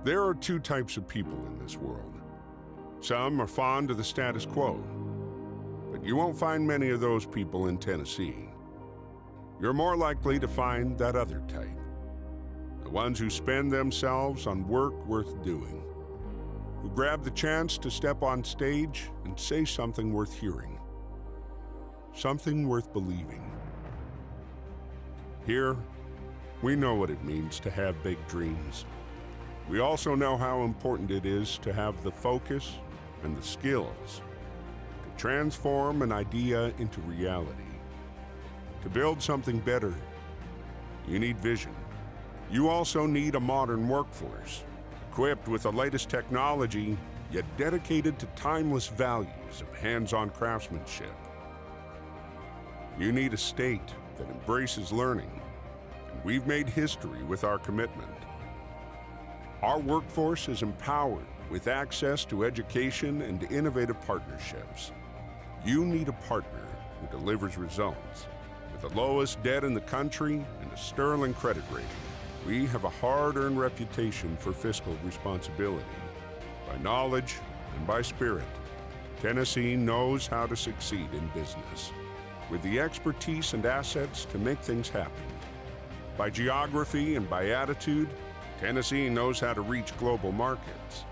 There are two types of people in this world. Some are fond of the status quo, but you won't find many of those people in Tennessee. You're more likely to find that other type, the ones who spend themselves on work worth doing, who grab the chance to step on stage and say something worth hearing, something worth believing. Here, we know what it means to have big dreams. We also know how important it is to have the focus and the skills to transform an idea into reality. To build something better, you need vision. You also need a modern workforce, equipped with the latest technology, yet dedicated to timeless values of hands-on craftsmanship. You need a state that embraces learning, and we've made history with our commitment. Our workforce is empowered with access to education and innovative partnerships. You need a partner who delivers results. With the lowest debt in the country and a sterling credit rating, we have a hard-earned reputation for fiscal responsibility. By knowledge and by spirit, Tennessee knows how to succeed in business, with the expertise and assets to make things happen. By geography and by attitude, Tennessee knows how to reach global markets.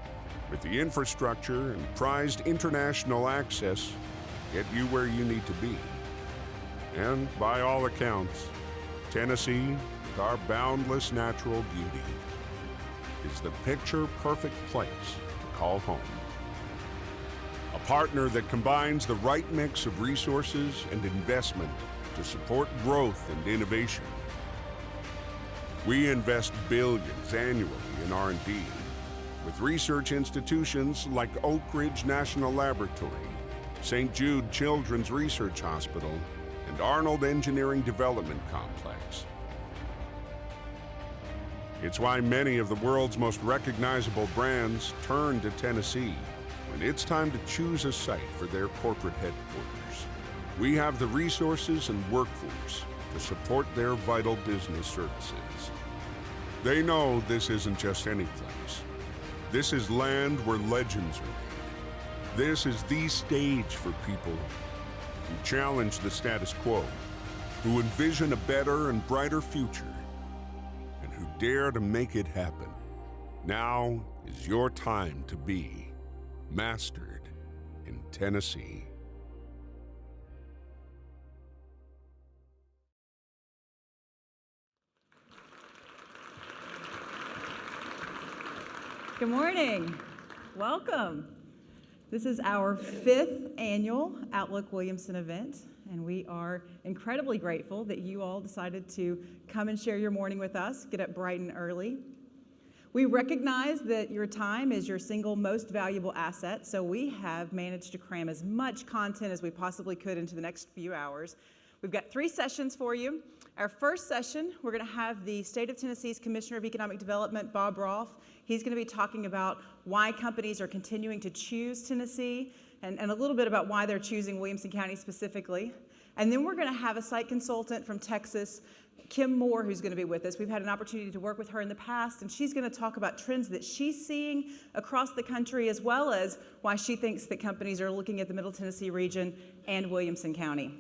With the infrastructure and prized international access, get you where you need to be. And by all accounts, Tennessee, with our boundless natural beauty, is the picture-perfect place to call home. A partner that combines the right mix of resources and investment to support growth and innovation. We invest billions annually in R&D, with research institutions like Oak Ridge National Laboratory, St. Jude Children's Research Hospital, and Arnold Engineering Development Complex. It's why many of the world's most recognizable brands turn to Tennessee when it's time to choose a site for their corporate headquarters. We have the resources and workforce to support their vital business services. They know this isn't just any place. This is land where legends are made. This is the stage for people who challenge the status quo, who envision a better and brighter future, and who dare to make it happen. Now is your time to be mastered in Tennessee. Good morning. Welcome. This is our 5th annual Outlook Williamson event, and we are incredibly grateful that you all decided to come and share your morning with us, get up bright and early. We recognize that your time is your single most valuable asset, so we have managed to cram as much content as we possibly could into the next few hours. We've got 3 sessions for you. Our first session, we're going to have the State of Tennessee's Commissioner of Economic Development, Bob Rolfe. He's going to be talking about why companies are continuing to choose Tennessee and a little bit about why they're choosing Williamson County specifically. And then we're going to have a site consultant from Texas, Kim Moore, who's going to be with us. We've had an opportunity to work with her in the past, and she's going to talk about trends that she's seeing across the country, as well as why she thinks that companies are looking at the Middle Tennessee region and Williamson County.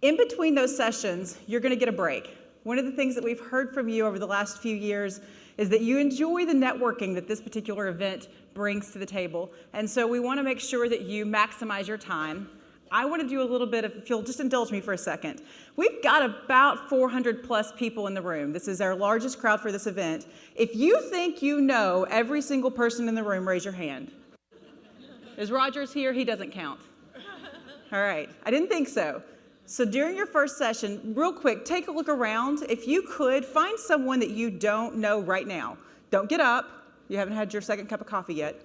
In between those sessions, you're going to get a break. One of the things that we've heard from you over the last few years is that you enjoy the networking that this particular event brings to the table. And so we want to make sure that you maximize your time. I want to do a little bit of, if you'll just indulge me for a second. We've got about 400 plus people in the room. This is our largest crowd for this event. If you think you know every single person in the room, raise your hand. Is Rogers here? He doesn't count. All right, I didn't think so. So during your first session, real quick, take a look around. If you could, find someone that you don't know right now. Don't get up. You haven't had your second cup of coffee yet.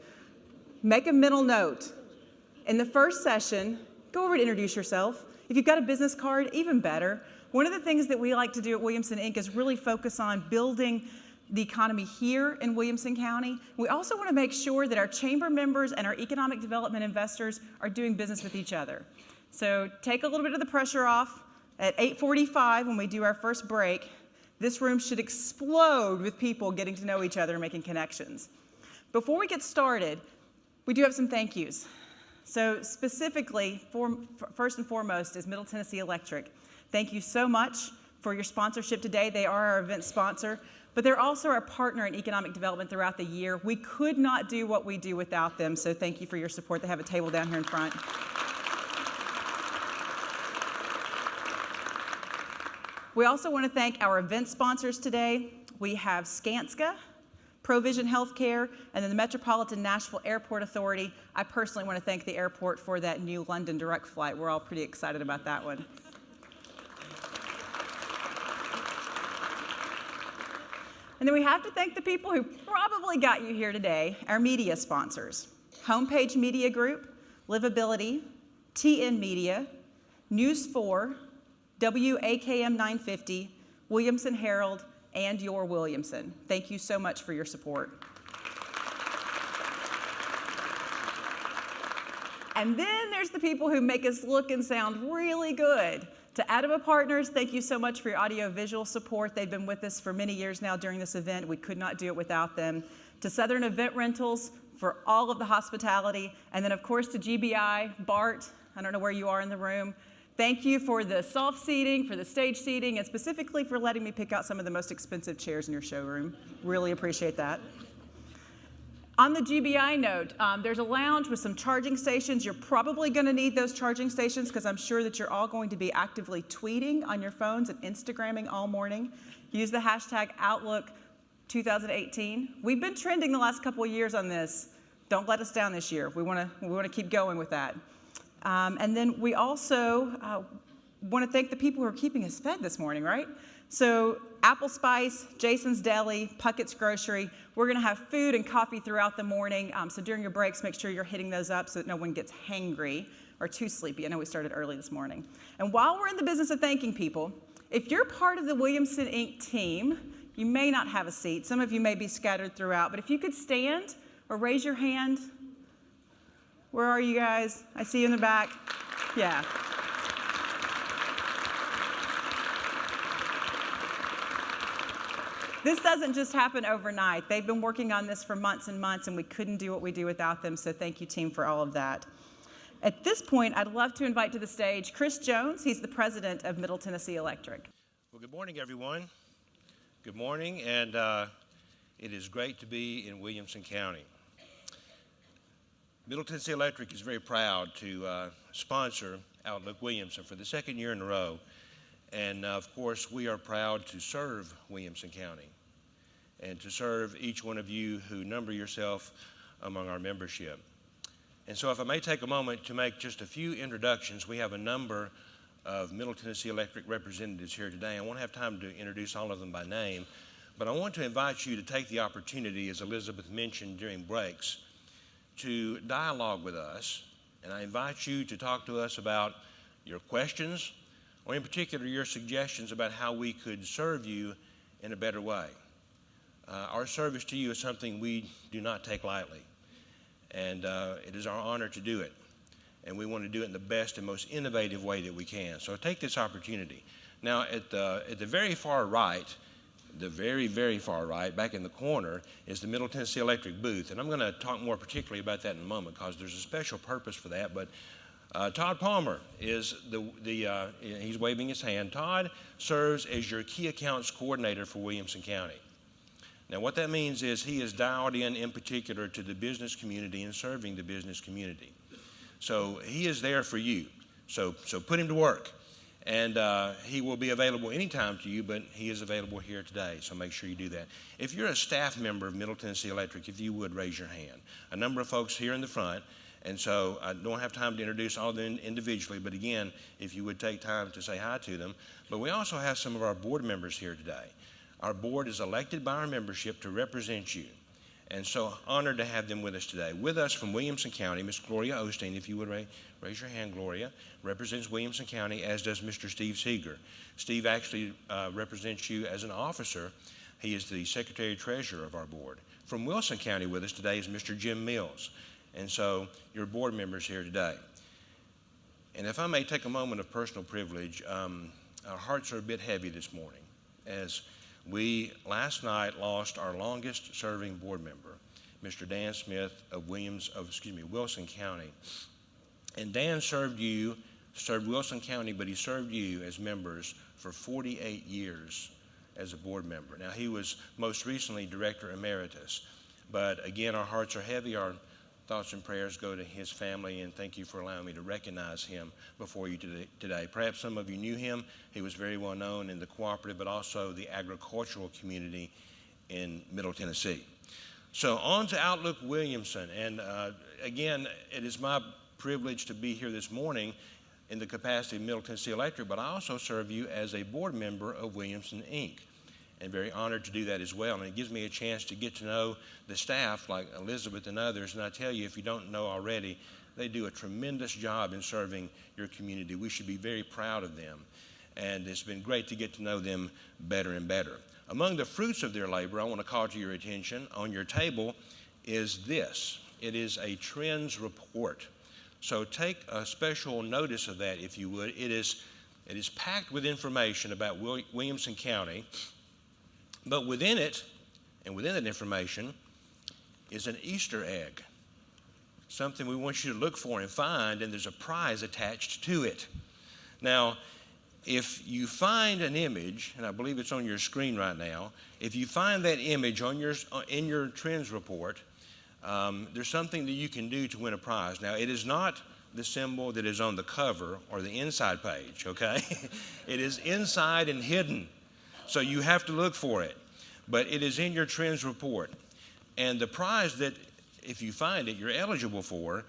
Make a mental note. In the first session, go over and introduce yourself. If you've got a business card, even better. One of the things that we like to do at Williamson Inc. is really focus on building the economy here in Williamson County. We also want to make sure that our chamber members and our economic development investors are doing business with each other. So take a little bit of the pressure off. At 8:45, when we do our first break, This room should explode with people getting to know each other and making connections. Before we get started, we do have some thank yous. So specifically, first and foremost is Middle Tennessee Electric. Thank you so much for your sponsorship today. They are our event sponsor, but they're also our partner in economic development throughout the year. We could not do what we do without them, so thank you for your support. They have a table down here in front. We also want to thank our event sponsors today. We have Skanska, Provision Healthcare, and then the Metropolitan Nashville Airport Authority. I personally want to thank the airport for that new London direct flight. We're all pretty excited about that one. And then we have to thank the people who probably got you here today, our media sponsors. Homepage Media Group, Livability, TN Media, News 4, WAKM 950, Williamson Herald, and your Williamson. Thank you so much for your support. And then there's the people who make us look and sound really good. To Adama Partners, thank you so much for your audio-visual support. They've been with us for many years now during this event. We could not do it without them. To Southern Event Rentals for all of the hospitality. And then, of course, to GBI, Bart, I don't know where you are in the room. Thank you for the soft seating, for the stage seating, and specifically for letting me pick out some of the most expensive chairs in your showroom. Really appreciate that. On the GBI note, there's a lounge with some charging stations. You're probably going to need those charging stations because I'm sure that you're all going to be actively tweeting on your phones and Instagramming all morning. Use the hashtag Outlook2018. We've been trending the last couple of years on this. Don't let us down this year. We want to keep going with that. And then we also want to thank the people who are keeping us fed this morning, right? So Apple Spice, Jason's Deli, Puckett's Grocery. We're going to have food and coffee throughout the morning. So during your breaks, make sure you're hitting those up so that no one gets hangry or too sleepy. I know we started early this morning. And while we're in the business of thanking people, if you're part of the Williamson Inc. team, you may not have a seat. Some of you may be scattered throughout. But if you could stand or raise your hand. Where are you guys? I see you in the back. Yeah. This doesn't just happen overnight. They've been working on this for months and months, and we couldn't do what we do without them, so thank you, team, for all of that. At this point, I'd love to invite to the stage Chris Jones. He's the president of Middle Tennessee Electric. Well, good morning, everyone. Good morning, and it is great to be in Williamson County. Middle Tennessee Electric is very proud to sponsor Outlook Williamson for the second year in a row. And of course, we are proud to serve Williamson County and to serve each one of you who number yourself among our membership. And so if I may take a moment to make just a few introductions, we have a number of Middle Tennessee Electric representatives here today. I won't have time to introduce all of them by name, but I want to invite you to take the opportunity, as Elizabeth mentioned during breaks, to dialogue with us. And I invite you to talk to us about your questions, or in particular, your suggestions about how we could serve you in a better way. Our service to you is something we do not take lightly, and it is our honor to do it. And we want to do it in the best and most innovative way that we can. So take this opportunity. Now, at the very far right, the very, very far right, back in the corner, is the Middle Tennessee Electric booth. And I'm going to talk more particularly about that in a moment because there's a special purpose for that. But Todd Palmer is he's waving his hand. Todd serves as your key accounts coordinator for Williamson County. Now, what that means is he is dialed in particular to the business community and serving the business community. So he is there for you. So put him to work. And he will be available anytime to you, but he is available here today, so make sure you do that. If you're a staff member of Middle Tennessee Electric, if you would, raise your hand. A number of folks here in the front, and so I don't have time to introduce all of them individually, but again, if you would take time to say hi to them. But we also have some of our board members here today. Our board is elected by our membership to represent you, and so honored to have them with us today. With us from Williamson County, Ms. Gloria Osteen, if you would raise your hand, Gloria, represents Williamson County, as does Mr. Steve Seeger. Steve actually represents you as an officer. He is the Secretary-Treasurer of our board. From Wilson County with us today is Mr. Jim Mills, and so your board members here today. And if I may take a moment of personal privilege, our hearts are a bit heavy this morning as we last night lost our longest serving board member, Mr. Dan Smith of Wilson County. And Dan served Wilson County, but he served you as members for 48 years as a board member. Now, he was most recently Director Emeritus. But again, our hearts are heavy. Our thoughts and prayers go to his family, and thank you for allowing me to recognize him before you today. Perhaps some of you knew him. He was very well known in the cooperative, but also the agricultural community in Middle Tennessee. So on to Outlook Williamson. And again, it is my privilege to be here this morning in the capacity of Middle Tennessee Electric, but I also serve you as a board member of Williamson, Inc., and very honored to do that as well. And it gives me a chance to get to know the staff like Elizabeth and others. And I tell you, if you don't know already, they do a tremendous job in serving your community. We should be very proud of them. And it's been great to get to know them better and better. Among the fruits of their labor, I want to call to your attention on your table is this. It is a trends report. So take a special notice of that, if you would. It is packed with information about Williamson County. But within it, and within that information, is an Easter egg, something we want you to look for and find, and there's a prize attached to it. Now, if you find an image, and I believe it's on your screen right now, if you find that image in your trends report, there's something that you can do to win a prize. Now, it is not the symbol that is on the cover or the inside page, okay? It is inside and hidden. So you have to look for it, but it is in your trends report. And the prize that, if you find it, you're eligible for,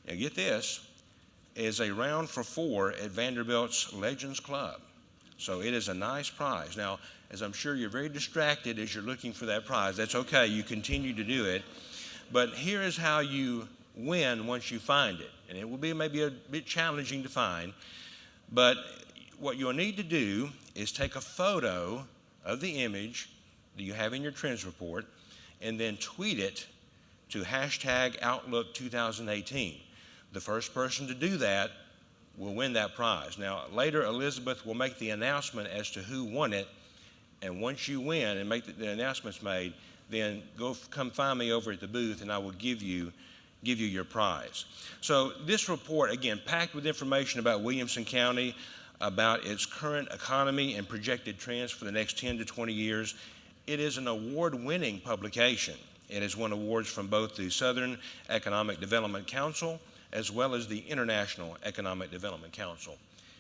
now get this, is a round for 4 at Vanderbilt's Legends Club. So it is a nice prize. Now, as I'm sure you're very distracted as you're looking for that prize, that's okay, you continue to do it. But here is how you win once you find it. And it will be maybe a bit challenging to find, but what you'll need to do is take a photo of the image that you have in your trends report and then tweet it to #Outlook2018. The first person to do that will win that prize. Now, later Elizabeth will make the announcement as to who won it, and once you win and make the announcements made, then come find me over at the booth and I will give you your prize. So this report, again, packed with information about Williamson County, about its current economy and projected trends for the next 10 to 20 years. It is an award-winning publication. It has won awards from both the Southern Economic Development Council as well as the International Economic Development Council.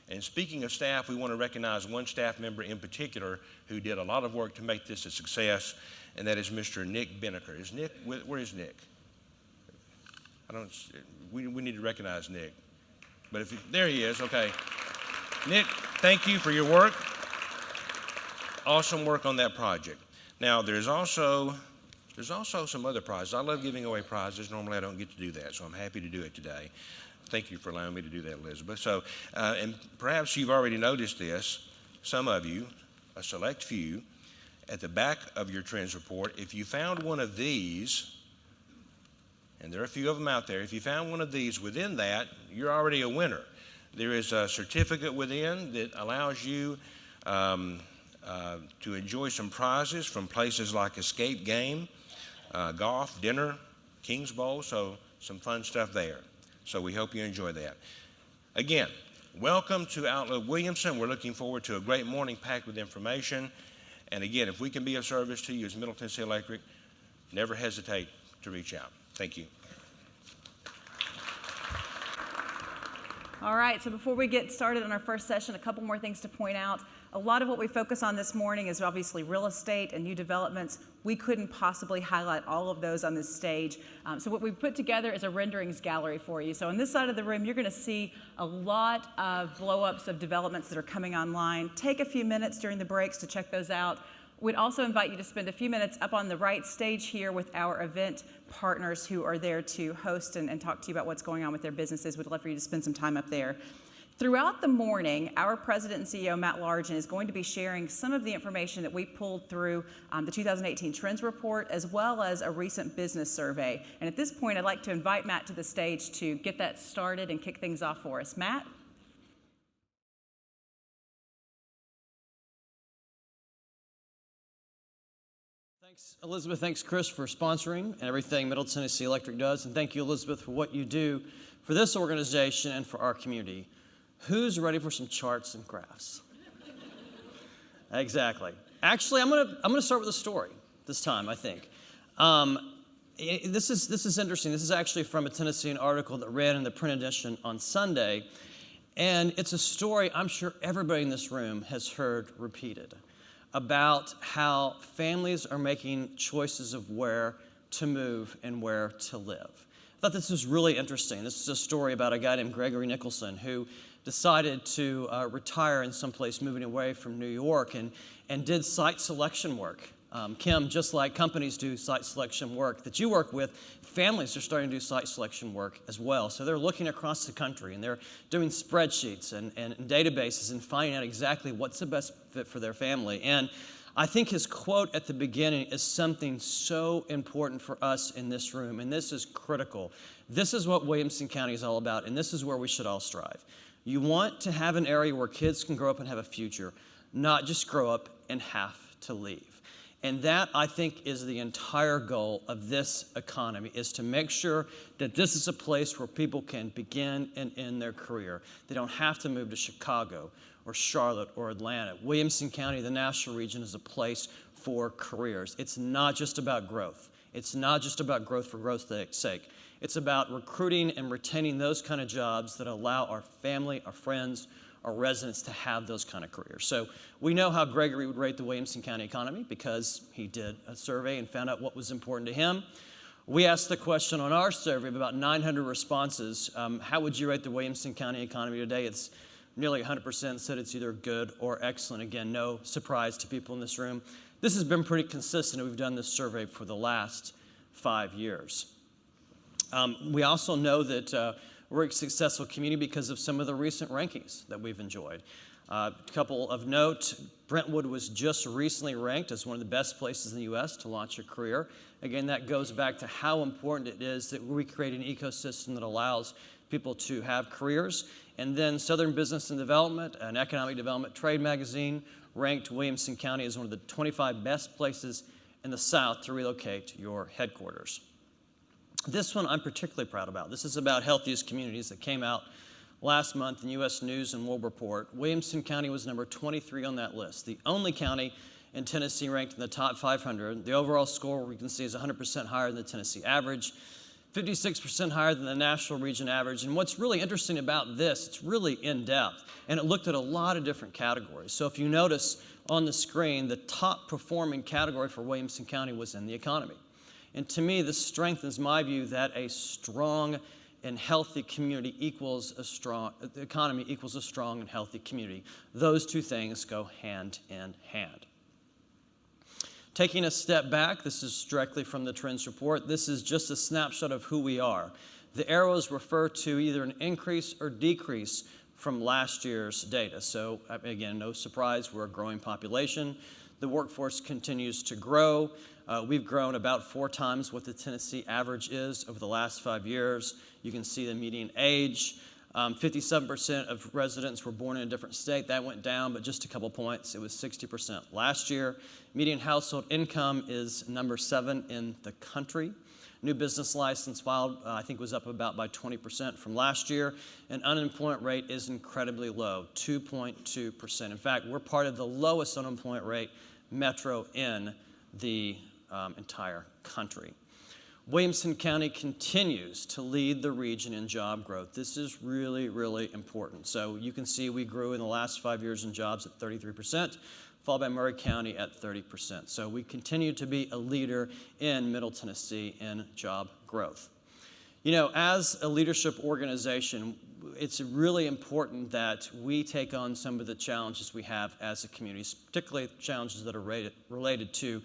And speaking of staff, we want to recognize one staff member in particular who did a lot of work to make this a success, and that is Mr. Nick Binnicker. Where is Nick? We need to recognize Nick. But there he is, okay. Nick, thank you for your work. Awesome work on that project. Now, there's also some other prizes. I love giving away prizes. Normally, I don't get to do that, so I'm happy to do it today. Thank you for allowing me to do that, Elizabeth. So, and perhaps you've already noticed this, some of you, a select few, at the back of your trends report, if you found one of these, and there are a few of them out there, if you found one of these within that, you're already a winner. There is a certificate within that allows you to enjoy some prizes from places like Escape Game, golf, dinner, King's Bowl, so some fun stuff there. So we hope you enjoy that. Again, welcome to Outlook Williamson. We're looking forward to a great morning packed with information. And again, if we can be of service to you as Middle Tennessee Electric, never hesitate to reach out. Thank you. All right, so before we get started on our first session, a couple more things to point out. A lot of what we focus on this morning is obviously real estate and new developments. We couldn't possibly highlight all of those on this stage. So what we put together is a renderings gallery for you. So on this side of the room, you're gonna see a lot of blow-ups of developments that are coming online. Take a few minutes during the breaks to check those out. We'd also invite you to spend a few minutes up on the right stage here with our event partners who are there to host and talk to you about what's going on with their businesses. We'd love for you to spend some time up there. Throughout the morning, our President and CEO, Matt Largent, is going to be sharing some of the information that we pulled through the 2018 Trends Report, as well as a recent business survey. And at this point, I'd like to invite Matt to the stage to get that started and kick things off for us. Matt? Thanks, Elizabeth. Thanks, Chris, for sponsoring and everything Middle Tennessee Electric does. And thank you, Elizabeth, for what you do for this organization and for our community. Who's ready for some charts and graphs? Exactly. Actually, I'm gonna start with a story this time, I think. This is interesting. This is actually from a Tennessean article that ran in the print edition on Sunday. And it's a story I'm sure everybody in this room has heard repeated about how families are making choices of where to move and where to live. I thought this was really interesting. This is a story about a guy named Gregory Nicholson who decided to retire in some place moving away from New York and did site selection work. Kim, just like companies do site selection work that you work with, families are starting to do site selection work as well. So they're looking across the country and they're doing spreadsheets and databases and finding out exactly what's the best fit for their family. And I think his quote at the beginning is something so important for us in this room, and this is critical. This is what Williamson County is all about, and this is where we should all strive. You want to have an area where kids can grow up and have a future, not just grow up and have to leave. And that, I think, is the entire goal of this economy, is to make sure that this is a place where people can begin and end their career. They don't have to move to Chicago or Charlotte or Atlanta. Williamson County, the National Region, is a place for careers. It's not just about growth. It's not just about growth for growth's sake. It's about recruiting and retaining those kind of jobs that allow our family, our friends, our residents to have those kind of careers. So we know how Gregory would rate the Williamson County economy because he did a survey and found out what was important to him. We asked the question on our survey of about 900 responses, how would you rate the Williamson County economy today? It's nearly 100% said it's either good or excellent. Again, no surprise to people in this room. This has been pretty consistent. We've done this survey for the last 5 years. We also know that we're a successful community because of some of the recent rankings that we've enjoyed. A couple of note, Brentwood was just recently ranked as one of the best places in the U.S. to launch a career. Again, that goes back to how important it is that we create an ecosystem that allows people to have careers. And then Southern Business and Development, an economic development trade magazine, ranked Williamson County as one of the 25 best places in the South to relocate your headquarters. This one I'm particularly proud about. This is about healthiest communities that came out last month in U.S. News and World Report. Williamson County was number 23 on that list, the only county in Tennessee ranked in the top 500. The overall score we can see is 100% higher than the Tennessee average, 56% higher than the national region average. And what's really interesting about this, it's really in-depth, and it looked at a lot of different categories. So if you notice on the screen, the top performing category for Williamson County was in the economy. And to me, this strengthens my view that a strong and healthy community equals a strong, the economy equals a strong and healthy community. Those two things go hand in hand. Taking a step back, this is directly from the Trends Report. This is just a snapshot of who we are. The arrows refer to either an increase or decrease from last year's data. So again, no surprise, we're a growing population. The workforce continues to grow. We've grown about 4 times what the Tennessee average is over the last 5 years. You can see the median age. 57% of residents were born in a different state. That went down, but just a couple points. It was 60% last year. Median household income is number 7 in the country. New business license filed, I think, was up about by 20% from last year. And unemployment rate is incredibly low, 2.2%. In fact, we're part of the lowest unemployment rate metro in the entire country. Williamson County continues to lead the region in job growth. This is really, really important. So you can see we grew in the last 5 years in jobs at 33%, followed by Maury County at 30%. So we continue to be a leader in Middle Tennessee in job growth. You know, as a leadership organization, it's really important that we take on some of the challenges we have as a community, particularly challenges that are related to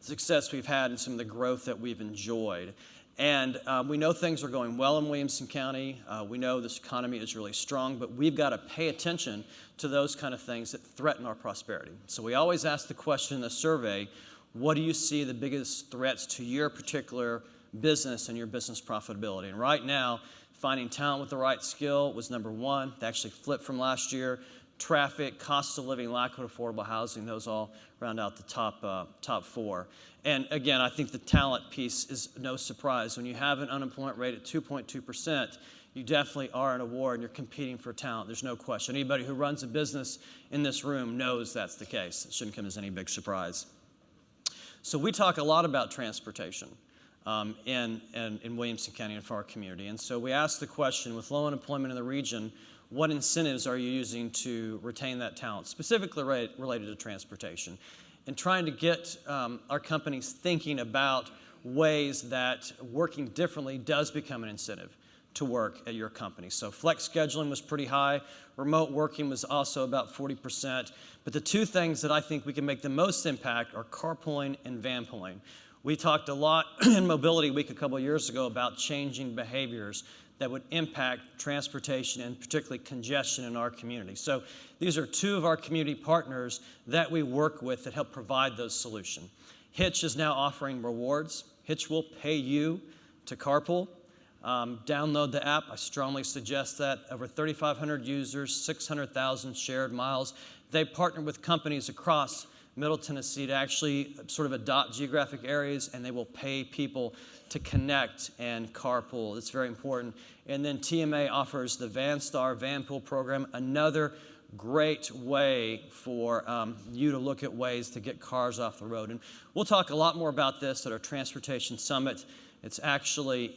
success we've had and some of the growth that we've enjoyed. And we know things are going well in Williamson County. We know this economy is really strong, but we've got to pay attention to those kind of things that threaten our prosperity. So we always ask the question in the survey, what do you see the biggest threats to your particular business and your business profitability? And right now, finding talent with the right skill was number 1. They actually flipped from last year. traffic, cost of living, lack of affordable housing, those all round out the top four. And again, I think the talent piece is no surprise. When you have an unemployment rate at 2.2%, you definitely are in a war and you're competing for talent. There's no question. Anybody who runs a business in this room knows that's the case. It shouldn't come as any big surprise. So we talk a lot about transportation in Williamson County and for our community. And so we asked the question, with low unemployment in the region, what incentives are you using to retain that talent, specifically related to transportation? And trying to get our companies thinking about ways that working differently does become an incentive to work at your company. So flex scheduling was pretty high. Remote working was also about 40%. But the two things that I think we can make the most impact are carpooling and vanpooling. We talked a lot in Mobility Week a couple of years ago about changing behaviors that would impact transportation and particularly congestion in our community. So these are two of our community partners that we work with that help provide those solutions. Hitch is now offering rewards. Hitch will pay you to carpool. Download the app. I strongly suggest that. Over 3,500 users, 600,000 shared miles. They partner with companies across Middle Tennessee to actually sort of adopt geographic areas, and they will pay people to connect and carpool. It's very important. And then TMA offers the VanStar Vanpool program, another great way for you to look at ways to get cars off the road. And we'll talk a lot more about this at our Transportation Summit. It's actually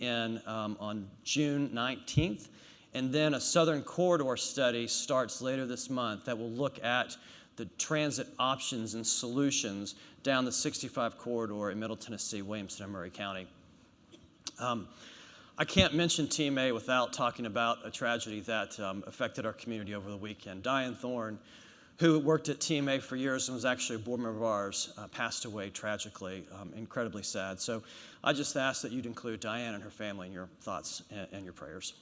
on June 19th. And then a Southern Corridor study starts later this month that will look at the transit options and solutions down the 65 corridor in Middle Tennessee, Williamson and Murray County. I can't mention TMA without talking about a tragedy that affected our community over the weekend. Diane Thorne, who worked at TMA for years and was actually a board member of ours, passed away tragically, incredibly sad. So I just ask that you'd include Diane and her family in your thoughts and your prayers.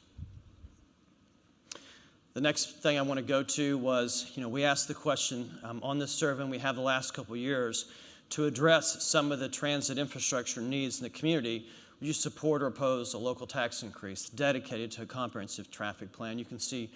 The next thing I want to go to was, we asked the question on this survey, and we have the last couple of years, to address some of the transit infrastructure needs in the community. Would you support or oppose a local tax increase dedicated to a comprehensive traffic plan? You can see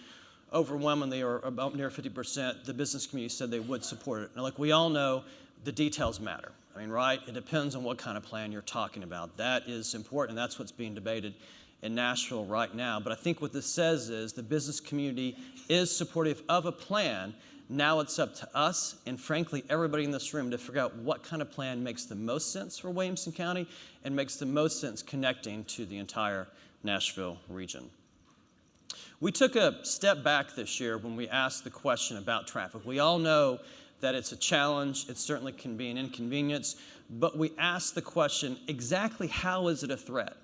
overwhelmingly, or about near 50%, the business community said they would support it. Now, look, we all know the details matter. I mean, right? It depends on what kind of plan you're talking about. That is important. That's what's being debated in Nashville right now. But I think what this says is the business community is supportive of a plan. Now it's up to us and, frankly, everybody in this room to figure out what kind of plan makes the most sense for Williamson County and makes the most sense connecting to the entire Nashville region. We took a step back this year when we asked the question about traffic. We all know that it's a challenge. It certainly can be an inconvenience. But we asked the question, exactly how is it a threat?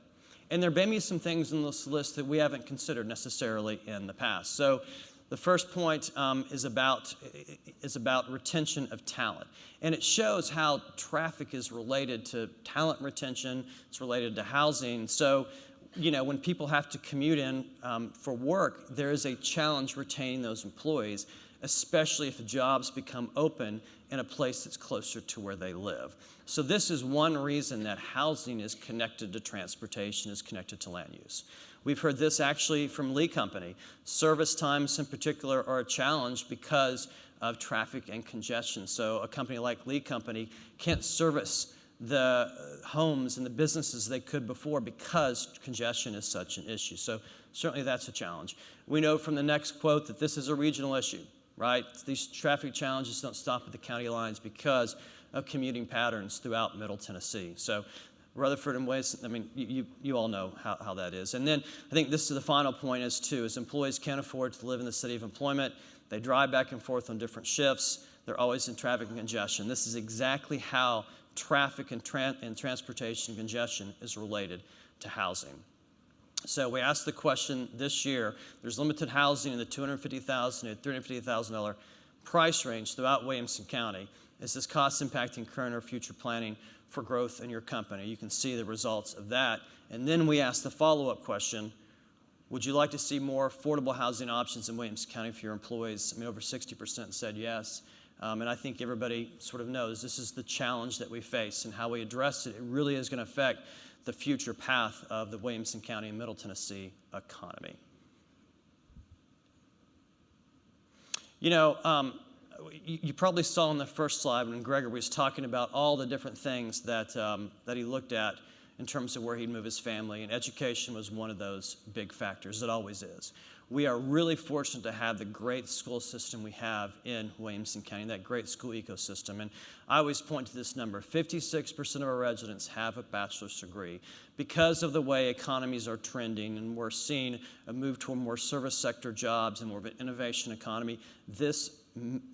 And there may be some things in this list that we haven't considered necessarily in the past. So the first point is about retention of talent. And it shows how traffic is related to talent retention. It's related to housing. So, when people have to commute in for work, there is a challenge retaining those employees, especially if jobs become open in a place that's closer to where they live. So this is one reason that housing is connected to transportation, is connected to land use. We've heard this actually from Lee Company. Service times in particular are a challenge because of traffic and congestion. So a company like Lee Company can't service the homes and the businesses they could before because congestion is such an issue. So certainly that's a challenge. We know from the next quote that this is a regional issue, right? These traffic challenges don't stop at the county lines because of commuting patterns throughout Middle Tennessee. So Rutherford and West, I mean, you all know how that is. And then I think this is the final point is employees can't afford to live in the city of employment. They drive back and forth on different shifts. They're always in traffic and congestion. This is exactly how traffic and transportation congestion is related to housing. So we asked the question this year, there's limited housing in the $250,000 to $350,000 price range throughout Williamson County. Is this cost impacting current or future planning for growth in your company? You can see the results of that. And then we asked the follow-up question, would you like to see more affordable housing options in Williamson County for your employees? I mean, over 60% said yes. And I think everybody sort of knows this is the challenge that we face, and how we address it. It really is going to affect the future path of the Williamson County and Middle Tennessee economy. You know, you probably saw on the first slide when Gregory was talking about all the different things that, that he looked at in terms of where he'd move his family, and education was one of those big factors. It always is. We are really fortunate to have the great school system we have in Williamson County, that great school ecosystem. And I always point to this number: 56% of our residents have a bachelor's degree. Because of the way economies are trending and we're seeing a move toward more service sector jobs and more of an innovation economy, this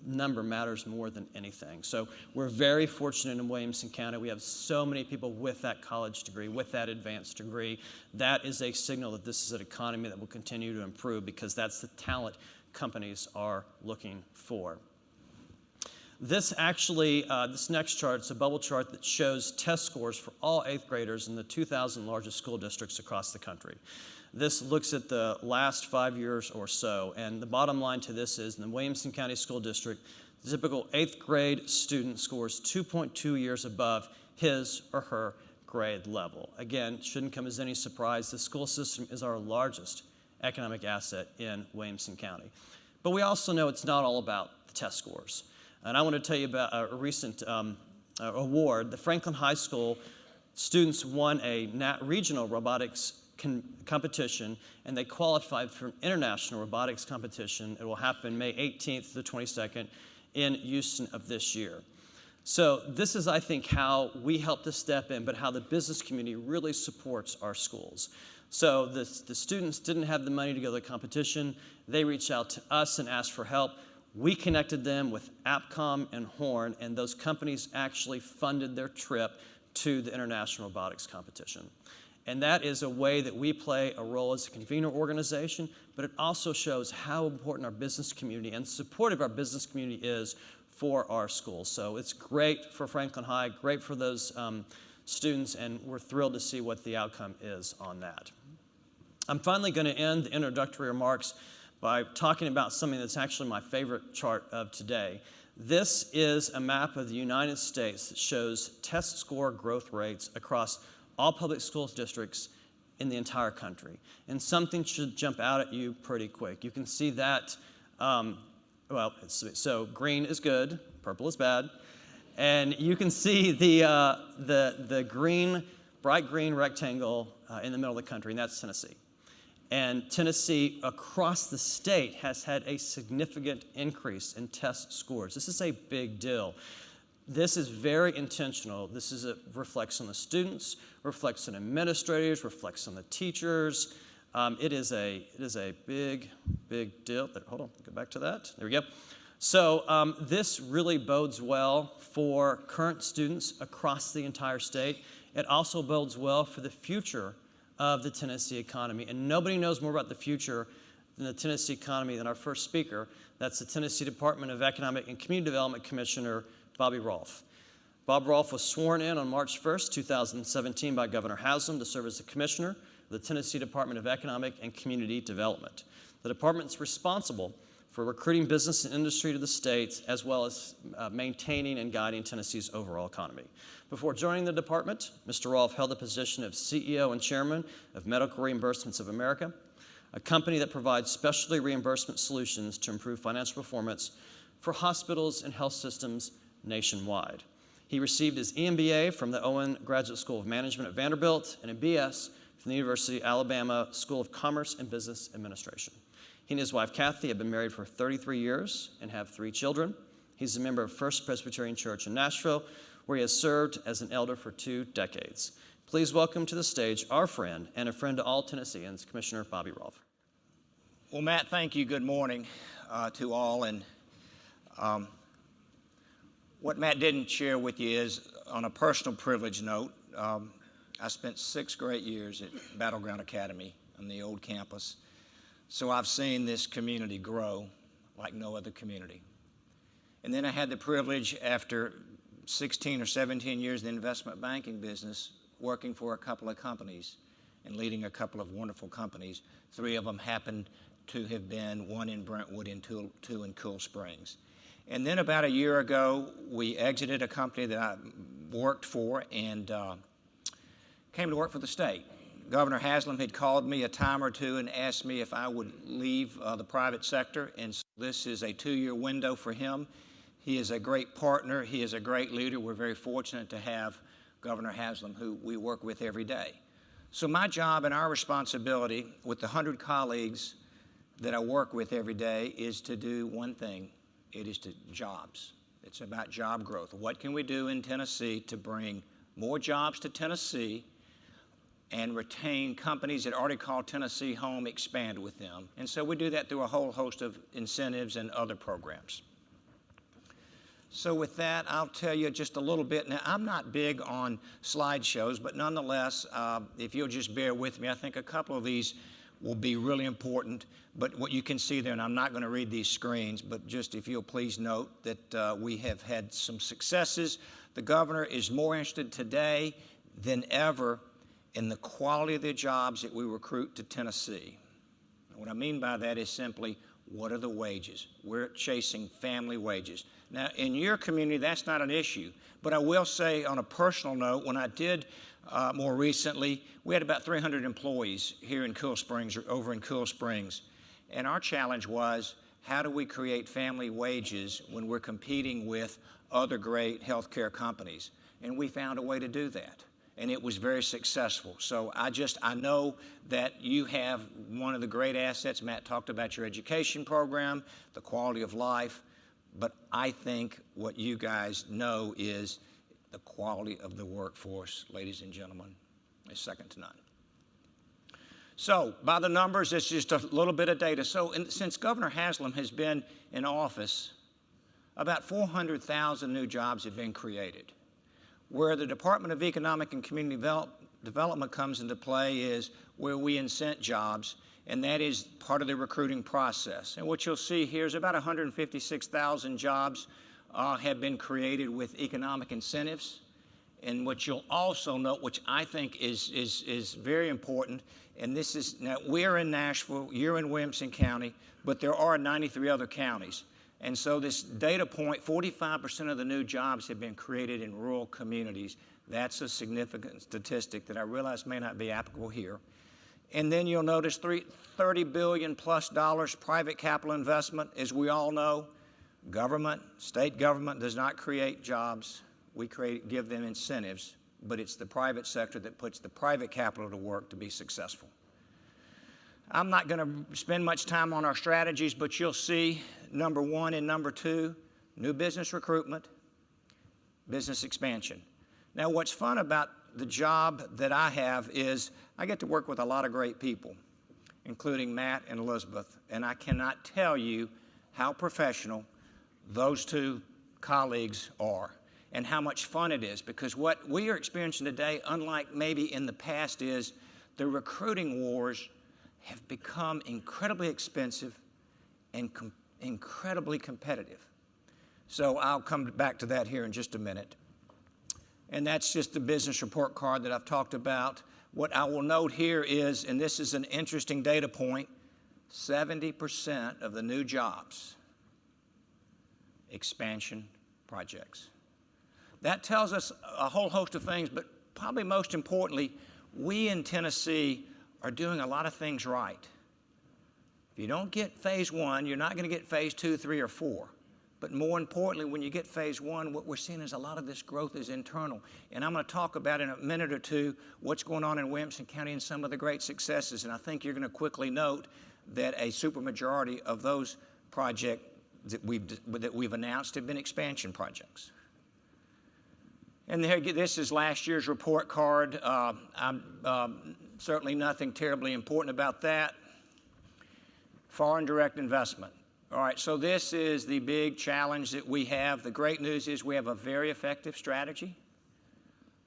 number matters more than anything. So we're very fortunate in Williamson County. We have so many people with that college degree, with that advanced degree. That is a signal that this is an economy that will continue to improve, because that's the talent companies are looking for. This actually, this next chart is a bubble chart that shows test scores for all 8th graders in the 2,000 largest school districts across the country. This looks at the last 5 years or so, and the bottom line to this is in the Williamson County School District, the typical 8th grade student scores 2.2 years above his or her grade level. Again, shouldn't come as any surprise. The school system is our largest economic asset in Williamson County. But we also know it's not all about the test scores. And I want to tell you about a recent award. The Franklin High School students won a regional robotics competition, and they qualified for an international robotics competition. It will happen May 18th to the 22nd in Houston of this year. So this is, I think, how we help to step in, but how the business community really supports our schools. So the students didn't have the money to go to the competition. They reached out to us and asked for help. We connected them with AppCom and Horn, and those companies actually funded their trip to the International Robotics Competition. And that is a way that we play a role as a convener organization, but it also shows how important our business community and supportive our business community is for our schools. So it's great for Franklin High, great for those students, and we're thrilled to see what the outcome is on that. I'm finally going to end the introductory remarks by talking about something that's actually my favorite chart of today. This is a map of the United States that shows test score growth rates across all public schools districts in the entire country. And something should jump out at you pretty quick. You can see that, so green is good, purple is bad. And you can see the green, bright green rectangle in the middle of the country, and that's Tennessee. And Tennessee, across the state, has had a significant increase in test scores. This is a big deal. This is very intentional. This reflects on the students, reflects on administrators, reflects on the teachers. It is a big, big deal. Hold on, go back to that. There we go. So this really bodes well for current students across the entire state. It also bodes well for the future of the Tennessee economy. And nobody knows more about the future than the Tennessee economy than our first speaker. That's the Tennessee Department of Economic and Community Development Commissioner, Bobby Rolfe. Bob Rolfe was sworn in on March 1st, 2017 by Governor Haslam to serve as the commissioner of the Tennessee Department of Economic and Community Development. The department's responsible for recruiting business and industry to the state, as well as maintaining and guiding Tennessee's overall economy. Before joining the department, Mr. Rolfe held the position of CEO and chairman of Medical Reimbursements of America, a company that provides specialty reimbursement solutions to improve financial performance for hospitals and health systems nationwide. He received his EMBA from the Owen Graduate School of Management at Vanderbilt and a BS from the University of Alabama School of Commerce and Business Administration. He and his wife, Kathy, have been married for 33 years and have 3 children. He's a member of First Presbyterian Church in Nashville, where he has served as an elder for 2 decades. Please welcome to the stage our friend and a friend to all Tennesseans, Commissioner Bobby Rolfe. Well, Matt, thank you. Good morning to all. And what Matt didn't share with you is, on a personal privilege note, I spent 6 great years at Battleground Academy on the old campus. So I've seen this community grow like no other community. And then I had the privilege, after 16 or 17 years in the investment banking business, working for a couple of companies and leading a couple of wonderful companies. 3 of them happened to have been, 1 in Brentwood and 2 in Cool Springs. And then about a year ago, we exited a company that I worked for and came to work for the state. Governor Haslam had called me a time or two and asked me if I would leave the private sector and This is a 2-year window for him. He is a great partner. He is a great leader. We're very fortunate to have Governor Haslam, who we work with every day. So my job and our responsibility with the 100 colleagues that I work with every day is to do one thing. It is to jobs. It's about job growth. What can we do in Tennessee to bring more jobs to Tennessee and retain companies that already call Tennessee home, expand with them? And so we do that through a whole host of incentives and other programs. So with that, I'll tell you just a little bit. Now, I'm not big on slideshows, but nonetheless, if you'll just bear with me, I think a couple of these will be really important. But what you can see there, and I'm not going to read these screens, but just if you'll please note that we have had some successes. The governor is more interested today than ever in the quality of the jobs that we recruit to Tennessee. What I mean by that is simply, what are the wages? We're chasing family wages. Now, in your community, that's not an issue. But I will say, on a personal note, when I did more recently, we had about 300 employees here in Cool Springs, or over in Cool Springs. And our challenge was, how do we create family wages when we're competing with other great healthcare companies? And we found a way to do that. And it was very successful. So I know that you have one of the great assets. Matt talked about your education program, the quality of life. But I think what you guys know is the quality of the workforce, ladies and gentlemen, is second to none. So by the numbers, it's just a little bit of data. So since Governor Haslam has been in office, about 400,000 new jobs have been created. Where the Department of Economic and Community Development comes into play is where we incent jobs, and that is part of the recruiting process. And what you'll see here is about 156,000 jobs have been created with economic incentives. And what you'll also note, which I think is very important, and this is, now we're in Nashville, you're in Williamson County, but there are 93 other counties. And so this data point, 45% of the new jobs have been created in rural communities. That's a significant statistic that I realize may not be applicable here. And then you'll notice $30 billion plus private capital investment. As we all know, government, state government does not create jobs. We give them incentives, but it's the private sector that puts the private capital to work to be successful. I'm not going to spend much time on our strategies, but you'll see number 1 and number 2, new business recruitment, business expansion. Now, what's fun about the job that I have is I get to work with a lot of great people, including Matt and Elizabeth, and I cannot tell you how professional those two colleagues are and how much fun it is, because what we are experiencing today, unlike maybe in the past, is the recruiting wars have become incredibly expensive and incredibly competitive. So I'll come back to that here in just a minute. And that's just the business report card that I've talked about. What I will note here is, and this is an interesting data point, 70% of the new jobs, expansion projects. That tells us a whole host of things, but probably most importantly, we in Tennessee are doing a lot of things right. If you don't get phase 1, you're not going to get phase 2, 3, or 4. But more importantly, when you get phase 1, what we're seeing is a lot of this growth is internal. And I'm going to talk about in a minute or two what's going on in Williamson County and some of the great successes. And I think you're going to quickly note that a supermajority of those projects that we've announced have been expansion projects. And this is last year's report card. Certainly nothing terribly important about that. Foreign direct investment. All right, so this is the big challenge that we have. The great news is we have a very effective strategy,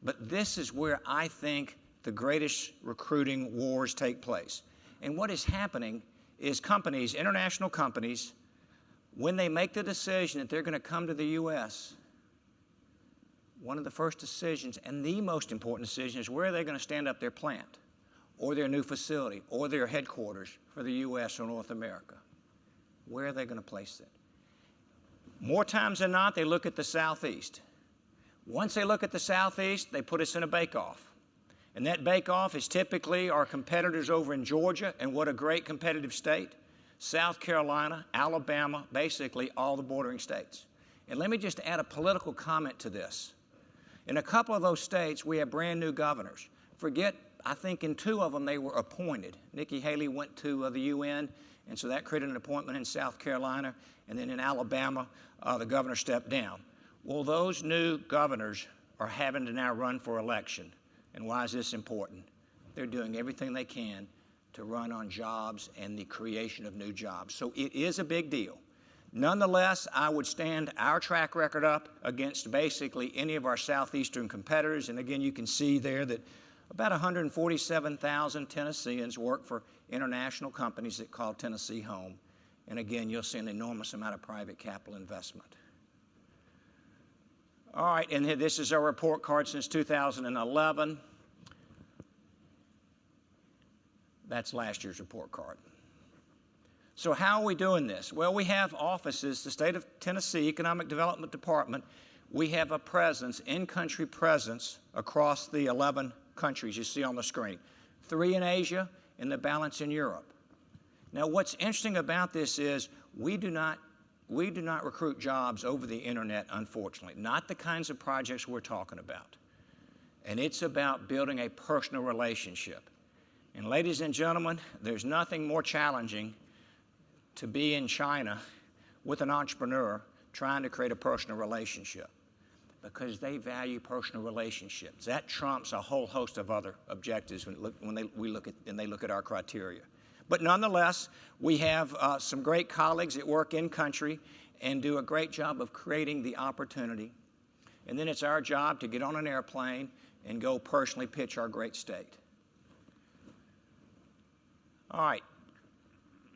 but this is where I think the greatest recruiting wars take place. And what is happening is companies, international companies, when they make the decision that they're going to come to the U.S., one of the first decisions and the most important decision is where are they going to stand up their plant or their new facility or their headquarters for the U.S. or North America. Where are they going to place it? More times than not, they look at the Southeast. Once they look at the Southeast, they put us in a bake-off. And that bake-off is typically our competitors over in Georgia, and what a great competitive state. South Carolina, Alabama, basically all the bordering states. And let me just add a political comment to this. In a couple of those states, we have brand new governors. I think in 2 of them they were appointed. Nikki Haley went to the UN, and so that created an appointment in South Carolina. And then in Alabama, the governor stepped down. Well, those new governors are having to now run for election. And why is this important? They're doing everything they can to run on jobs and the creation of new jobs. So it is a big deal. Nonetheless, I would stand our track record up against basically any of our southeastern competitors. And again, you can see there that about 147,000 Tennesseans work for international companies that call Tennessee home. And again, you'll see an enormous amount of private capital investment. All right, and this is our report card since 2011. That's last year's report card. So how are we doing this? Well, we have offices, the State of Tennessee Economic Development Department. We have a presence, in-country presence, across the 11 countries you see on the screen. 3 in Asia and the balance in Europe. Now, what's interesting about this is we do not recruit jobs over the internet, unfortunately. Not the kinds of projects we're talking about. And it's about building a personal relationship. And ladies and gentlemen, there's nothing more challenging to be in China with an entrepreneur trying to create a personal relationship, because they value personal relationships. That trumps a whole host of other objectives when they look at our criteria. But nonetheless, we have some great colleagues that work in country and do a great job of creating the opportunity. And then it's our job to get on an airplane and go personally pitch our great state. All right.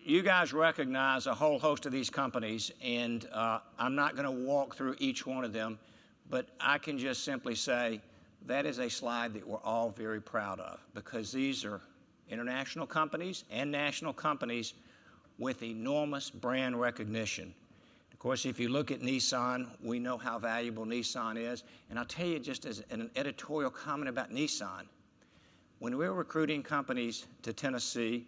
You guys recognize a whole host of these companies, and I'm not going to walk through each one of them, but I can just simply say that is a slide that we're all very proud of, because these are international companies and national companies with enormous brand recognition. Of course, if you look at Nissan, we know how valuable Nissan is. And I'll tell you just as an editorial comment about Nissan, when we're recruiting companies to Tennessee,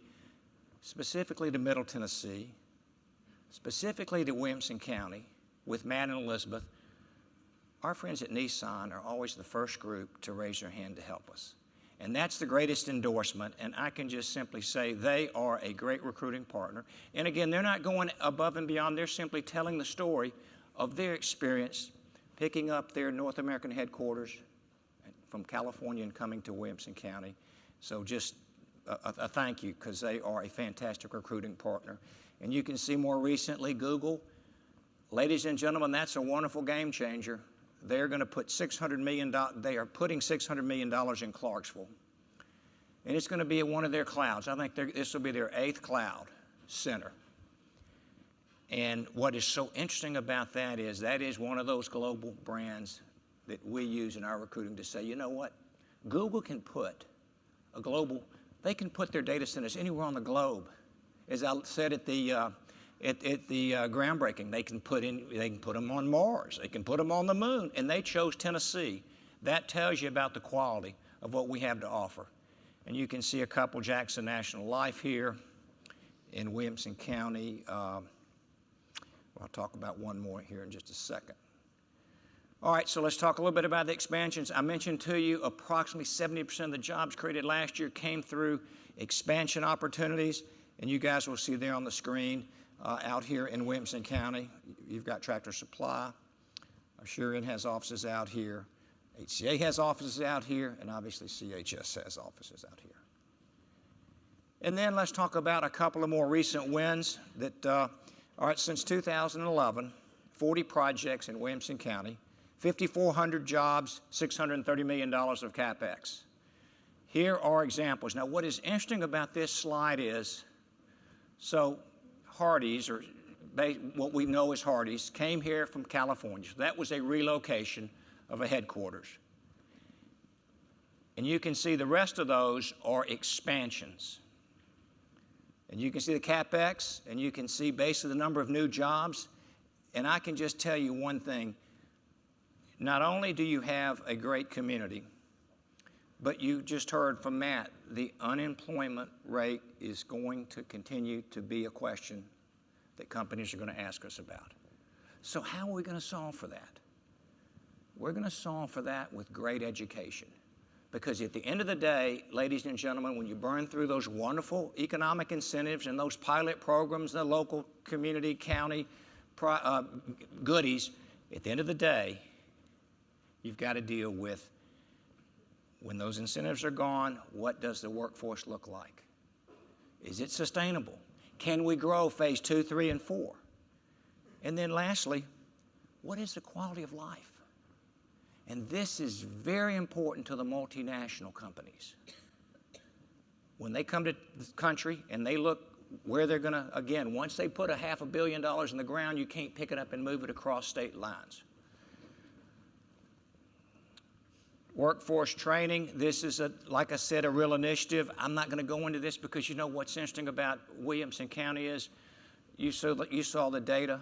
specifically to Middle Tennessee, specifically to Williamson County, with Matt and Elizabeth, our friends at Nissan are always the first group to raise their hand to help us. And that's the greatest endorsement, and I can just simply say they are a great recruiting partner. And again, they're not going above and beyond. They're simply telling the story of their experience picking up their North American headquarters from California and coming to Williamson County. So just a thank you, because they are a fantastic recruiting partner. And you can see more recently Google. Ladies and gentlemen, that's a wonderful game changer. They're going to put $600 million, they are putting $600 million in Clarksville. And it's going to be one of their clouds. I think this will be their 8th cloud center. And what is so interesting about that is one of those global brands that we use in our recruiting to say, you know what? Google can put they can put their data centers anywhere on the globe. As I said at the groundbreaking, they can put them on Mars, they can put them on the moon, and they chose Tennessee. That tells you about the quality of what we have to offer. And you can see a couple, Jackson National Life here in Williamson County. I'll talk about one more here in just a second. All right, so let's talk a little bit about the expansions. I mentioned to you approximately 70% of the jobs created last year came through expansion opportunities, and you guys will see there on the screen out here in Williamson County. You've got Tractor Supply. Assurant has offices out here. HCA has offices out here, and obviously CHS has offices out here. And then let's talk about a couple of more recent wins that, all right, since 2011, 40 projects in Williamson County, 5,400 jobs, $630 million of CapEx. Here are examples. Now, what is interesting about this slide is, so Hardee's, or what we know as Hardee's, came here from California. So that was a relocation of a headquarters. And you can see the rest of those are expansions. And you can see the CapEx, and you can see basically the number of new jobs. And I can just tell you one thing. Not only do you have a great community, But you just heard from Matt, the unemployment rate is going to continue to be a question that companies are going to ask us about. So how are we going to solve for that? We're going to solve for that with great education. Because at the end of the day, ladies and gentlemen, when you burn through those wonderful economic incentives and those pilot programs, the local, community, county goodies, at the end of the day, you've got to deal with, when those incentives are gone, what does the workforce look like? Is it sustainable? Can we grow phase 2, 3, and 4? And then lastly, what is the quality of life? And this is very important to the multinational companies. When they come to the country and they look where they're going to, again, once they put $500 million in the ground, you can't pick it up and move it across state lines. Workforce training, this is, like I said, a real initiative. I'm not going to go into this because you know what's interesting about Williamson County is you saw the data,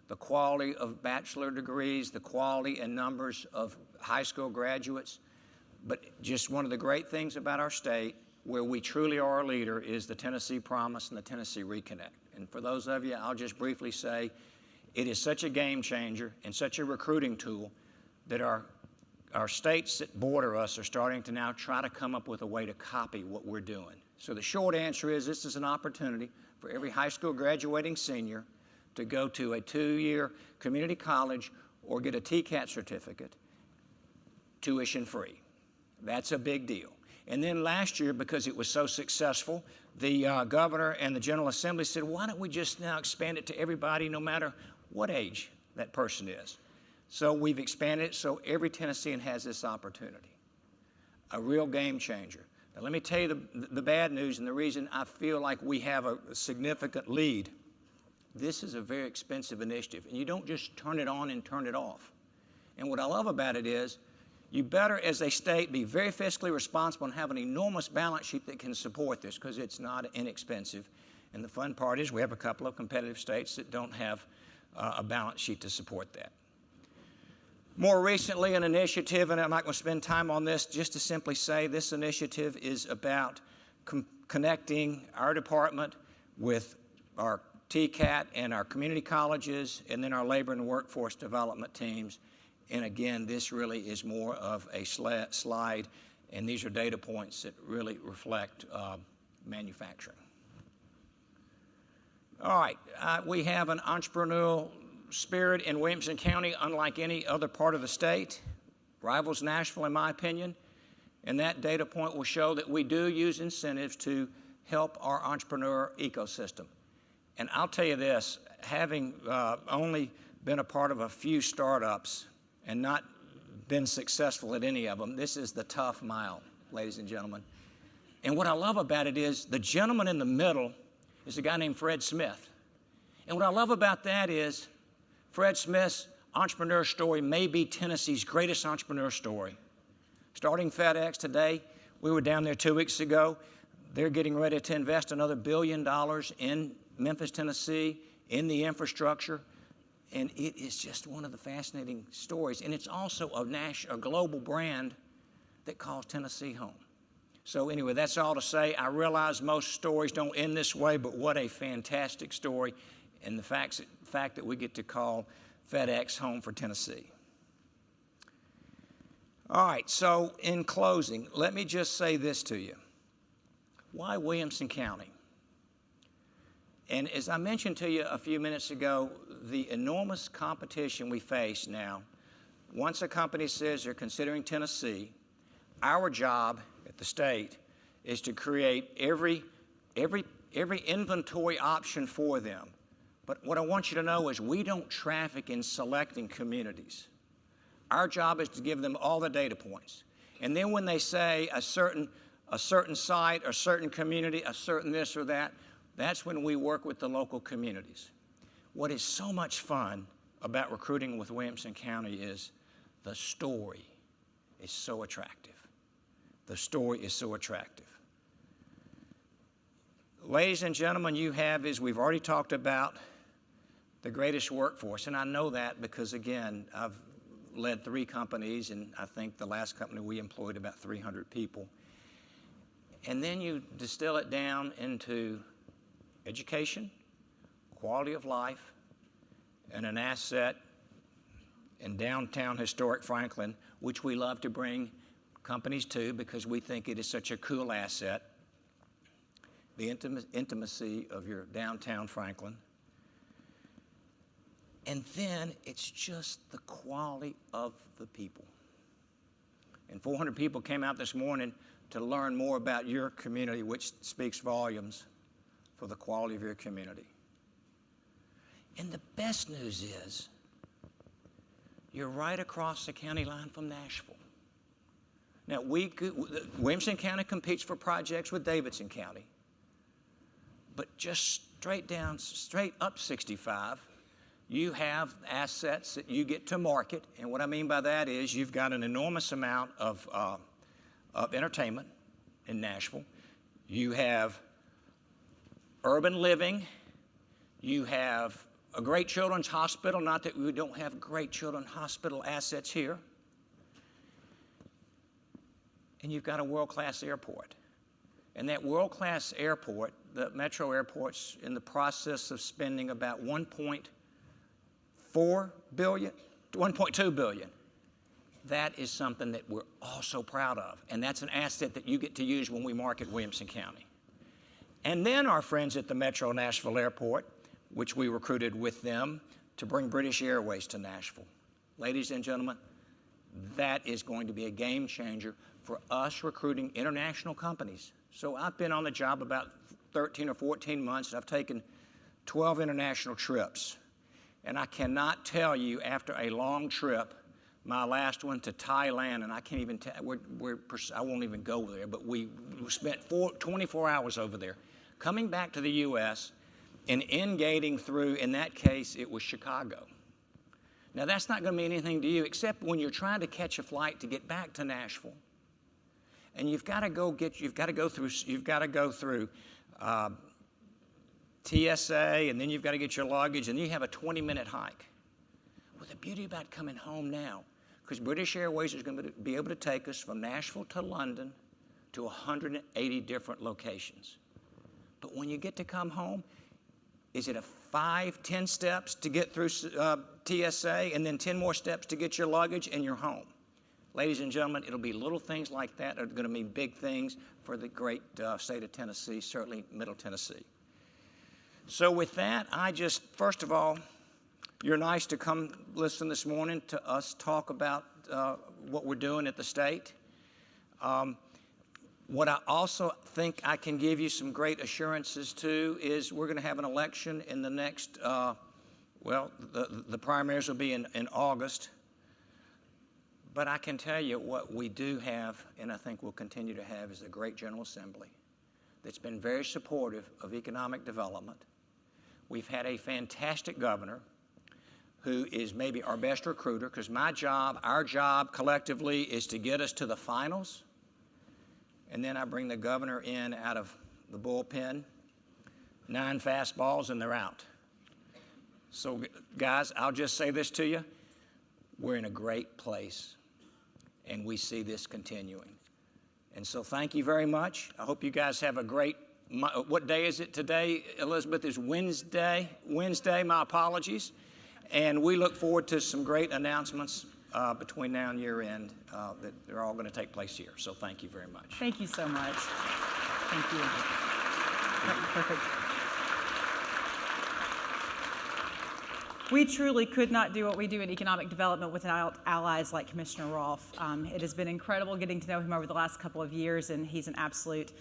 the quality of bachelor degrees, the quality and numbers of high school graduates. But just one of the great things about our state, where we truly are a leader, is the Tennessee Promise and the Tennessee Reconnect. And for those of you, I'll just briefly say, it is such a game changer and such a recruiting tool that our states that border us are starting to now try to come up with a way to copy what we're doing. So the short answer is this is an opportunity for every high school graduating senior to go to a 2-year community college or get a TCAT certificate, tuition free. That's a big deal. And then last year, because it was so successful, the governor and the General Assembly said, why don't we just now expand it to everybody, no matter what age that person is? So we've expanded it so every Tennessean has this opportunity. A real game changer. Now let me tell you the bad news and the reason I feel like we have a significant lead. This is a very expensive initiative, and you don't just turn it on and turn it off. And what I love about it is you better, as a state, be very fiscally responsible and have an enormous balance sheet that can support this, because it's not inexpensive. And the fun part is we have a couple of competitive states that don't have a balance sheet to support that. More recently, an initiative, and I'm not going to spend time on this, just to simply say this initiative is about connecting our department with our TCAT and our community colleges, and then our labor and workforce development teams. And again, this really is more of a slide, and these are data points that really reflect manufacturing. All right, we have an entrepreneurial spirit in Williamson County unlike any other part of the state. Rivals Nashville, in my opinion. And that data point will show that we do use incentives to help our entrepreneur ecosystem. And I'll tell you this, having only been a part of a few startups and not been successful at any of them, this is the tough mile, ladies and gentlemen. And what I love about it is the gentleman in the middle is a guy named Fred Smith. And what I love about that is Fred Smith's entrepreneur story may be Tennessee's greatest entrepreneur story. Starting FedEx today, we were down there 2 weeks ago. They're getting ready to invest another $1 billion in Memphis, Tennessee, in the infrastructure. And it is just one of the fascinating stories. And it's also a global brand that calls Tennessee home. So anyway, that's all to say. I realize most stories don't end this way, but what a fantastic story. And the fact that we get to call FedEx home for Tennessee. All right, so in closing, let me just say this to you. Why Williamson County? And as I mentioned to you a few minutes ago, the enormous competition we face now, once a company says they're considering Tennessee, our job at the state is to create every inventory option for them. But what I want you to know is we don't traffic in selecting communities. Our job is to give them all the data points. And then when they say a certain site, a certain community, a certain this or that, that's when we work with the local communities. What is so much fun about recruiting with Williamson County is the story is so attractive. The story is so attractive. Ladies and gentlemen, you have, as we've already talked about, the greatest workforce. And I know that because, again, I've led 3 companies, and I think the last company we employed about 300 people. And then you distill it down into education, quality of life, and an asset in downtown historic Franklin, which we love to bring companies to because we think it is such a cool asset. The intimacy of your downtown Franklin. And then it's just the quality of the people. And 400 people came out this morning to learn more about your community, which speaks volumes for the quality of your community. And the best news is you're right across the county line from Nashville. Now, Williamson County competes for projects with Davidson County. But just straight up 65, you have assets that you get to market. And what I mean by that is you've got an enormous amount of entertainment in Nashville. You have urban living. You have a great children's hospital, not that we don't have great children's hospital assets here. And you've got a world-class airport. And that world-class airport, the metro airport's in the process of spending about $1.2 billion. That is something that we're all so proud of. And that's an asset that you get to use when we market Williamson County. And then our friends at the Metro Nashville Airport, which we recruited with them to bring British Airways to Nashville. Ladies and gentlemen, that is going to be a game changer for us recruiting international companies. So I've been on the job about 13 or 14 months, and I've taken 12 international trips. And I cannot tell you, after a long trip, my last one to Thailand, and I can't even tell, I won't even go there, but we spent 24 hours over there. Coming back to the U.S. and in-gating through, in that case, it was Chicago. Now, that's not going to mean anything to you, except when you're trying to catch a flight to get back to Nashville. And you've got to go through TSA, and then you've got to get your luggage, and then you have a 20-minute hike. Well, the beauty about coming home now, because British Airways is going to be able to take us from Nashville to London to 180 different locations. But when you get to come home, is it a 5-10 steps to get through TSA, and then 10 more steps to get your luggage, and you're home? Ladies and gentlemen, it'll be little things like that that are going to mean big things for the great state of Tennessee, certainly Middle Tennessee. So with that, first of all, you're nice to come listen this morning to us talk about what we're doing at the state. What I also think I can give you some great assurances to is we're going to have an election in the next, the primaries will be in August. But I can tell you what we do have, and I think we'll continue to have, is a great General Assembly that's been very supportive of economic development. We've had a fantastic governor who is maybe our best recruiter, because our job collectively is to get us to the finals, and then I bring the governor in out of the bullpen, 9 fastballs, and they're out. So, guys, I'll just say this to you. We're in a great place, and we see this continuing. And so thank you very much. I hope you guys have a great, what day is it today, Elizabeth? Is Wednesday, my apologies. And we look forward to some great announcements between now and year end that are all going to take place here. So thank you very much. Thank you so much. Thank you. Perfect. We truly could not do what we do in economic development without allies like Commissioner Rolfe. It has been incredible getting to know him over the last couple of years, and he's an absolute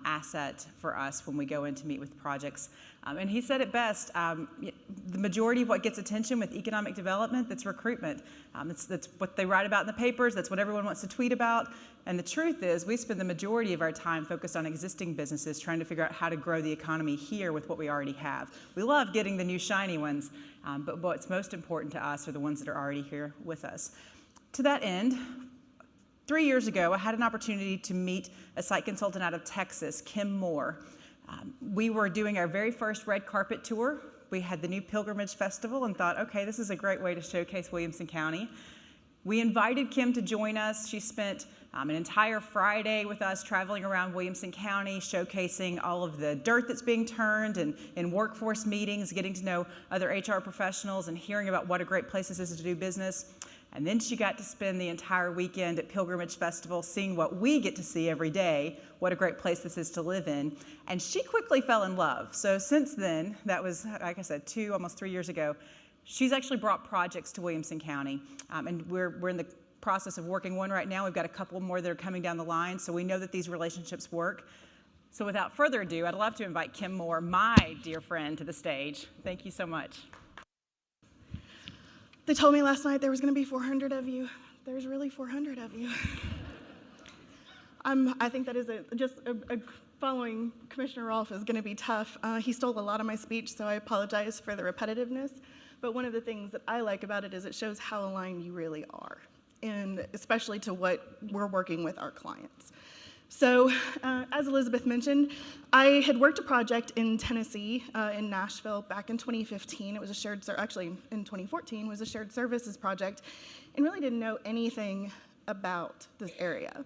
asset for us when we go in to meet with projects. And he said it best, the majority of what gets attention with economic development, that's recruitment. That's what they write about in the papers, that's what everyone wants to tweet about. And the truth is, we spend the majority of our time focused on existing businesses, trying to figure out how to grow the economy here with what we already have. We love getting the new shiny ones, but what's most important to us are the ones that are already here with us. To that end, 3 years ago, I had an opportunity to meet a site consultant out of Texas, Kim Moore. We were doing our very first red carpet tour. We had the new Pilgrimage Festival and thought, okay, this is a great way to showcase Williamson County. We invited Kim to join us. She spent an entire Friday with us traveling around Williamson County, showcasing all of the dirt that's being turned and in workforce meetings, getting to know other HR professionals and hearing about what a great place this is to do business. And then she got to spend the entire weekend at Pilgrimage Festival seeing what we get to see every day, what a great place this is to live in. And she quickly fell in love. So since then, that was, like I said, almost 3 years ago, she's actually brought projects to Williamson County. And we're in the process of working one right now. We've got a couple more that are coming down the line, so we know that these relationships work. So without further ado, I'd love to invite Kim Moore, my dear friend, to the stage. Thank you so much. They told me last night there was going to be 400 of you. There's really 400 of you. I think that is following Commissioner Rolfe is going to be tough. He stole a lot of my speech, so I apologize for the repetitiveness. But one of the things that I like about it is it shows how aligned you really are, and especially to what we're working with our clients. So, as Elizabeth mentioned, I had worked a project in Tennessee, in Nashville, back in 2015. It was actually in 2014, was a shared services project, and really didn't know anything about this area.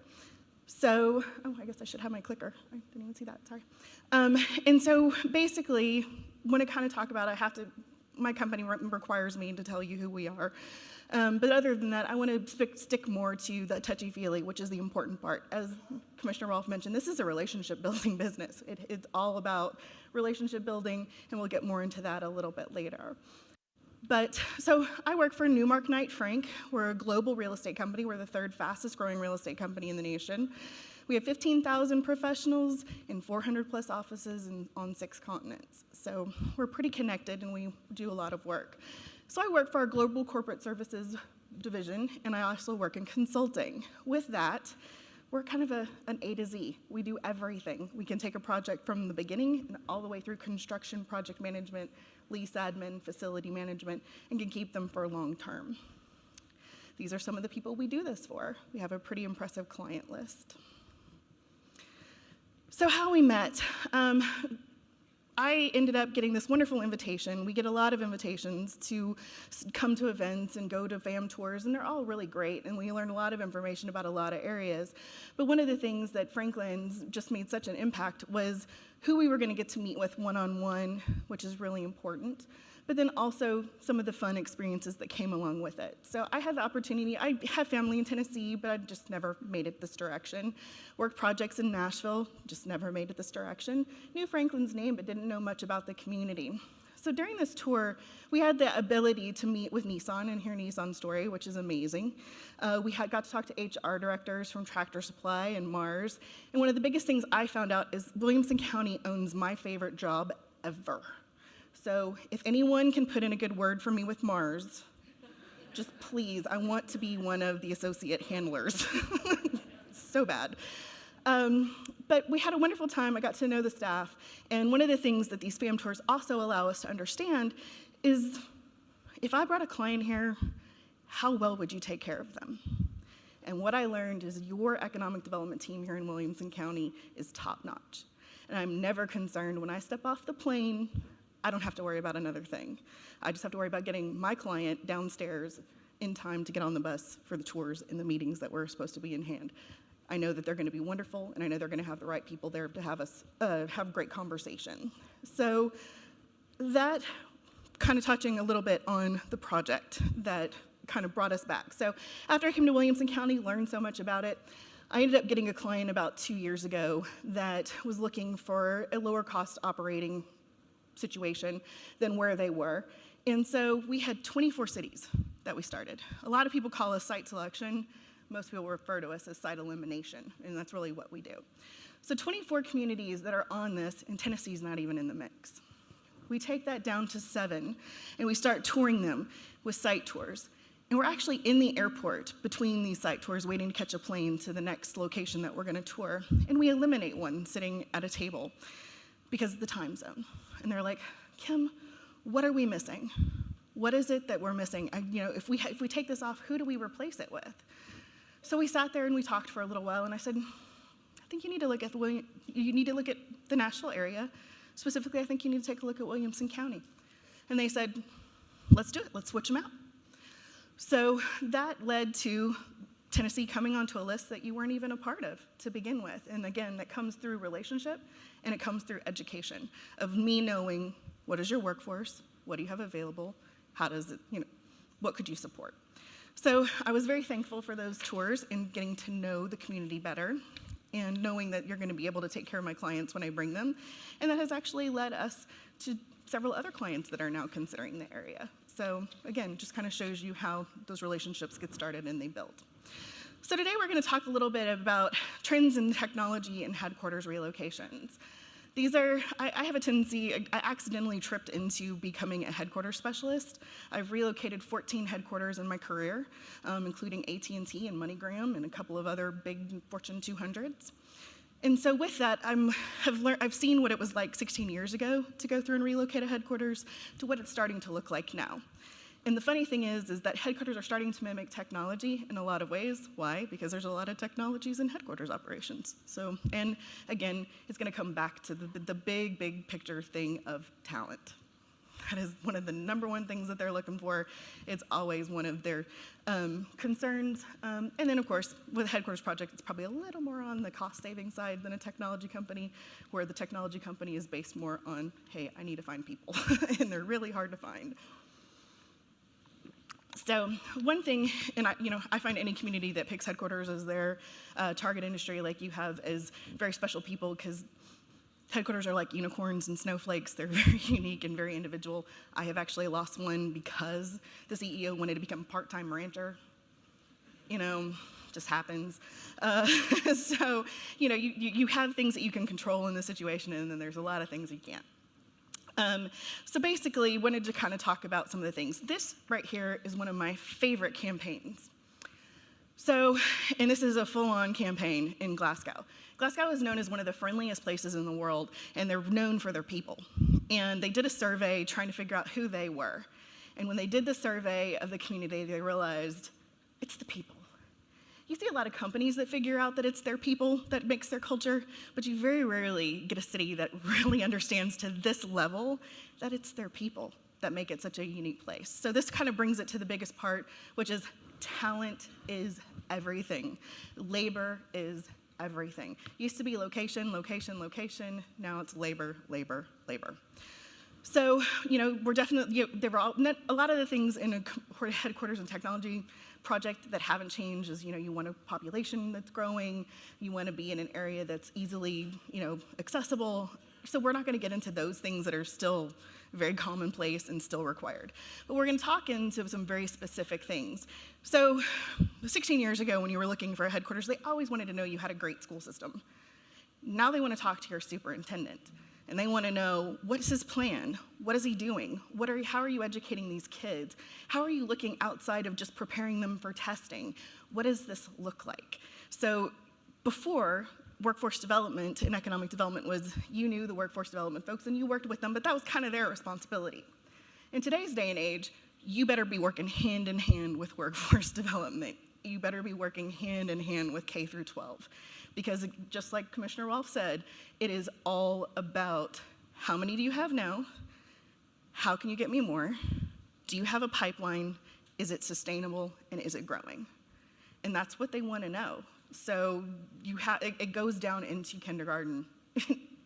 So, I guess I should have my clicker. I didn't even see that, sorry. And so, basically, when I kind of talk about it, my company requires me to tell you who we are. But other than that, I want to stick more to the touchy-feely, which is the important part. As Commissioner Rolfe mentioned, this is a relationship-building business. It's all about relationship building, and we'll get more into that a little bit later. But, so I work for Newmark Knight Frank. We're a global real estate company. We're the third fastest growing real estate company in the nation. We have 15,000 professionals in 400+ offices on 6 continents. So we're pretty connected, and we do a lot of work. So I work for our Global Corporate Services division, and I also work in consulting. With that, we're kind of an A to Z. We do everything. We can take a project from the beginning and all the way through construction, project management, lease admin, facility management, and can keep them for long term. These are some of the people we do this for. We have a pretty impressive client list. So how we met. I ended up getting this wonderful invitation. We get a lot of invitations to come to events and go to FAM tours, and they're all really great, and we learn a lot of information about a lot of areas. But one of the things that Franklin's just made such an impact was who we were going to get to meet with one-on-one, which is really important, but then also some of the fun experiences that came along with it. So I had the opportunity, I have family in Tennessee, but I just never made it this direction. Worked projects in Nashville, just never made it this direction. Knew Franklin's name, but didn't know much about the community. So during this tour, we had the ability to meet with Nissan and hear Nissan's story, which is amazing. We got to talk to HR directors from Tractor Supply and Mars. And one of the biggest things I found out is Williamson County owns my favorite job ever. So if anyone can put in a good word for me with Mars, just please, I want to be one of the associate handlers. So bad. But we had a wonderful time. I got to know the staff. And one of the things that these FAM tours also allow us to understand is if I brought a client here, how well would you take care of them? And what I learned is your economic development team here in Williamson County is top-notch. And I'm never concerned when I step off the plane, I don't have to worry about another thing. I just have to worry about getting my client downstairs in time to get on the bus for the tours and the meetings that we're supposed to be in hand. I know that they're going to be wonderful, and I know they're going to have the right people there to have us have great conversation. So that kind of touching a little bit on the project that kind of brought us back. So after I came to Williamson County, learned so much about it, I ended up getting a client about 2 years ago that was looking for a lower cost operating situation than where they were. And so we had 24 cities that we started. A lot of people call us site selection. Most people refer to us as site elimination, and that's really what we do. So 24 communities that are on this, and Tennessee's not even in the mix. We take that down to 7, and we start touring them with site tours. And we're actually in the airport between these site tours waiting to catch a plane to the next location that we're going to tour. And we eliminate one sitting at a table because of the time zone. And they're like, Kim, what are we missing? What is it that we're missing? If we take this off, who do we replace it with? So we sat there and we talked for a little while, and I said, I think you need to look at the Nashville area. Specifically, I think you need to take a look at Williamson County. And they said, let's do it. Let's switch them out. So that led to Tennessee coming onto a list that you weren't even a part of to begin with. And again, that comes through relationship and it comes through education of me knowing what is your workforce, what do you have available, how does it, what could you support? So I was very thankful for those tours and getting to know the community better and knowing that you're going to be able to take care of my clients when I bring them. And that has actually led us to several other clients that are now considering the area. So again, just kind of shows you how those relationships get started and they build. So today we're going to talk a little bit about trends in technology and headquarters relocations. These are, I have a tendency, I accidentally tripped into becoming a headquarters specialist. I've relocated 14 headquarters in my career, including AT&T and MoneyGram and a couple of other big Fortune 200s. And so with that, I've seen what it was like 16 years ago to go through and relocate a headquarters to what it's starting to look like now. And the funny thing is that headquarters are starting to mimic technology in a lot of ways. Why? Because there's a lot of technologies in headquarters operations. So, and again, it's going to come back to the big picture thing of talent. That is one of the #1 things that they're looking for. It's always one of their concerns. And then, of course, with a headquarters project, it's probably a little more on the cost-saving side than a technology company, where the technology company is based more on, hey, I need to find people, and they're really hard to find. So one thing, and I find any community that picks headquarters as their target industry, like you have, is very special people, because headquarters are like unicorns and snowflakes. They're very unique and very individual. I have actually lost one because the CEO wanted to become a part-time rancher. Just happens. So, you have things that you can control in the situation, and then there's a lot of things you can't. So basically, wanted to kind of talk about some of the things. This right here is one of my favorite campaigns. So, and this is a full-on campaign in Glasgow. Glasgow is known as one of the friendliest places in the world, and they're known for their people. And they did a survey trying to figure out who they were. And when they did the survey of the community, they realized it's the people. You see a lot of companies that figure out that it's their people that makes their culture, but you very rarely get a city that really understands to this level that it's their people that make it such a unique place. So this kind of brings it to the biggest part, which is talent is everything. Labor is everything. Used to be location, location, location. Now it's labor, labor, labor. So, we're definitely, there were a lot of the things in a headquarters and technology project that haven't changed is, you want a population that's growing, you want to be in an area that's easily, accessible. So we're not going to get into those things that are still very commonplace and still required. But we're going to talk into some very specific things. So 16 years ago, when you were looking for a headquarters, they always wanted to know you had a great school system. Now they want to talk to your superintendent. And they want to know, what's his plan? What is he doing? How are you educating these kids? How are you looking outside of just preparing them for testing? What does this look like? So before, workforce development and economic development was, you knew the workforce development folks and you worked with them, but that was kind of their responsibility. In today's day and age, you better be working hand in hand with workforce development. You better be working hand in hand with K through 12. Because just like Commissioner Rolfe said, it is all about how many do you have now? How can you get me more? Do you have a pipeline? Is it sustainable and is it growing? And that's what they want to know. So it goes down into kindergarten.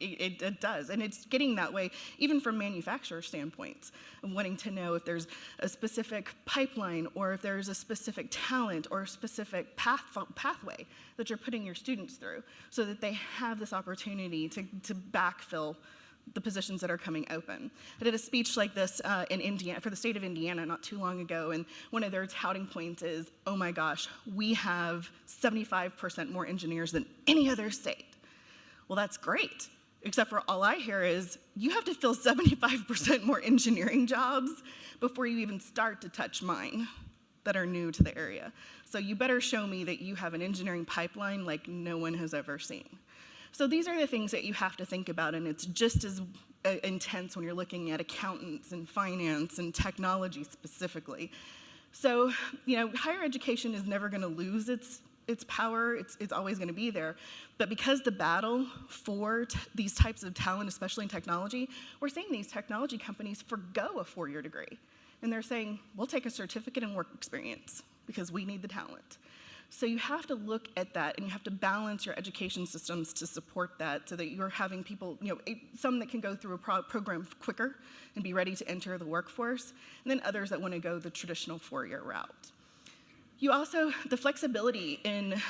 It does, and it's getting that way even from manufacturer standpoints, of wanting to know if there's a specific pipeline or if there's a specific talent or a specific pathway that you're putting your students through so that they have this opportunity to backfill the positions that are coming open. I did a speech like this in Indiana, for the state of Indiana not too long ago, and one of their touting points is, oh my gosh, we have 75% more engineers than any other state. Well, that's great. Except for all I hear is, you have to fill 75% more engineering jobs before you even start to touch mine that are new to the area. So you better show me that you have an engineering pipeline like no one has ever seen. So these are the things that you have to think about, and it's just as intense when you're looking at accountants and finance and technology specifically. So, higher education is never going to lose its power, it's always going to be there. But because the battle for these types of talent, especially in technology, we're seeing these technology companies forgo a 4-year degree. and they're saying, we'll take a certificate and work experience because we need the talent. So you have to look at that, and you have to balance your education systems to support that so that you're having people, some that can go through a program quicker and be ready to enter the workforce, and then others that want to go the traditional 4-year route. You also, the flexibility in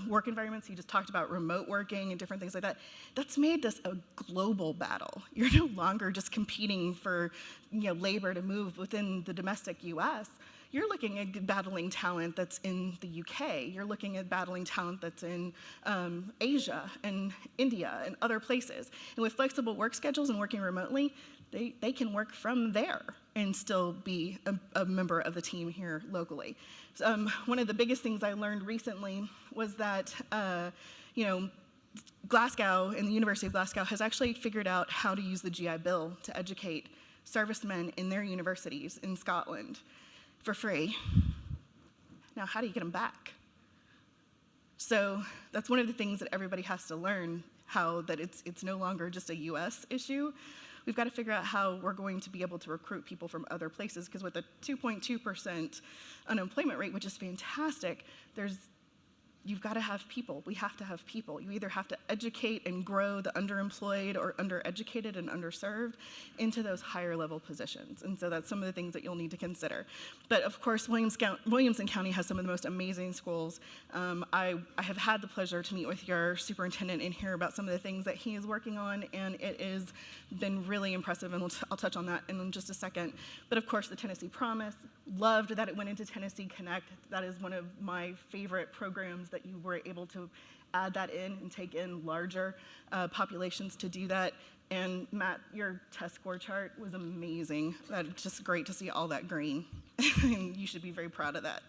work environments, you just talked about remote working and different things like that, that's made this a global battle. You're no longer just competing for labor to move within the domestic US. You're looking at battling talent that's in the UK. You're looking at battling talent that's in Asia and India and other places. And with flexible work schedules and working remotely, they can work from there and still be a member of the team here locally. One of the biggest things I learned recently was that, Glasgow and the University of Glasgow has actually figured out how to use the GI Bill to educate servicemen in their universities in Scotland for free. Now, how do you get them back? So that's one of the things that everybody has to learn, how that it's no longer just a US issue. We've got to figure out how we're going to be able to recruit people from other places, because with a 2.2% unemployment rate, which is fantastic, you've got to have people. We have to have people. You either have to educate and grow the underemployed or undereducated and underserved into those higher level positions. And so that's some of the things that you'll need to consider. But of course, Williamson County has some of the most amazing schools. I have had the pleasure to meet with your superintendent and hear about some of the things that he is working on, and it has been really impressive, and I'll touch on that in just a second. But of course, the Tennessee Promise, loved that it went into Tennessee Connect. That is one of my favorite programs that you were able to add that in and take in larger populations to do that. And Matt, your test score chart was amazing. That's just great to see all that green. And you should be very proud of that.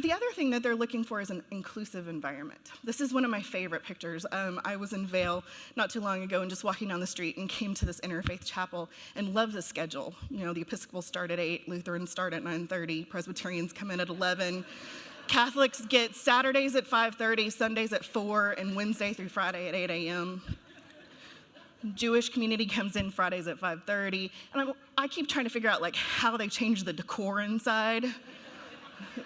The other thing that they're looking for is an inclusive environment. This is one of my favorite pictures. I was in Vail not too long ago and just walking down the street and came to this interfaith chapel and loved the schedule. The Episcopals start at 8, Lutherans start at 9:30, Presbyterians come in at 11. Catholics get Saturdays at 5:30, Sundays at 4, and Wednesday through Friday at 8 a.m. Jewish community comes in Fridays at 5:30. And I keep trying to figure out how they change the decor inside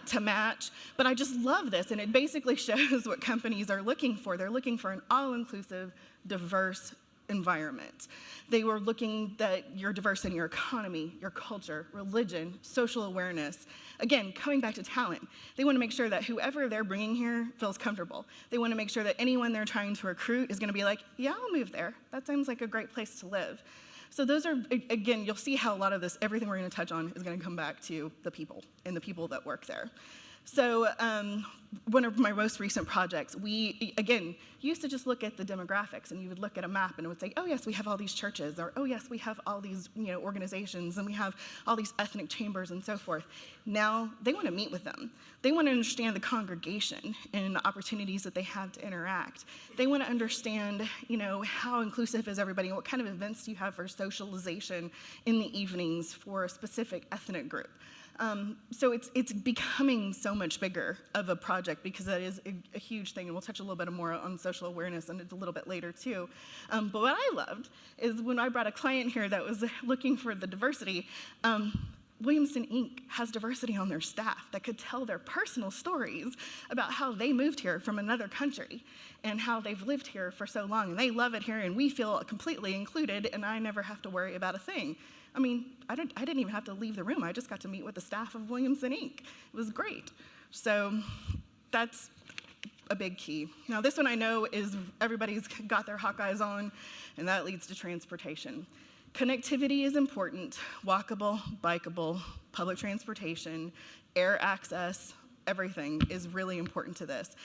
to match. But I just love this, and it basically shows what companies are looking for. They're looking for an all-inclusive, diverse environment. They were looking that you're diverse in your economy, your culture, religion, social awareness. Again, coming back to talent, they want to make sure that whoever they're bringing here feels comfortable. They want to make sure that anyone they're trying to recruit is going to be like, yeah, I'll move there. That seems like a great place to live. So those are, again, you'll see how a lot of this, everything we're going to touch on is going to come back to the people and the people that work there. So one of my most recent projects, we, again, used to just look at the demographics, and you would look at a map and it would say, oh yes, we have all these churches, or oh yes, we have all these organizations, and we have all these ethnic chambers and so forth. Now they want to meet with them. They want to understand the congregation and the opportunities that they have to interact. They want to understand, how inclusive is everybody, and what kind of events do you have for socialization in the evenings for a specific ethnic group. So it's becoming so much bigger of a project, because that is a huge thing, and we'll touch a little bit more on social awareness and a little bit later too. But what I loved is when I brought a client here that was looking for the diversity, Williamson Inc. has diversity on their staff that could tell their personal stories about how they moved here from another country and how they've lived here for so long, and they love it here, and we feel completely included, and I never have to worry about a thing. I mean, I didn't even have to leave the room. I just got to meet with the staff of Williamson Inc. It was great. So that's a big key. Now, this one I know is everybody's got their Hawkeyes on, and that leads to transportation. Connectivity is important. Walkable, bikeable, public transportation, air access, everything is really important to this.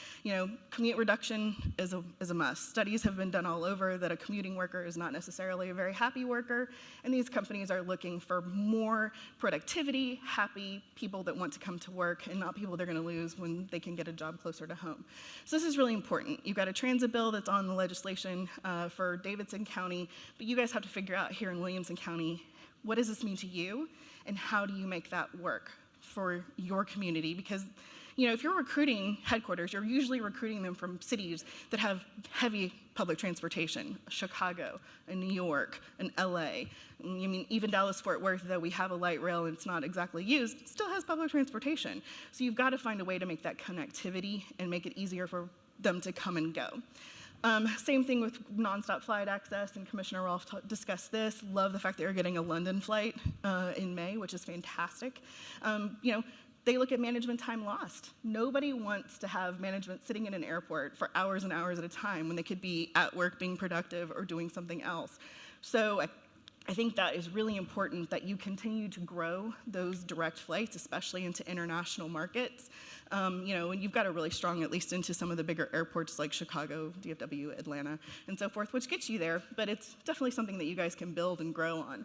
Commute reduction is a must. Studies have been done all over that a commuting worker is not necessarily a very happy worker, and these companies are looking for more productivity, happy people that want to come to work, and not people they're going to lose when they can get a job closer to home. So this is really important. You've got a transit bill that's on the legislation for Davidson County, but you guys have to figure out here in Williamson County, what does this mean to you, and how do you make that work for your community? Because if you're recruiting headquarters, you're usually recruiting them from cities that have heavy public transportation, Chicago, and New York, and LA. Even Dallas-Fort Worth, though we have a light rail and it's not exactly used, still has public transportation. So you've got to find a way to make that connectivity and make it easier for them to come and go. Same thing with nonstop flight access, and Commissioner Rolfe discussed this. Love the fact that you're getting a London flight in May, which is fantastic. They look at management time lost. Nobody wants to have management sitting in an airport for hours and hours at a time when they could be at work being productive or doing something else. So I think that is really important that you continue to grow those direct flights, especially into international markets. And you've got a really strong, at least into some of the bigger airports like Chicago, DFW, Atlanta, and so forth, which gets you there, but it's definitely something that you guys can build and grow on.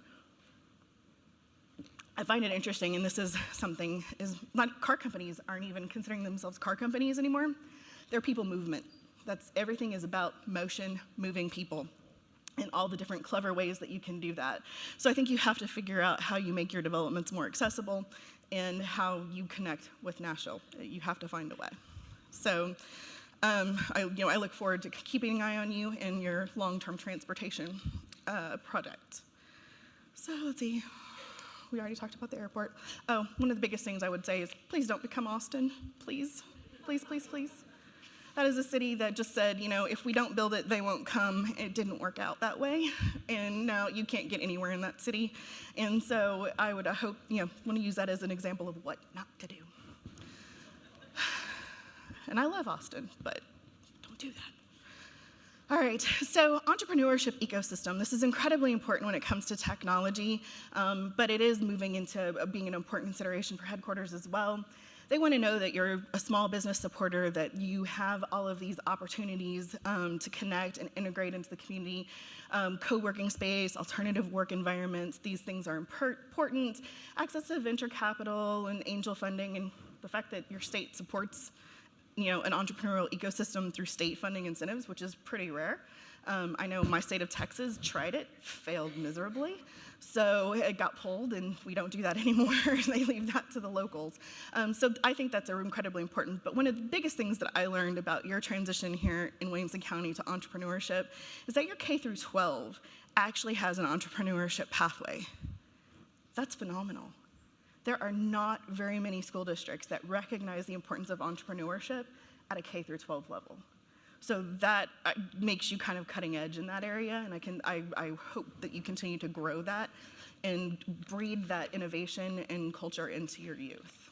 I find it interesting, and this is something, car companies aren't even considering themselves car companies anymore. They're people movement. Everything is about motion, moving people, and all the different clever ways that you can do that. So I think you have to figure out how you make your developments more accessible and how you connect with Nashville. You have to find a way. So I look forward to keeping an eye on you and your long-term transportation project. So let's see. We already talked about the airport. Oh, one of the biggest things I would say is please don't become Austin. Please, please, please, please. That is a city that just said, if we don't build it, they won't come. It didn't work out that way. And now you can't get anywhere in that city. And so I would hope, want to use that as an example of what not to do. And I love Austin, but don't do that. All right, so entrepreneurship ecosystem. This is incredibly important when it comes to technology, but it is moving into being an important consideration for headquarters as well. They want to know that you're a small business supporter, that you have all of these opportunities to connect and integrate into the community, co-working space, alternative work environments. These things are important. Access to venture capital and angel funding, and the fact that your state supports an entrepreneurial ecosystem through state funding incentives, which is pretty rare. I know my state of Texas tried it, failed miserably. So it got pulled, and we don't do that anymore. They leave that to the locals. So I think that's incredibly important. But one of the biggest things that I learned about your transition here in Williamson County to entrepreneurship is that your K through 12 actually has an entrepreneurship pathway. That's phenomenal. There are not very many school districts that recognize the importance of entrepreneurship at a K through 12 level. So that makes you kind of cutting edge in that area, and I hope that you continue to grow that and breed that innovation and culture into your youth.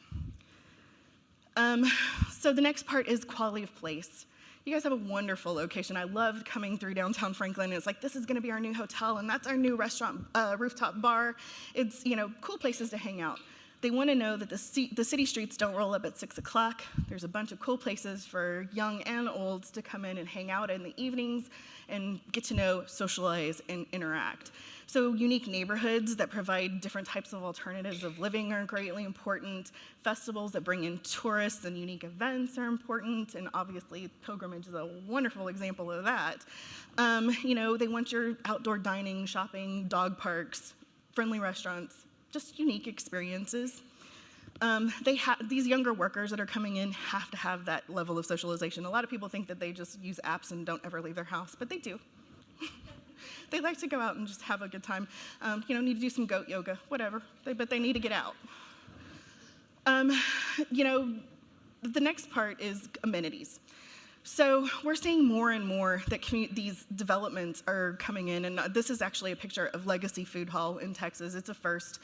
So the next part is quality of place. You guys have a wonderful location. I loved coming through downtown Franklin. It's like, this is gonna be our new hotel, and that's our new restaurant, rooftop bar. It's, cool places to hang out. They want to know that the city streets don't roll up at 6 o'clock. There's a bunch of cool places for young and olds to come in and hang out in the evenings and get to know, socialize, and interact. So unique neighborhoods that provide different types of alternatives of living are greatly important. Festivals that bring in tourists and unique events are important, and obviously pilgrimage is a wonderful example of that. They want your outdoor dining, shopping, dog parks, friendly restaurants, just unique experiences. These younger workers that are coming in have to have that level of socialization. A lot of people think that they just use apps and don't ever leave their house, but they do. They like to go out and just have a good time. Need to do some goat yoga, whatever, but they need to get out. The next part is amenities. So we're seeing more and more that these developments are coming in, and this is actually a picture of Legacy Food Hall in Texas. It's a first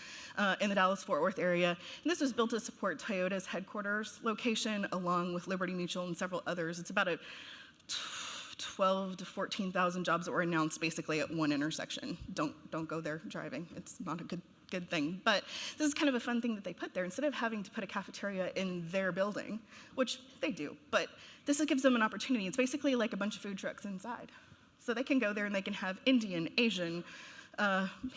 in the Dallas-Fort Worth area. And this was built to support Toyota's headquarters location, along with Liberty Mutual and several others. It's about a 12 to 14,000 jobs that were announced basically at one intersection. Don't go there driving. It's not a good thing. But this is kind of a fun thing that they put there. Instead of having to put a cafeteria in their building, which they do, but this gives them an opportunity. It's basically like a bunch of food trucks inside. So they can go there and they can have Indian, Asian,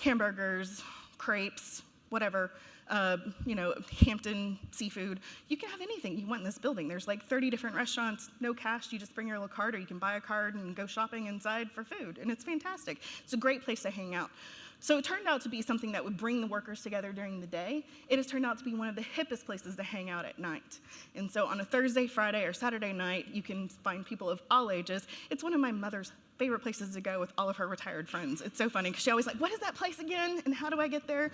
hamburgers, crepes, whatever, Hampton seafood. You can have anything you want in this building. There's like 30 different restaurants, no cash. You just bring your little card, or you can buy a card and go shopping inside for food, and it's fantastic. It's a great place to hang out. So it turned out to be something that would bring the workers together during the day. It has turned out to be one of the hippest places to hang out at night. And so on a Thursday, Friday, or Saturday night, you can find people of all ages. It's one of my mother's favorite places to go with all of her retired friends. It's so funny because she always like, what is that place again? And how do I get there?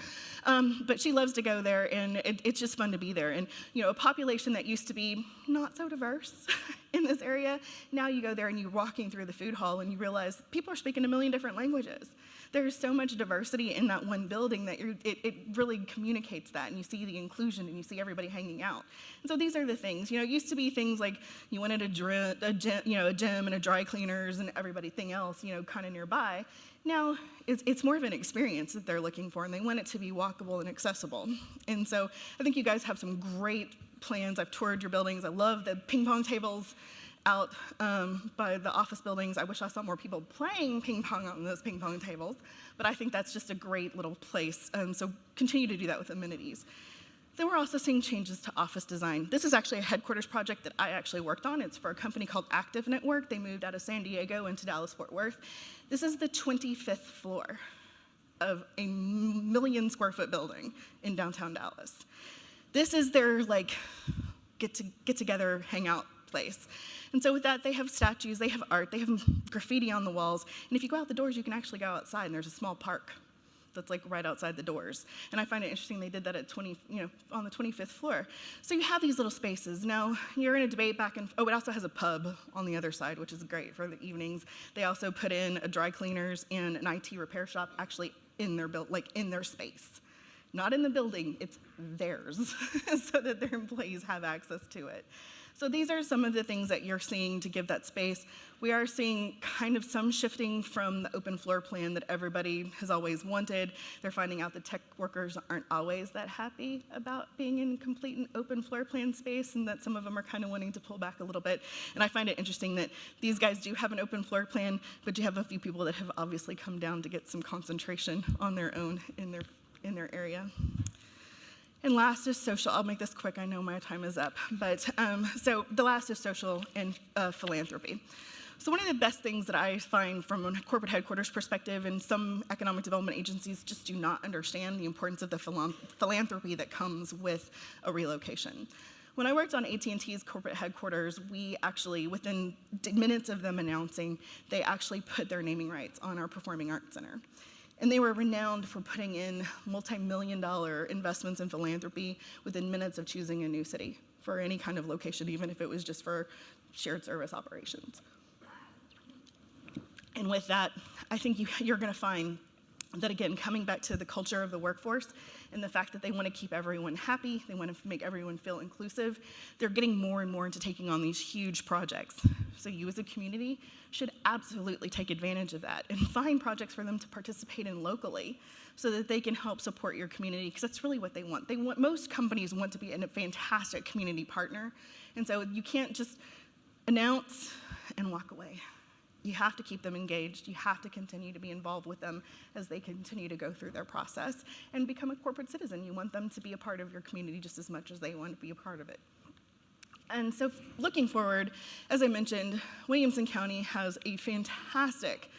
But she loves to go there, and it's just fun to be there. And a population that used to be not so diverse in this area, now you go there and you're walking through the food hall and you realize people are speaking a million different languages. There's so much diversity in that one building that it really communicates that, and you see the inclusion and you see everybody hanging out. And so these are the things. It used to be things like you wanted a gym and a dry cleaners and everything else, kind of nearby. Now it's more of an experience that they're looking for, and they want it to be walkable and accessible. And so I think you guys have some great plans. I've toured your buildings. I love the ping pong tables out by the office buildings. I wish I saw more people playing ping pong on those ping pong tables, but I think that's just a great little place. So continue to do that with amenities. Then we're also seeing changes to office design. This is actually a headquarters project that I actually worked on. It's for a company called Active Network. They moved out of San Diego into Dallas-Fort Worth. This is the 25th floor of a 1 million square foot building in downtown Dallas. This is their get together, hangout place. And so with that, they have statues, they have art, they have graffiti on the walls. And if you go out the doors, you can actually go outside, and there's a small park that's right outside the doors. And I find it interesting they did that at on the 25th floor. So you have these little spaces. Now, you're in a debate back and, it also has a pub on the other side, which is great for the evenings. They also put in a dry cleaners and an IT repair shop actually in their in their space. Not in the building, it's theirs, so that their employees have access to it. So these are some of the things that you're seeing to give that space. We are seeing kind of some shifting from the open floor plan that everybody has always wanted. They're finding out that tech workers aren't always that happy about being in complete and open floor plan space, and that some of them are kind of wanting to pull back a little bit. And I find it interesting that these guys do have an open floor plan, but you have a few people that have obviously come down to get some concentration on their own in their area. And last is social. I'll make this quick. I know my time is up. But so the last is social and philanthropy. So one of the best things that I find from a corporate headquarters perspective, and some economic development agencies just do not understand the importance of the philanthropy that comes with a relocation. When I worked on AT&T's corporate headquarters, we actually, within minutes of them announcing, they actually put their naming rights on our Performing Arts Center. And they were renowned for putting in multi-million-dollar investments in philanthropy within minutes of choosing a new city for any kind of location, even if it was just for shared service operations. And with that, I think you're going to find that, again, coming back to the culture of the workforce and the fact that they want to keep everyone happy, they want to make everyone feel inclusive, they're getting more and more into taking on these huge projects. So you as a community should absolutely take advantage of that and find projects for them to participate in locally so that they can help support your community, because that's really what they want. Most companies want to be a fantastic community partner, and so you can't just announce and walk away. You have to keep them engaged. You have to continue to be involved with them as they continue to go through their process and become a corporate citizen. You want them to be a part of your community just as much as they want to be a part of it. And so looking forward, as I mentioned, Williamson County has a fantastic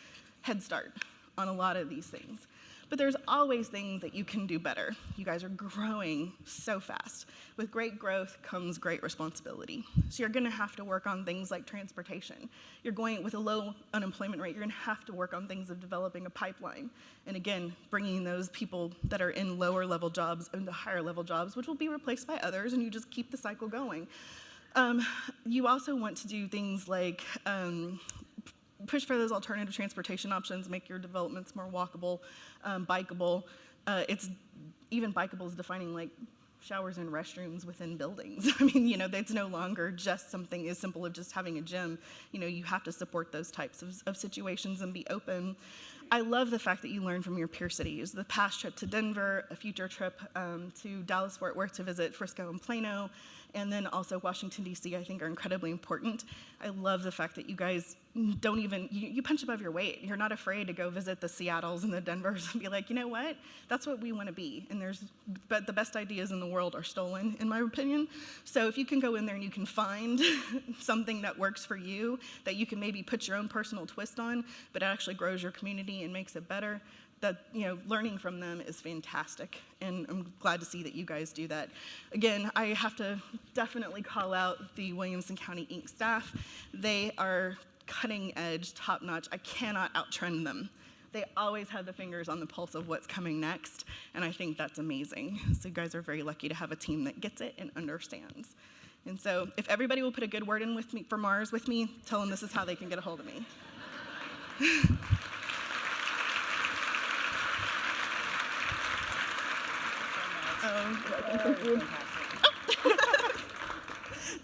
head start on a lot of these things. But there's always things that you can do better. You guys are growing so fast. With great growth comes great responsibility. So you're gonna have to work on things like transportation. With a low unemployment rate, you're gonna have to work on things of developing a pipeline. And again, bringing those people that are in lower level jobs into higher level jobs, which will be replaced by others, and you just keep the cycle going. You also want to do things like push for those alternative transportation options, make your developments more walkable, bikeable. Even bikeable is defining like showers and restrooms within buildings. I mean, it's no longer just something as simple as just having a gym. You have to support those types of situations and be open. I love the fact that you learn from your peer cities. The past trip to Denver, a future trip to Dallas-Fort Worth to visit Frisco and Plano, and then also Washington, D.C., I think are incredibly important. I love the fact that you guys don't even, you punch above your weight. You're not afraid to go visit the Seattles and the Denvers and be like, you know what? That's what we want to be. And but the best ideas in the world are stolen, in my opinion. So if you can go in there and you can find something that works for you, that you can maybe put your own personal twist on, but it actually grows your community and makes it better, that, learning from them is fantastic, and I'm glad to see that you guys do that. Again, I have to definitely call out the Williamson County Inc. staff. They are cutting edge, top notch. I cannot outtrend them. They always have the fingers on the pulse of what's coming next, and I think that's amazing. So you guys are very lucky to have a team that gets it and understands. And so if everybody will put a good word in with me for Mars with me, tell them this is how they can get a hold of me.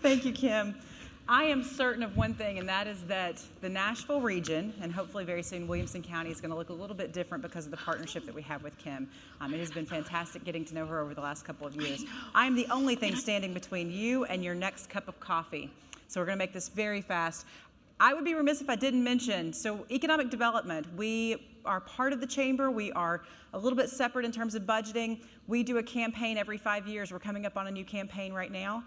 Thank you, Kim. I am certain of one thing, and that is that the Nashville region, and hopefully very soon Williamson County, is going to look a little bit different because of the partnership that we have with Kim. It has been fantastic getting to know her over the last couple of years. I am the only thing standing between you and your next cup of coffee. So we're going to make this very fast. I would be remiss if I didn't mention, so economic development, we are part of the chamber. We are a little bit separate in terms of budgeting. We do a campaign every 5 years. We're coming up on a new campaign right now.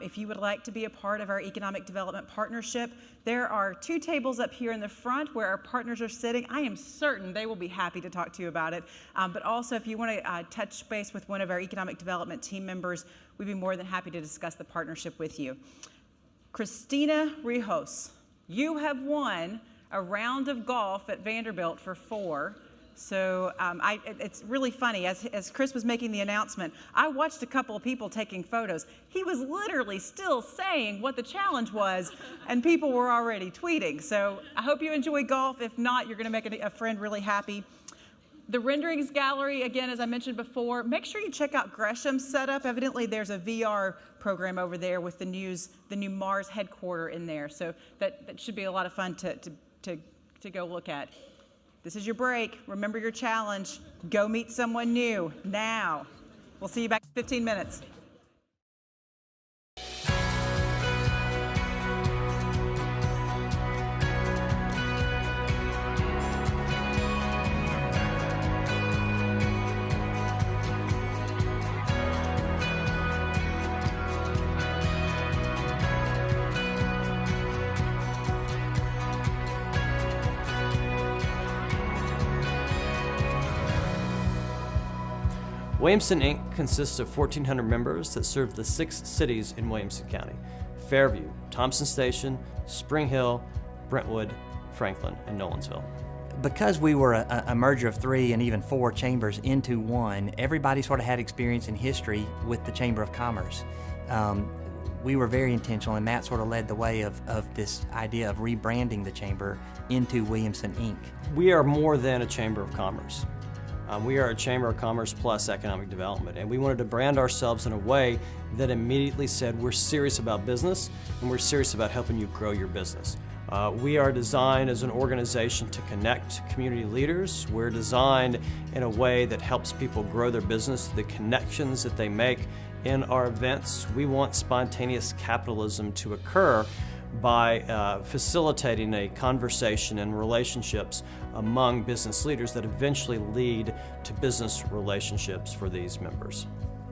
If you would like to be a part of our economic development partnership, there are 2 tables up here in the front where our partners are sitting. I am certain they will be happy to talk to you about it. But also, if you want to touch base with one of our economic development team members, we'd be more than happy to discuss the partnership with you. Christina Rijos, you have won a round of golf at Vanderbilt for 4. So it's really funny. As Chris was making the announcement, I watched a couple of people taking photos. He was literally still saying what the challenge was, and people were already tweeting. So I hope you enjoy golf. If not, you're going to make a friend really happy. The renderings gallery, again, as I mentioned before, make sure you check out Gresham's setup. Evidently, there's a VR program over there with the new Mars headquarters in there. So that should be a lot of fun to go look at. This is your break. Remember your challenge. Go meet someone new now. We'll see you back in 15 minutes. Williamson Inc. consists of 1,400 members that serve the 6 cities in Williamson County: Fairview, Thompson Station, Spring Hill, Brentwood, Franklin, and Nolensville. Because we were a merger of 3 and even 4 chambers into one, everybody sort of had experience and history with the Chamber of Commerce. We were very intentional, and Matt sort of led the way of this idea of rebranding the chamber into Williamson Inc. We are more than a Chamber of Commerce. We are a Chamber of Commerce plus economic development, and we wanted to brand ourselves in a way that immediately said we're serious about business and we're serious about helping you grow your business. We are designed as an organization to connect community leaders. We're designed in a way that helps people grow their business, the connections that they make in our events. We want spontaneous capitalism to occur by facilitating a conversation and relationships among business leaders that eventually lead to business relationships for these members.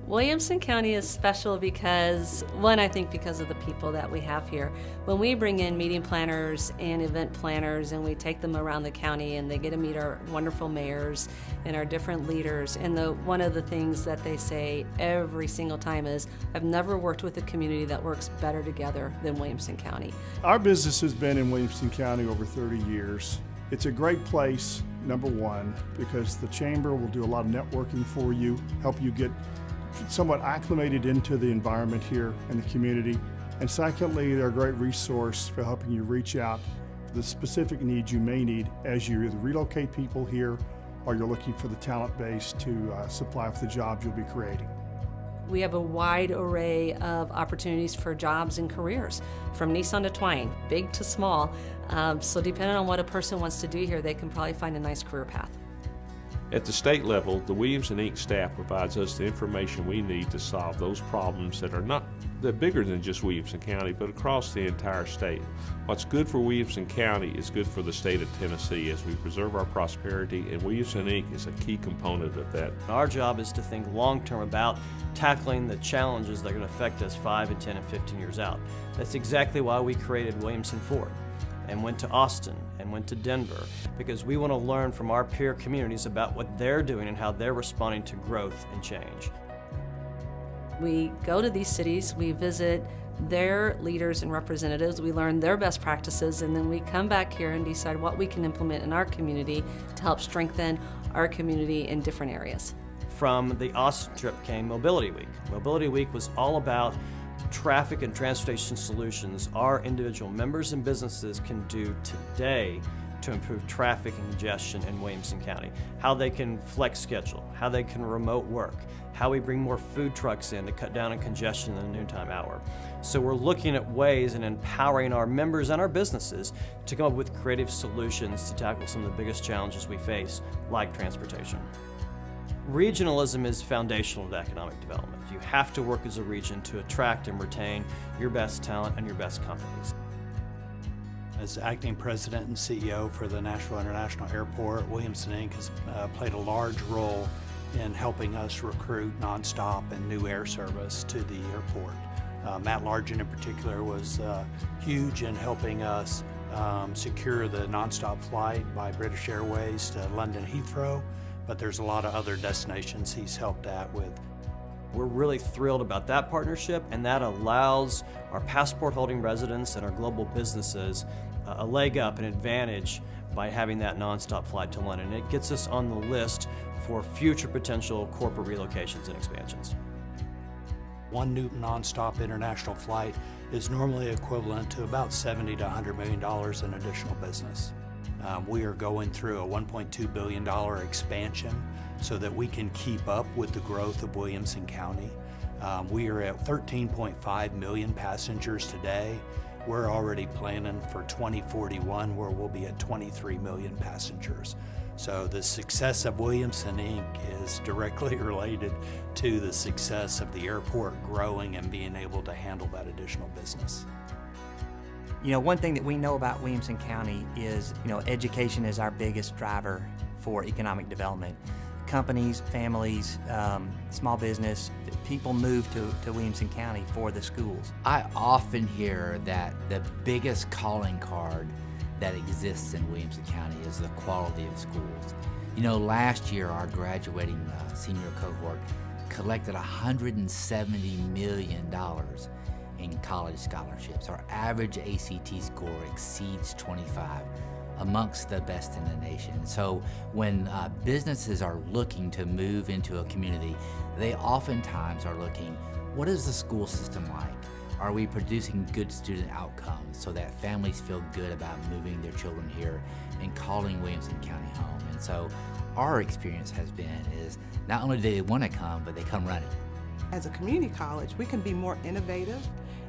Williamson County is special because, one, I think because of the people that we have here. When we bring in meeting planners and event planners and we take them around the county and they get to meet our wonderful mayors and our different leaders, and one of the things that they say every single time is, I've never worked with a community that works better together than Williamson County. Our business has been in Williamson County over 30 years. It's a great place, number one, because the chamber will do a lot of networking for you, help you get somewhat acclimated into the environment here in the community. And secondly, they're a great resource for helping you reach out for the specific needs you may need as you either relocate people here or you're looking for the talent base to supply for the jobs you'll be creating. We have a wide array of opportunities for jobs and careers, from Nissan to Twine, big to small. So depending on what a person wants to do here, they can probably find a nice career path. At the state level, the Williamson Inc. staff provides us the information we need to solve those problems that are bigger than just Williamson County, but across the entire state. What's good for Williamson County is good for the state of Tennessee as we preserve our prosperity, and Williamson Inc. is a key component of that. Our job is to think long-term about tackling the challenges that are going to affect us 5 and 10 and 15 years out. That's exactly why we created Williamson Ford. and went to Austin and went to Denver, because we want to learn from our peer communities about what they're doing and how they're responding to growth and change. We go to these cities, we visit their leaders and representatives, we learn their best practices, and then we come back here and decide what we can implement in our community to help strengthen our community in different areas. From the Austin trip came Mobility Week. Mobility Week was all about traffic and transportation solutions our individual members and businesses can do today to improve traffic and congestion in Williamson County. How they can flex schedule, how they can remote work, how we bring more food trucks in to cut down on congestion in the noontime hour. So we're looking at ways and empowering our members and our businesses to come up with creative solutions to tackle some of the biggest challenges we face, like transportation. Regionalism is foundational to economic development. You have to work as a region to attract and retain your best talent and your best companies. As acting president and CEO for the Nashville International Airport, Williamson Inc. has played a large role in helping us recruit nonstop and new air service to the airport. Matt Largent in particular was huge in helping us secure the nonstop flight by British Airways to London Heathrow, but there's a lot of other destinations he's helped out with. We're really thrilled about that partnership, and that allows our passport-holding residents and our global businesses a leg up, an advantage, by having that nonstop flight to London. It gets us on the list for future potential corporate relocations and expansions. One new nonstop international flight is normally equivalent to about $70 to $100 million in additional business. We are going through a $1.2 billion expansion so that we can keep up with the growth of Williamson County. We are at 13.5 million passengers today. We're already planning for 2041 where we'll be at 23 million passengers. So the success of Williamson Inc. is directly related to the success of the airport growing and being able to handle that additional business. You know, one thing that we know about Williamson County is, education is our biggest driver for economic development. Companies, families, small business, people move to Williamson County for the schools. I often hear that the biggest calling card that exists in Williamson County is the quality of schools. Last year our graduating senior cohort collected $170 million in college scholarships. Our average ACT score exceeds 25, amongst the best in the nation. So when businesses are looking to move into a community, they oftentimes are looking, what is the school system like? Are we producing good student outcomes so that families feel good about moving their children here and calling Williamson County home? And so our experience has been is not only do they want to come, but they come running. As a community college, we can be more innovative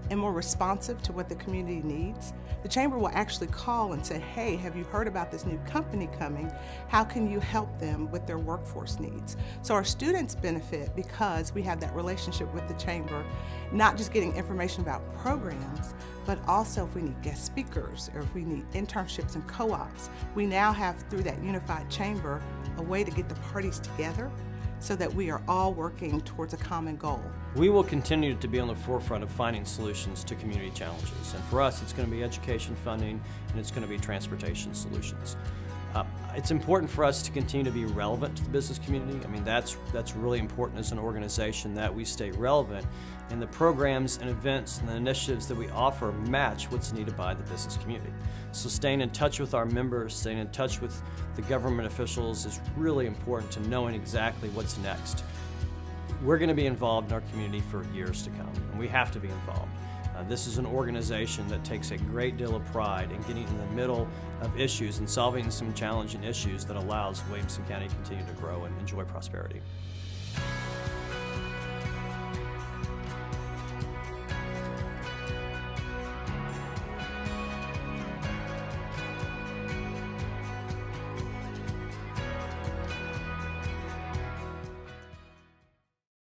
and more responsive to what the community needs. The Chamber will actually call and say, hey, have you heard about this new company coming? How can you help them with their workforce needs? So our students benefit because we have that relationship with the Chamber, not just getting information about programs, but also if we need guest speakers or if we need internships and co-ops. We now have, through that unified Chamber, a way to get the parties together so that we are all working towards a common goal. We will continue to be on the forefront of finding solutions to community challenges. And for us, it's going to be education funding and it's going to be transportation solutions. It's important for us to continue to be relevant to the business community. I mean, that's really important as an organization that we stay relevant and the programs and events and the initiatives that we offer match what's needed by the business community. So staying in touch with our members, staying in touch with the government officials is really important to knowing exactly what's next. We're going to be involved in our community for years to come, and we have to be involved. This is an organization that takes a great deal of pride in getting in the middle of issues and solving some challenging issues that allows Williamson County to continue to grow and enjoy prosperity.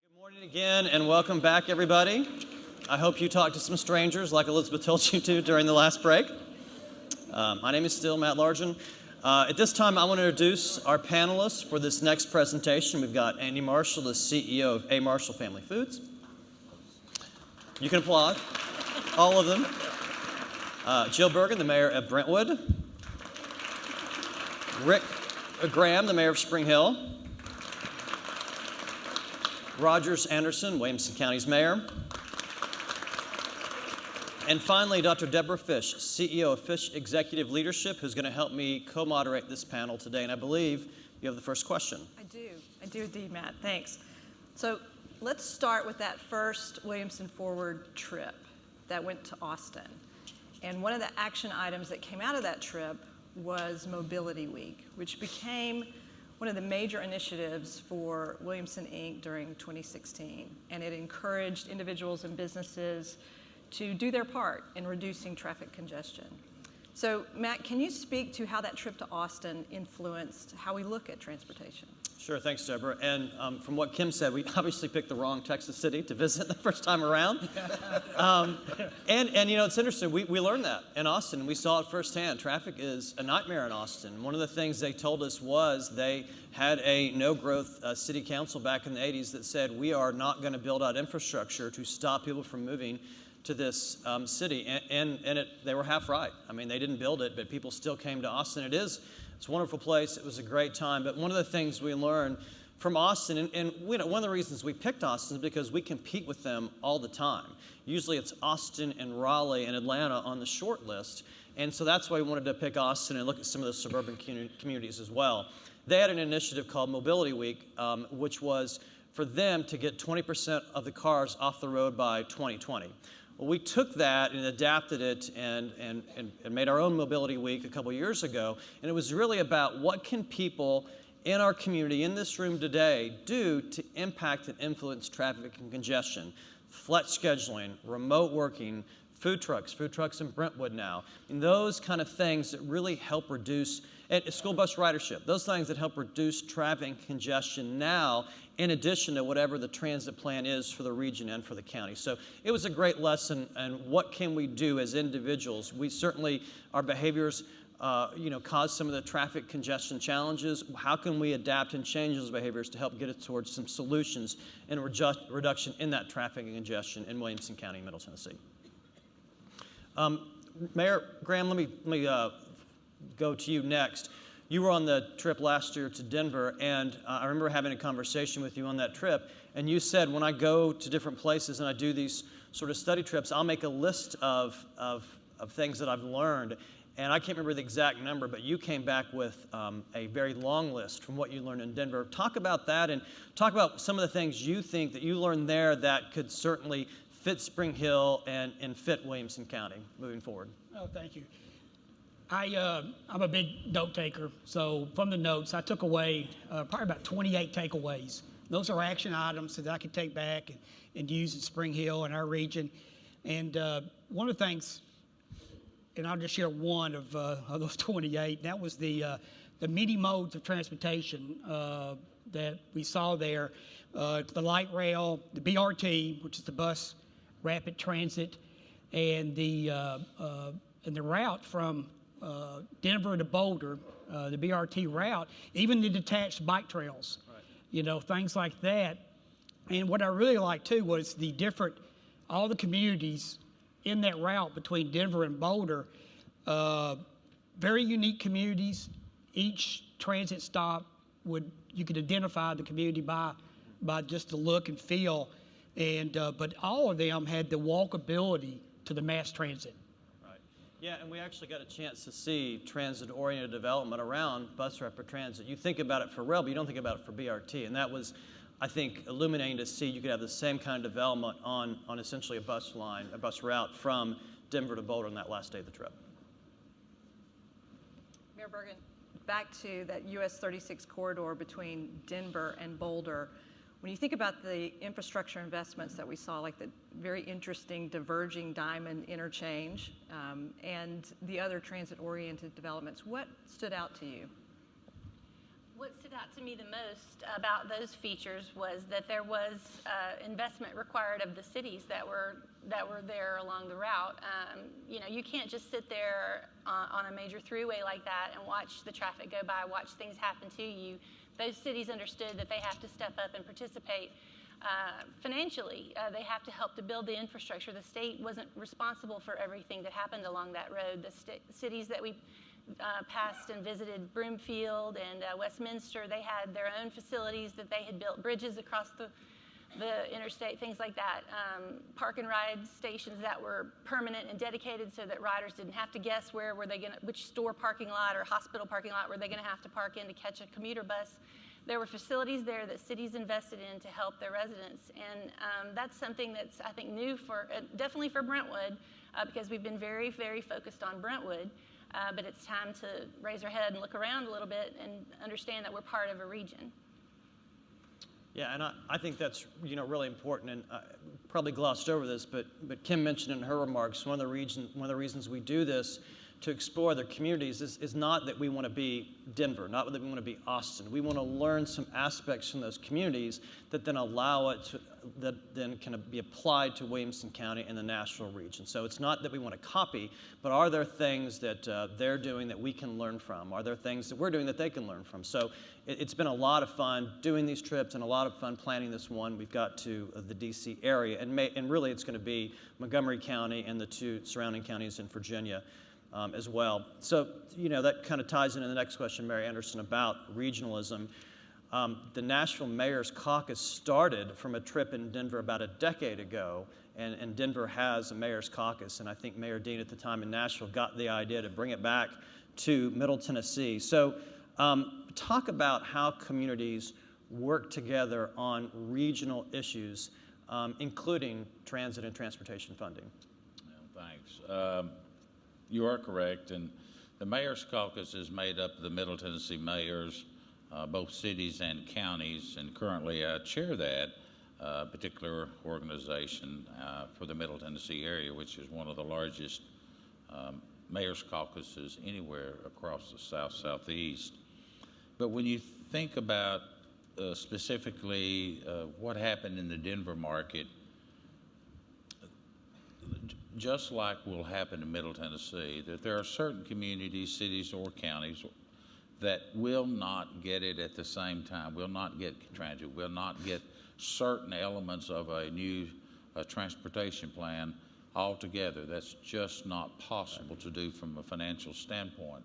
Good morning again, and welcome back, everybody. I hope you talked to some strangers like Elizabeth told you to during the last break. My name is still Matt Largent. At this time, I want to introduce our panelists for this next presentation. We've got Andy Marshall, the CEO of A. Marshall Family Foods. You can applaud, all of them. Jill Bergen, the mayor of Brentwood. Rick Graham, the mayor of Spring Hill. Rogers Anderson, Williamson County's mayor. And finally, Dr. Deborah Fish, CEO of Fish Executive Leadership, who's going to help me co-moderate this panel today. And I believe you have the first question. I do indeed, Matt. Thanks. So let's start with that first Williamson Forward trip that went to Austin. And one of the action items that came out of that trip was Mobility Week, which became one of the major initiatives for Williamson Inc. during 2016. And it encouraged individuals and businesses to do their part in reducing traffic congestion. So, Matt, can you speak to how that trip to Austin influenced how we look at transportation? Sure, thanks, Deborah. And from what Kim said, we obviously picked the wrong Texas city to visit the first time around. And you know, it's interesting, we learned that in Austin. We saw it firsthand. Traffic is a nightmare in Austin. One of the things they told us was they had a no-growth city council back in the 80s that said, we are not going to build out infrastructure to stop people from moving to this city, and they were half right. I mean, they didn't build it, but people still came to Austin. It's a wonderful place. It was a great time. But one of the things we learned from Austin, and one of the reasons we picked Austin is because we compete with them all the time. Usually it's Austin and Raleigh and Atlanta on the short list, and so that's why we wanted to pick Austin and look at some of the suburban communities as well. They had an initiative called Mobility Week, which was for them to get 20% of the cars off the road by 2020. Well, we took that and adapted it and made our own Mobility Week a couple years ago, and it was really about what can people in our community, in this room today, do to impact and influence traffic and congestion. Flex scheduling, remote working, food trucks in Brentwood now, and those kind of things that really help reduce, and school bus ridership, those things that help reduce traffic and congestion now, in addition to whatever the transit plan is for the region and for the county. So it was a great lesson, and what can we do as individuals? We certainly, our behaviors cause some of the traffic congestion challenges. How can we adapt and change those behaviors to help get us towards some solutions and reduction in that traffic and congestion in Williamson County, Middle Tennessee? Mayor Graham, let me go to you next. You were on the trip last year to Denver, and I remember having a conversation with you on that trip, and you said, when I go to different places and I do these sort of study trips, I'll make a list of things that I've learned, and I can't remember the exact number, but you came back with a very long list from what you learned in Denver. Talk about that, and talk about some of the things you think that you learned there that could certainly fit Spring Hill and fit Williamson County moving forward. Oh, thank you. I'm a big note taker, so from the notes, I took away probably about 28 takeaways. Those are action items that I could take back and use in Spring Hill and our region. And one of the things, and I'll just share one of those 28, that was the many modes of transportation that we saw there. The light rail, the BRT, which is the bus rapid transit, and the route from Denver to Boulder, the BRT route, even the detached bike trails, right. Things like that. And what I really liked too was all the communities in that route between Denver and Boulder, very unique communities. Each transit stop you could identify the community by just the look and feel, and but all of them had the walkability to the mass transit. Yeah, and we actually got a chance to see transit-oriented development around bus rapid transit. You think about it for rail, but you don't think about it for BRT. And that was, I think, illuminating to see you could have the same kind of development on essentially a bus route from Denver to Boulder on that last day of the trip. Mayor Bergen, back to that US 36 corridor between Denver and Boulder. When you think about the infrastructure investments that we saw, like the very interesting diverging diamond interchange and the other transit-oriented developments, what stood out to you? What stood out to me the most about those features was that there was investment required of the cities that were there along the route. You can't just sit there on a major throughway like that and watch the traffic go by, watch things happen to you. Those cities understood that they have to step up and participate Financially, they have to help to build the infrastructure. The state wasn't responsible for everything that happened along that road. The cities that we passed and visited, Broomfield and Westminster, they had their own facilities that they had built, bridges across the interstate, things like that. Park and ride stations that were permanent and dedicated so that riders didn't have to guess which store parking lot or hospital parking lot were they going to have to park in to catch a commuter bus. There were facilities there that cities invested in to help their residents, and that's something that's, I think, new definitely for Brentwood, because we've been very, very focused on Brentwood, but it's time to raise our head and look around a little bit and understand that we're part of a region. Yeah, and I think that's really important, and probably glossed over this, but Kim mentioned in her remarks one of the reasons we do this to explore their communities is not that we want to be Denver, not that we want to be Austin. We want to learn some aspects from those communities that then allow it that then can be applied to Williamson County and the Nashville region. So it's not that we want to copy, but are there things that they're doing that we can learn from? Are there things that we're doing that they can learn from? So it's been a lot of fun doing these trips and a lot of fun planning this one. We've got to the D.C. area, and really it's going to be Montgomery County and the 2 surrounding counties in Virginia as well. So, that kind of ties into the next question, Mary Anderson, about regionalism. The Nashville Mayor's Caucus started from a trip in Denver about a decade ago, and Denver has a Mayor's Caucus, and I think Mayor Dean at the time in Nashville got the idea to bring it back to Middle Tennessee. So talk about how communities work together on regional issues, including transit and transportation funding. Well, thanks. You are correct, and the Mayor's Caucus is made up of the Middle Tennessee mayors, both cities and counties, and currently I chair that particular organization for the Middle Tennessee area, which is one of the largest Mayor's Caucuses anywhere across the Southeast. But when you think about specifically what happened in the Denver market, just like will happen in Middle Tennessee, that there are certain communities, cities, or counties that will not get it at the same time, will not get transit, will not get certain elements of a new transportation plan altogether. That's just not possible to do from a financial standpoint.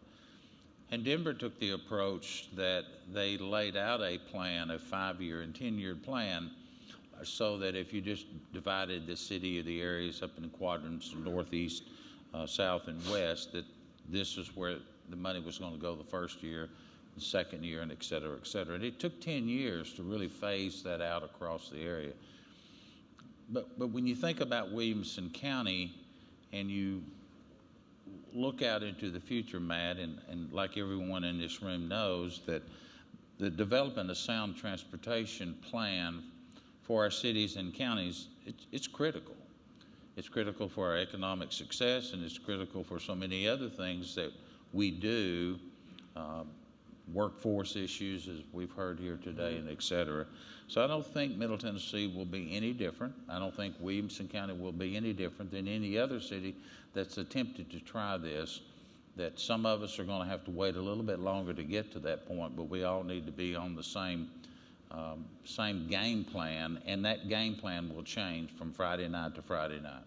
And Denver took the approach that they laid out a plan, a 5-year and 10-year plan, so that if you just divided the city or the areas up in quadrants, northeast, south, and west, that this is where the money was going to go the first year, the second year, and et cetera, et cetera. And it took 10 years to really phase that out across the area. But when you think about Williamson County and you look out into the future, Matt, and like everyone in this room knows, that the development of sound transportation plan for our cities and counties, it's critical. It's critical for our economic success, and it's critical for so many other things that we do, workforce issues, as we've heard here today, and et cetera. So I don't think Middle Tennessee will be any different. I don't think Williamson County will be any different than any other city that's attempted to try this, that some of us are going to have to wait a little bit longer to get to that point, but we all need to be on the same game plan, and that game plan will change from Friday night to Friday night.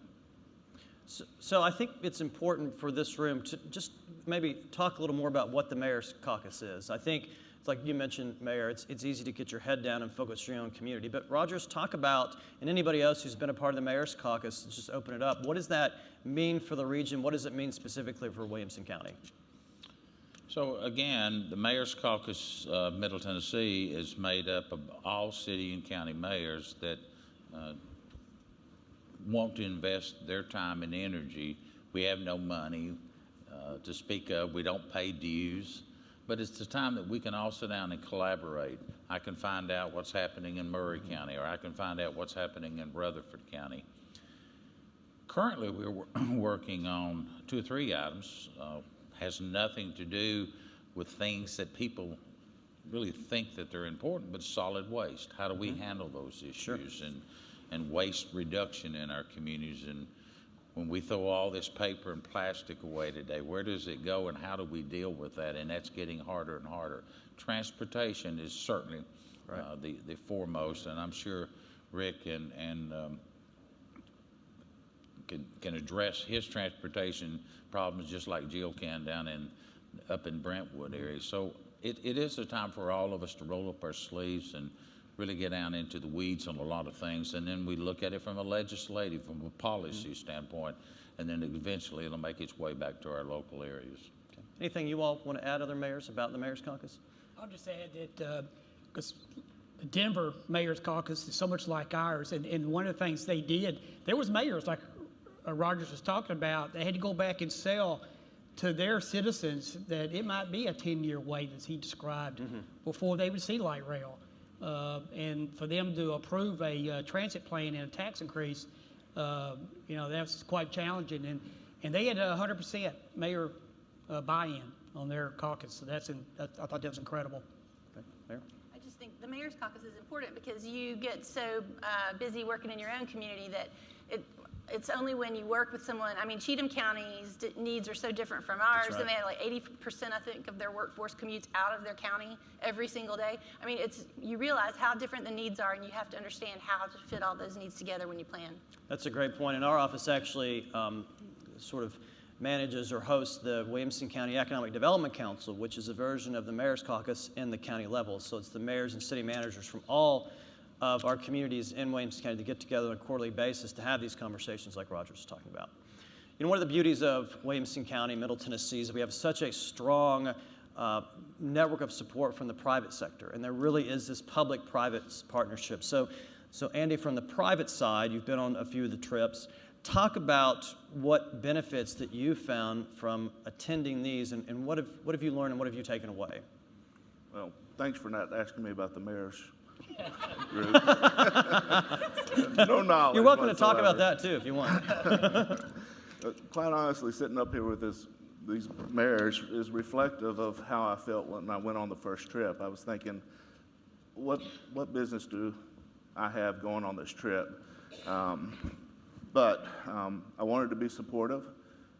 So I think it's important for this room to just maybe talk a little more about what the Mayor's Caucus is. I think, like you mentioned, Mayor, it's easy to get your head down and focus on your own community. But Rogers, talk about, and anybody else who's been a part of the Mayor's Caucus, just open it up. What does that mean for the region? What does it mean specifically for Williamson County? So again, the Mayor's Caucus Middle Tennessee is made up of all city and county mayors that want to invest their time and energy. We have no money to speak of. We don't pay dues. But it's the time that we can all sit down and collaborate. I can find out what's happening in Murray County, or I can find out what's happening in Rutherford County. Currently, we're working on 2 or 3 items. Has nothing to do with things that people really think that they're important, but solid waste. How do we handle those issues? Sure. And waste reduction in our communities? And when we throw all this paper and plastic away today, where does it go, and how do we deal with that? And that's getting harder and harder. Transportation is certainly the foremost, and I'm sure Rick can address his transportation problems just like Jill can up in Brentwood area. So it is a time for all of us to roll up our sleeves and really get down into the weeds on a lot of things, and then we look at it from a legislative, from a policy standpoint, and then eventually it'll make its way back to our local areas. Okay. Anything you all want to add, other mayors, about the Mayor's Caucus? I'll just add that because the Denver Mayor's Caucus is so much like ours, and one of the things they did, there was mayors like Rogers was talking about, they had to go back and sell to their citizens that it might be a 10-year wait, as he described, before they would see light rail. And for them to approve a transit plan and a tax increase, that's quite challenging. And they had 100% mayor buy-in on their caucus. So I thought that was incredible. Okay. Mayor? I just think the Mayor's Caucus is important because you get so busy working in your own community that it's only when you work with someone. I mean, Cheatham County's needs are so different from ours. Right. And they had like 80%, I think, of their workforce commutes out of their county every single day. I mean, you realize how different the needs are, and you have to understand how to fit all those needs together when you plan. That's a great point. And our office actually sort of manages or hosts the Williamson County Economic Development Council, which is a version of the Mayor's Caucus in the county level. So it's the mayors and city managers from all of our communities in Williamson County to get together on a quarterly basis to have these conversations like Roger was talking about. You know, one of the beauties of Williamson County, Middle Tennessee, is we have such a strong network of support from the private sector, and there really is this public-private partnership. So Andy, from the private side, you've been on a few of the trips. Talk about what benefits that you found from attending these, and what have you learned and what have you taken away? Well, thanks for not asking me about the mayor's group. No knowledge. You're welcome whatsoever. to talk about that too if you want. Quite honestly, sitting up here with these mayors is reflective of how I felt when I went on the first trip. I was thinking, what business do I have going on this trip? But I wanted to be supportive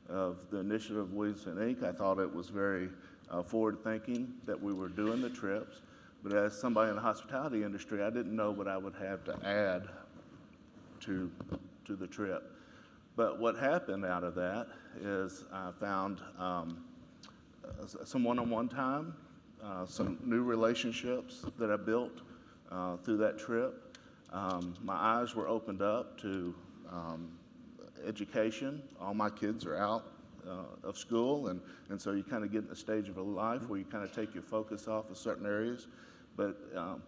of the initiative of Williamson Inc. I thought it was very forward-thinking that we were doing the trips. But as somebody in the hospitality industry, I didn't know what I would have to add to the trip. But what happened out of that is I found some one-on-one time, some new relationships that I built through that trip. My eyes were opened up to education. All my kids are out of school, and so you kind of get in a stage of a life where you kind of take your focus off of certain areas. But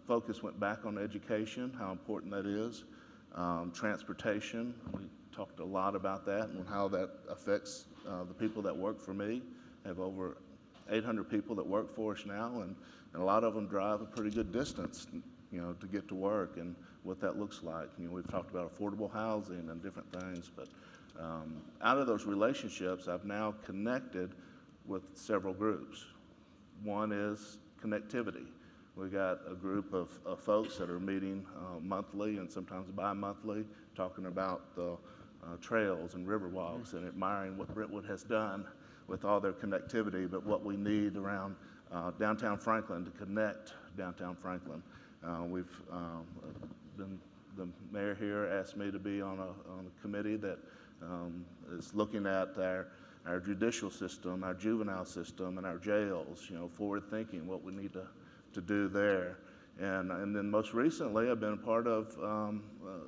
focus went back on education, how important that is. Transportation, we talked a lot about that and how that affects the people that work for me. I have over 800 people that work for us now, and a lot of them drive a pretty good distance, to get to work and what that looks like. We've talked about affordable housing and different things, but out of those relationships, I've now connected with several groups. One is connectivity. We got a group of folks that are meeting monthly and sometimes bi-monthly, talking about the trails and river walks and admiring what Brentwood has done with all their connectivity, but what we need around downtown Franklin to connect downtown Franklin. The mayor here asked me to be on a committee that is looking at our judicial system, our juvenile system, and our jails, forward thinking, what we need to do there. And then most recently, I've been a part of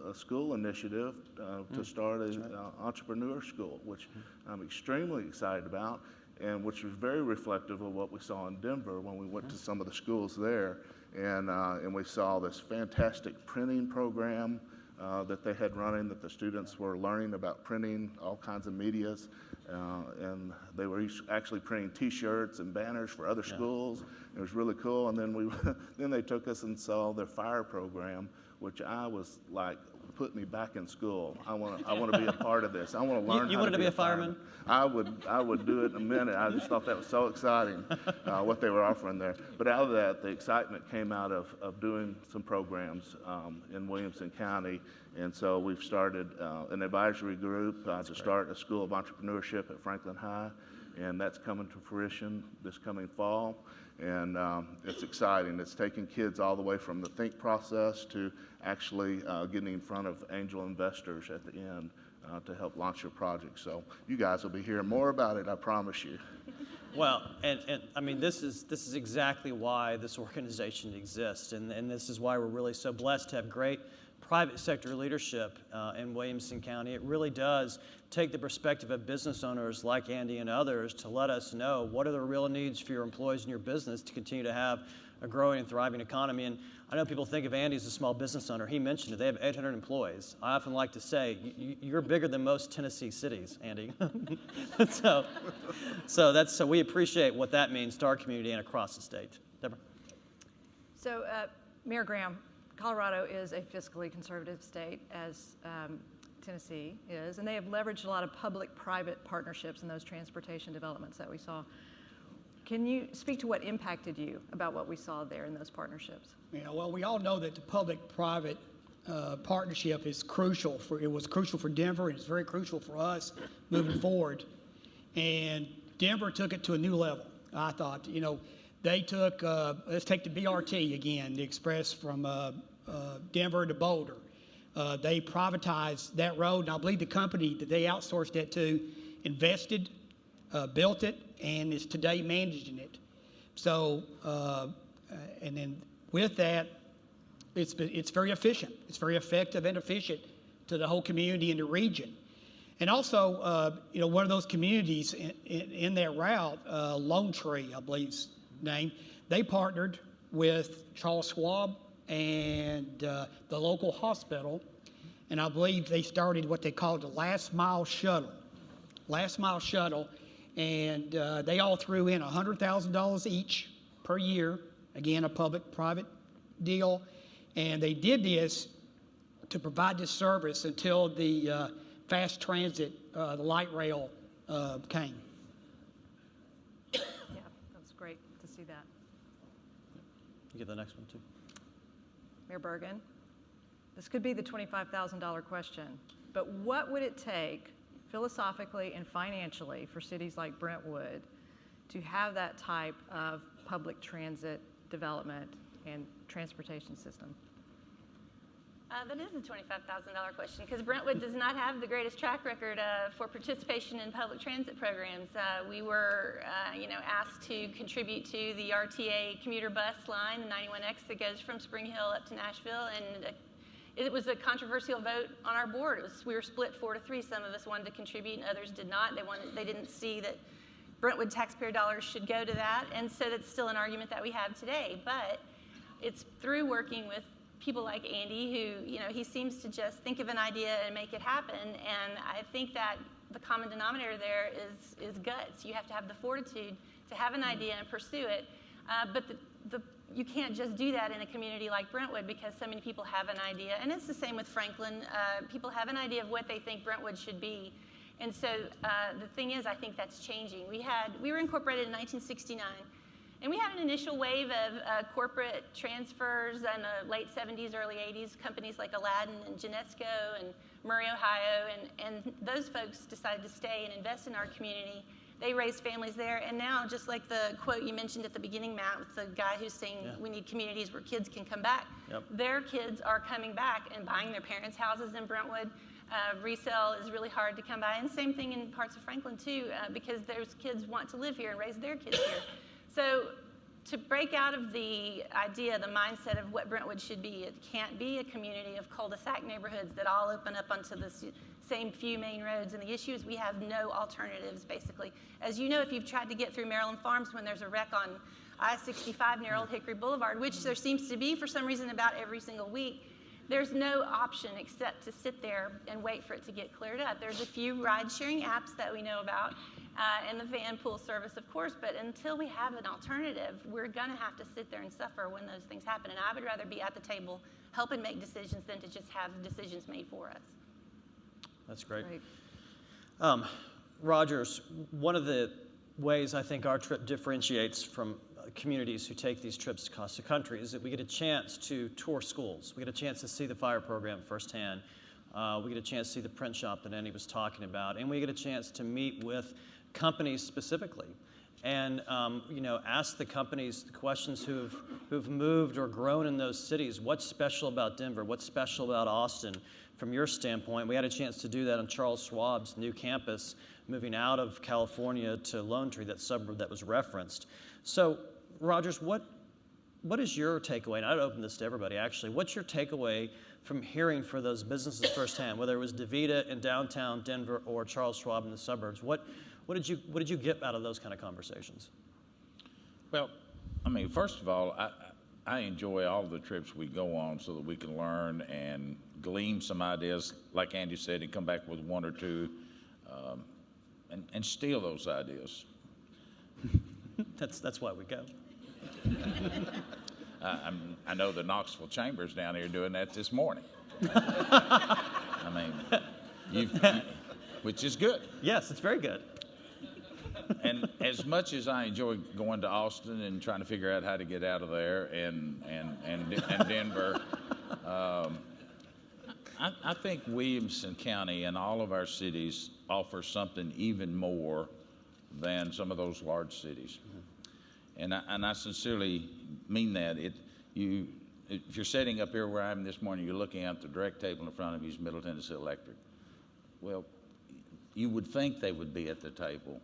a school initiative to start an entrepreneur school, which I'm extremely excited about, and which was very reflective of what we saw in Denver when we went to some of the schools there. And we saw this fantastic printing program that they had running, that the students were learning about printing all kinds of medias. And they were actually printing T-shirts and banners for other schools. It was really cool. And then they took us and saw their fire program, which I was like, put me back in school. I want to be a part of this. I want to learn. You wanted to be a fireman? I would do it in a minute. I just thought that was so exciting what they were offering there. But out of that, the excitement came out of doing some programs in Williamson County And so we've started an advisory group to start a School of Entrepreneurship at Franklin High, and that's coming to fruition this coming fall. And it's exciting. It's taking kids all the way from the think process to actually getting in front of angel investors at the end to help launch your project. So you guys will be hearing more about it, I promise you. Well, and I mean, this is exactly why this organization exists, and this is why we're really so blessed to have great private sector leadership in Williamson County. It really does take the perspective of business owners like Andy and others to let us know what are the real needs for your employees and your business to continue to have a growing and thriving economy. And I know people think of Andy as a small business owner. He mentioned it. They have 800 employees. I often like to say, you're bigger than most Tennessee cities, Andy. so we appreciate what that means to our community and across the state. Deborah? So, Mayor Graham, Colorado is a fiscally conservative state, as Tennessee is, and they have leveraged a lot of public-private partnerships in those transportation developments that we saw. Can you speak to what impacted you about what we saw there in those partnerships? Yeah, well, we all know that the public-private partnership is crucial. It was crucial for Denver, and it's very crucial for us moving forward. And Denver took it to a new level, I thought. You know, they took, let's take the BRT again, the express from Denver to Boulder. They privatized that road, and I believe the company that they outsourced that to invested, built it, and is today managing it. So, and then with that, it's very efficient. It's very effective and efficient to the whole community in the region. And also, you know, one of those communities in that route, Lone Tree, I believe's name, they partnered with Charles Schwab and the local hospital, and I believe they started what they called the Last Mile Shuttle. And they all threw in $100,000 each per year, again, a public-private deal. And they did this to provide this service until the fast transit, the light rail came. Yeah, that was great to see that. You get the next one, too. Mayor Bergen, this could be the $25,000 question, but what would it take philosophically and financially for cities like Brentwood to have that type of public transit development and transportation system? That is a $25,000 question, because Brentwood does not have the greatest track record for participation in public transit programs. We were, asked to contribute to the RTA commuter bus line, the 91X that goes from Spring Hill up to Nashville, and it was a controversial vote on our board. We were split 4-3. Some of us wanted to contribute, and others did not. They didn't see that Brentwood taxpayer dollars should go to that, and so that's still an argument that we have today. But it's through working with people like Andy, who, he seems to just think of an idea and make it happen. And I think that the common denominator there is guts. You have to have the fortitude to have an idea and pursue it. But you can't just do that in a community like Brentwood, because so many people have an idea. And it's the same with Franklin. People have an idea of what they think Brentwood should be. And so the thing is, I think that's changing. We were incorporated in 1969. And we had an initial wave of corporate transfers in the late 70s, early 80s, companies like Aladdin and Genesco and Murray, Ohio, and those folks decided to stay and invest in our community. They raised families there, and now, just like the quote you mentioned at the beginning, Matt, with the guy who's saying we need communities where kids can come back, their kids are coming back and buying their parents' houses in Brentwood. Resale is really hard to come by, and same thing in parts of Franklin too, because those kids want to live here and raise their kids here. So to break out of the idea, the mindset of what Brentwood should be, it can't be a community of cul-de-sac neighborhoods that all open up onto the same few main roads. And the issue is we have no alternatives, basically. As you know, if you've tried to get through Maryland Farms when there's a wreck on I-65 near Old Hickory Boulevard, which there seems to be for some reason about every single week, there's no option except to sit there and wait for it to get cleared up. There's a few ride-sharing apps that we know about, and the van pool service, of course, but until we have an alternative, we're gonna have to sit there and suffer when those things happen. And I would rather be at the table helping make decisions than to just have decisions made for us. That's great. Rogers, one of the ways I think our trip differentiates from communities who take these trips across the country is that we get a chance to tour schools. We get a chance to see the fire program firsthand. We get a chance to see the print shop that Andy was talking about, and we get a chance to meet with companies specifically, and ask the companies the questions who've moved or grown in those cities. What's special about Denver? What's special about Austin? From your standpoint, we had a chance to do that on Charles Schwab's new campus, moving out of California to Lone Tree, that suburb that was referenced. So, Rogers, what is your takeaway? And I'd open this to everybody, actually. What's your takeaway from hearing for those businesses firsthand, whether it was DeVita in downtown Denver or Charles Schwab in the suburbs? What did you get out of those kind of conversations? Well, I mean, first of all, I enjoy all the trips we go on so that we can learn and glean some ideas, like Andy said, and come back with one or two, and steal those ideas. That's why we go. I know the Knoxville Chamber's down here doing that this morning. I mean, which is good. Yes, it's very good. And as much as I enjoy going to Austin and trying to figure out how to get out of there and Denver, I think Williamson County and all of our cities offer something even more than some of those large cities. And I sincerely mean that. If you're sitting up here where I am this morning, you're looking at the direct table in front of you is Middle Tennessee Electric. Well, you would think they would be at the table,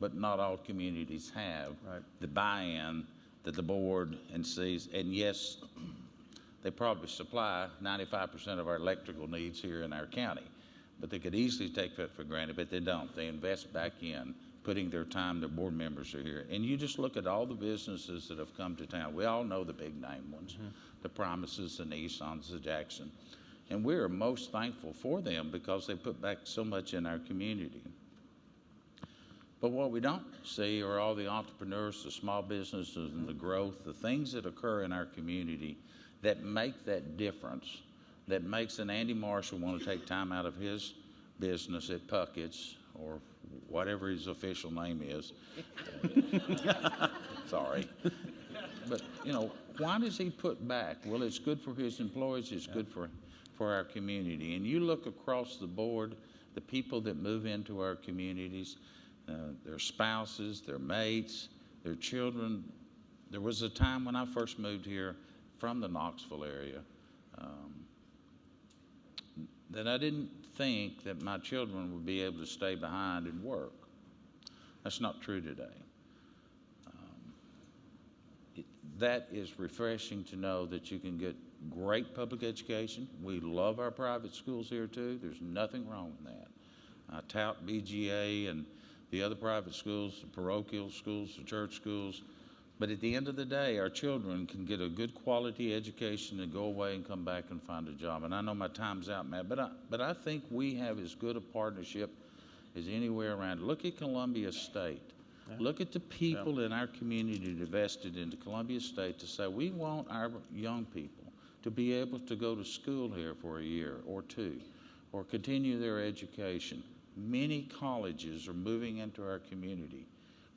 but not all communities have the buy-in that the board and sees. And yes, they probably supply 95% of our electrical needs here in our county, but they could easily take that for granted, but they don't. They invest back in putting their time, their board members are here. And you just look at all the businesses that have come to town. We all know the big name ones, the Promises, the Nissans, the Jackson. And we are most thankful for them because they put back so much in our community. But what we don't see are all the entrepreneurs, the small businesses, and the growth, the things that occur in our community that make that difference, that makes an Andy Marshall want to take time out of his business at Puckett's or whatever his official name is. Sorry. But, why does he put back? Well, it's good for his employees. It's good for our community. And you look across the board, the people that move into our communities, their spouses, their mates, their children. There was a time when I first moved here from the Knoxville area that I didn't think that my children would be able to stay behind and work. That's not true today. That is refreshing to know that you can get great public education. We love our private schools here too. There's nothing wrong with that. I tout BGA and the other private schools, the parochial schools, the church schools. But at the end of the day, our children can get a good quality education and go away and come back and find a job. And I know my time's out, Matt, but I think we have as good a partnership as anywhere around. Look at Columbia State. Yeah. Look at the people in our community that invested into Columbia State to say, we want our young people to be able to go to school here for a year or two or continue their education. Many colleges are moving into our community,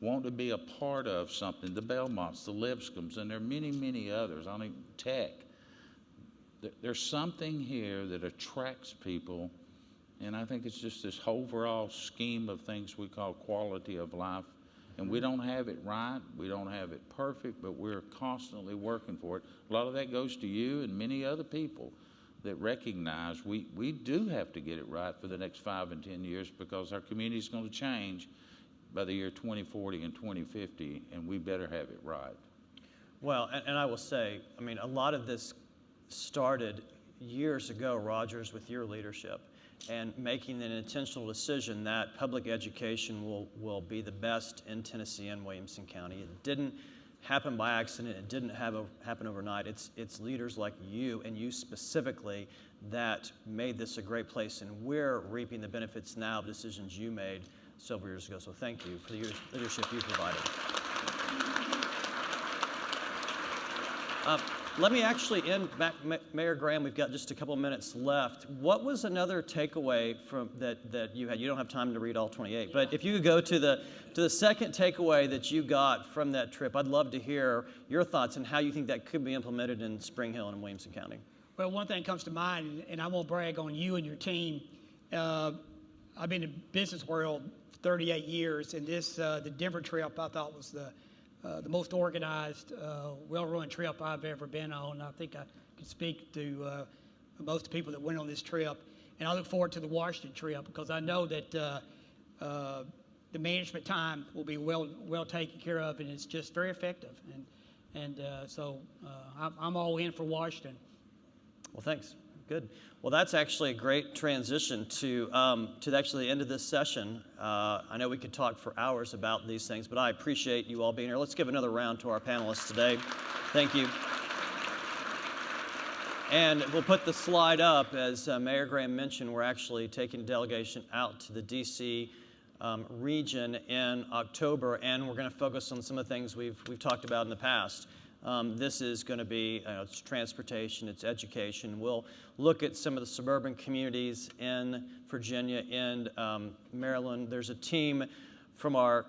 want to be a part of something, the Belmonts, the Lipscombs, and there are many, many others. I mean, Tech. There's something here that attracts people, and I think it's just this overall scheme of things we call quality of life. And we don't have it right, we don't have it perfect, but we're constantly working for it. A lot of that goes to you and many other people that recognize we do have to get it right for the next 5 and 10 years because our community is going to change by the year 2040 and 2050, and we better have it right. Well, and I will say, I mean, a lot of this started years ago, Rogers, with your leadership and making an intentional decision that public education will be the best in Tennessee and Williamson County. It didn't happen by accident. It didn't happen overnight. It's leaders like you and you specifically that made this a great place, and we're reaping the benefits now of decisions you made several years ago. So thank you for the leadership you provided. Let me actually end back, Mayor Graham, we've got just a couple minutes left. What was another takeaway from that you had? You don't have time to read all 28, but if you could go to the second takeaway that you got from that trip, I'd love to hear your thoughts and how you think that could be implemented in Spring Hill and Williamson County. Well, one thing comes to mind, and I won't brag on you and your team. I've been in the business world for 38 years, and the Denver trip I thought was the most organized, well-run trip I've ever been on. I think I can speak to most of the people that went on this trip. And I look forward to the Washington trip because I know that the management time will be well taken care of, and it's just very effective. So I'm all in for Washington. Well, thanks. Good. Well, that's actually a great transition to actually the end of this session. I know we could talk for hours about these things, but I appreciate you all being here. Let's give another round to our panelists today. Thank you. And we'll put the slide up. As Mayor Graham mentioned, we're actually taking a delegation out to the D.C. Region in October, and we're going to focus on some of the things we've talked about in the past. This is going to be it's transportation, it's education. We'll look at some of the suburban communities in Virginia and Maryland. There's a team from our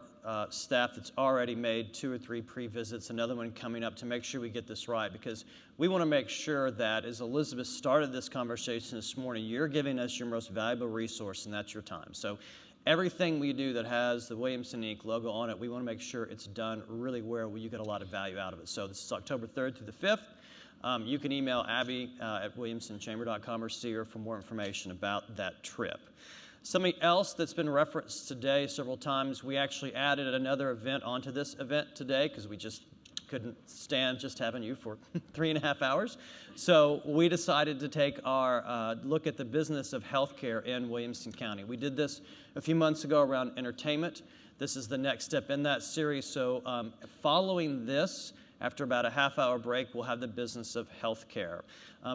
staff that's already made 2 or 3 pre-visits, another one coming up to make sure we get this right, because we want to make sure that, as Elizabeth started this conversation this morning, you're giving us your most valuable resource, and that's your time. So everything we do that has the Williamson Inc. logo on it, we want to make sure it's done really well, you get a lot of value out of it. So this is October 3rd through the 5th. You can email Abby at williamsonchamber.com or see her for more information about that trip. Something else that's been referenced today several times, we actually added another event onto this event today because we just couldn't stand just having you for 3.5 hours. So we decided to take our look at the business of healthcare in Williamson County. We did this a few months ago around entertainment. This is the next step in that series. So following this, after about a half-hour break, we'll have the business of healthcare.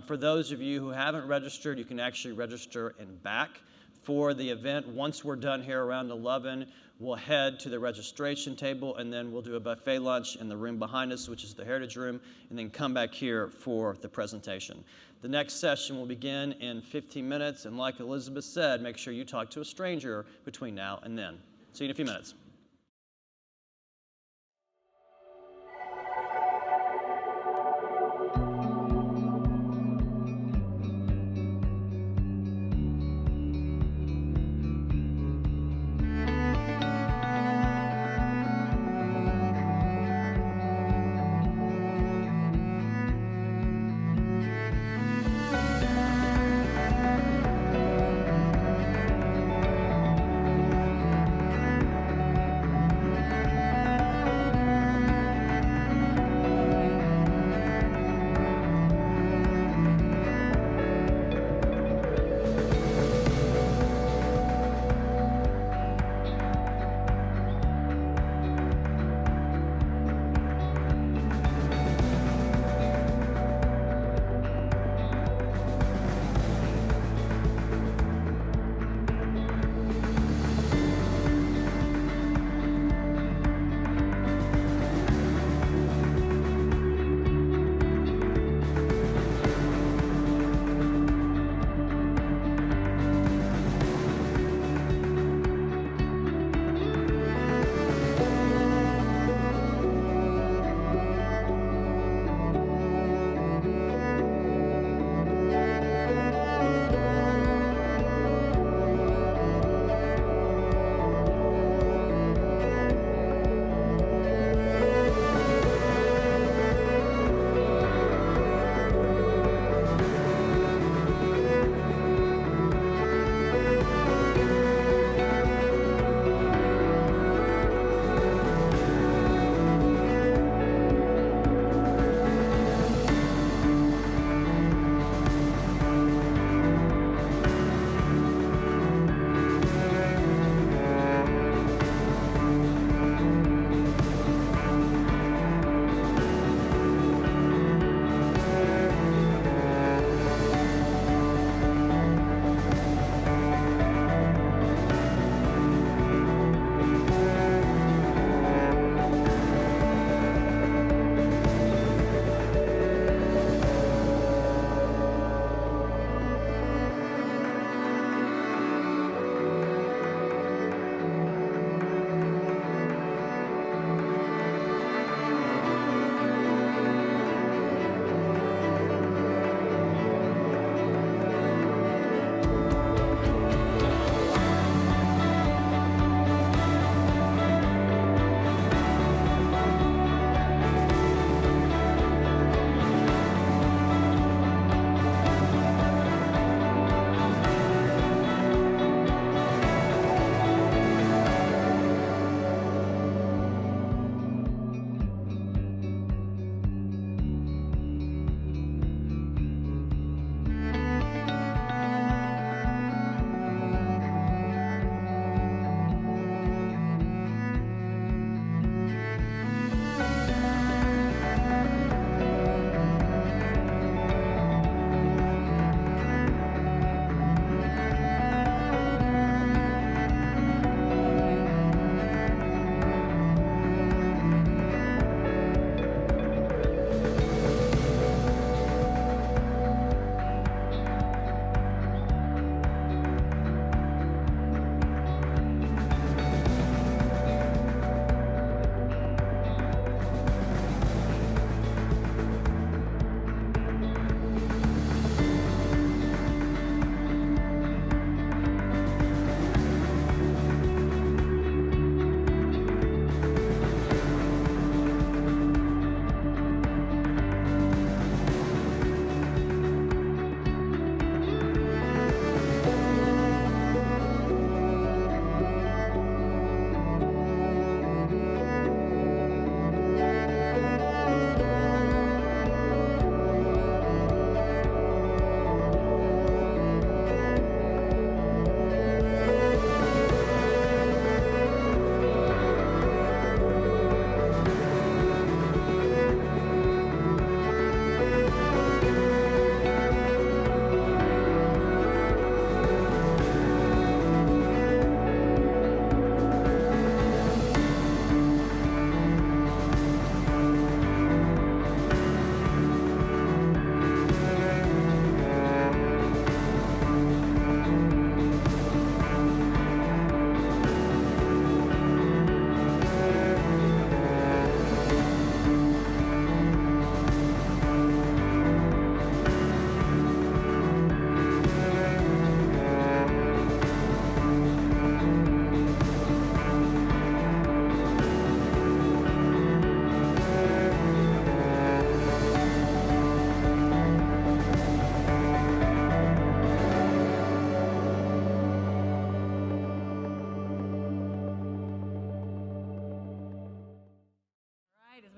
For those of you who haven't registered, you can actually register and back for the event. Once we're done here around 11, we'll head to the registration table, and then we'll do a buffet lunch in the room behind us, which is the Heritage Room, and then come back here for the presentation. The next session will begin in 15 minutes, and like Elizabeth said, make sure you talk to a stranger between now and then. See you in a few minutes.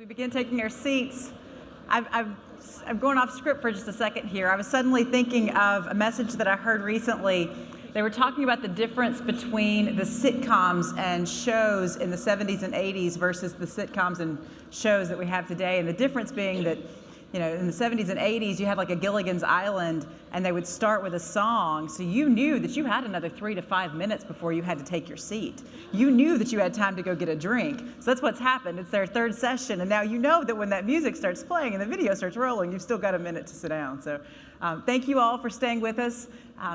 We begin taking our seats. I'm going off script for just a second here. I was suddenly thinking of a message that I heard recently. They were talking about the difference between the sitcoms and shows in the 70s and 80s versus the sitcoms and shows that we have today. And the difference being that, you know, in the 70s and 80s, you had like a Gilligan's Island, and they would start with a song. So you knew that you had another 3 to 5 minutes before you had to take your seat. You knew that you had time to go get a drink. So that's what's happened. It's their third session, and now you know that when that music starts playing and the video starts rolling, you've still got a minute to sit down. So thank you all for staying with us.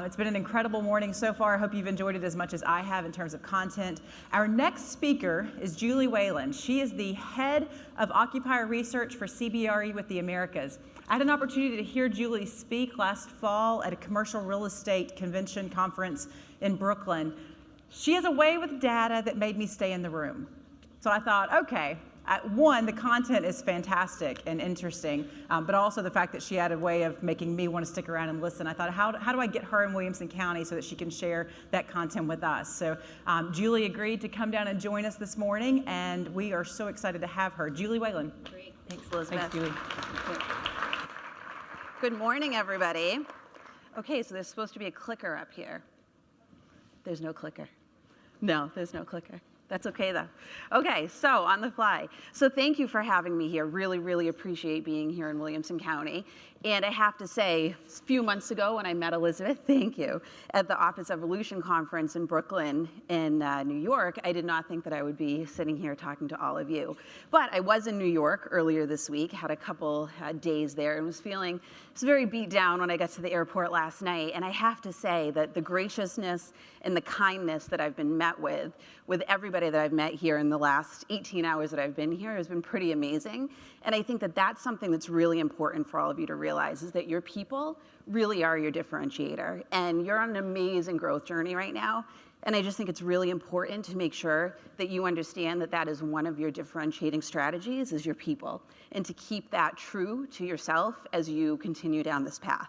It's been an incredible morning so far. I hope you've enjoyed it as much as I have in terms of content. Our next speaker is Julie Whalen. She is the head of occupier research for CBRE with the Americas. I had an opportunity to hear Julie speak last fall at a commercial real estate convention conference in Brooklyn. She has a way with data that made me stay in the room. So I thought, okay, one, the content is fantastic and interesting, but also the fact that she had a way of making me want to stick around and listen. I thought, how do I get her in Williamson County so that she can share that content with us? So Julie agreed to come down and join us this morning, and we are so excited to have her. Julie Whalen. Great. Thanks, Elizabeth. Thanks, Julie. Good morning, everybody. Okay, so there's supposed to be a clicker up here. There's no clicker. No, there's no clicker. That's okay, though. Okay, so on the fly. So thank you for having me here. Really, really appreciate being here in Williamson County. And I have to say, a few months ago when I met Elizabeth, thank you, at the Office Evolution Conference in Brooklyn in New York, I did not think that I would be sitting here talking to all of you. But I was in New York earlier this week, had a couple days there, and was very beat down when I got to the airport last night. And I have to say that the graciousness and the kindness that I've been met with everybody that I've met here in the last 18 hours that I've been here has been pretty amazing. And I think that that's something that's really important for all of you to realize, is that your people really are your differentiator. And you're on an amazing growth journey right now. And I just think it's really important to make sure that you understand that that is one of your differentiating strategies, is your people, and to keep that true to yourself as you continue down this path.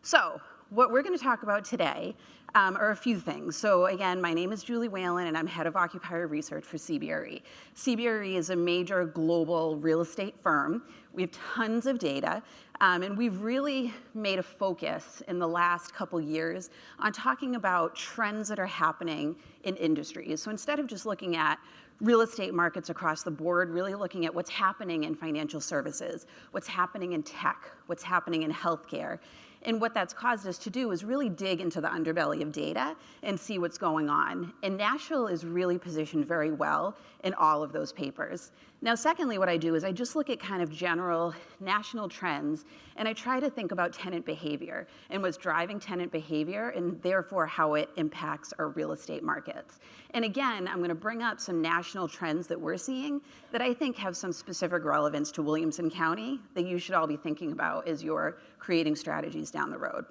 So what we're going to talk about today are a few things. So again, my name is Julie Whalen, and I'm head of occupier research for CBRE. CBRE is a major global real estate firm. We have tons of data, and we've really made a focus in the last couple years on talking about trends that are happening in industries. So instead of just looking at real estate markets across the board, really looking at what's happening in financial services, what's happening in tech, what's happening in healthcare. And what that's caused us to do is really dig into the underbelly of data and see what's going on. And Nashville is really positioned very well in all of those papers. Now, secondly, what I do is I just look at kind of general national trends, and I try to think about tenant behavior and what's driving tenant behavior, and therefore how it impacts our real estate markets. And again, I'm going to bring up some national trends that we're seeing that I think have some specific relevance to Williamson County that you should all be thinking about as you're creating strategies down the road.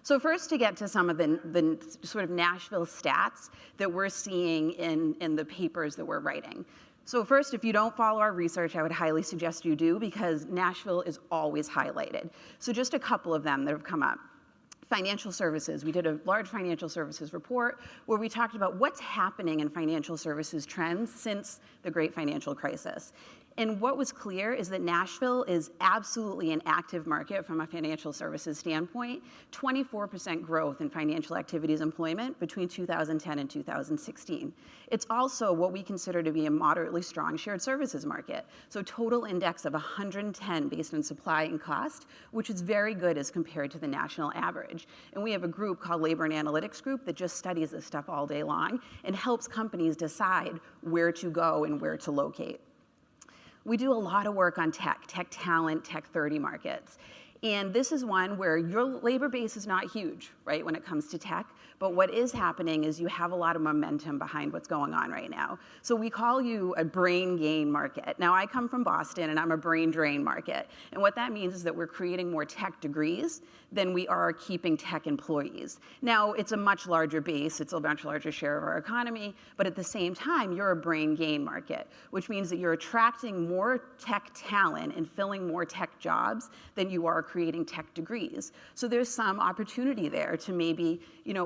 So first, to get to some of the sort of Nashville stats that we're seeing in the papers that we're writing. So first, if you don't follow our research, I would highly suggest you do, because Nashville is always highlighted. So just a couple of them that have come up. Financial services. We did a large financial services report where we talked about what's happening in financial services trends since the great financial crisis. And what was clear is that Nashville is absolutely an active market from a financial services standpoint. 24% growth in financial activities employment between 2010 and 2016. It's also what we consider to be a moderately strong shared services market. So total index of 110 based on supply and cost, which is very good as compared to the national average. And we have a group called Labor and Analytics Group that just studies this stuff all day long and helps companies decide where to go and where to locate. We do a lot of work on tech talent, tech 30 markets. And this is one where your labor base is not huge, right, when it comes to tech. But what is happening is you have a lot of momentum behind what's going on right now. So we call you a brain gain market. Now, I come from Boston, and I'm a brain drain market. And what that means is that we're creating more tech degrees than we are keeping tech employees. Now, it's a much larger base. It's a much larger share of our economy. But at the same time, you're a brain gain market, which means that you're attracting more tech talent and filling more tech jobs than you are creating tech degrees. So there's some opportunity there to maybe,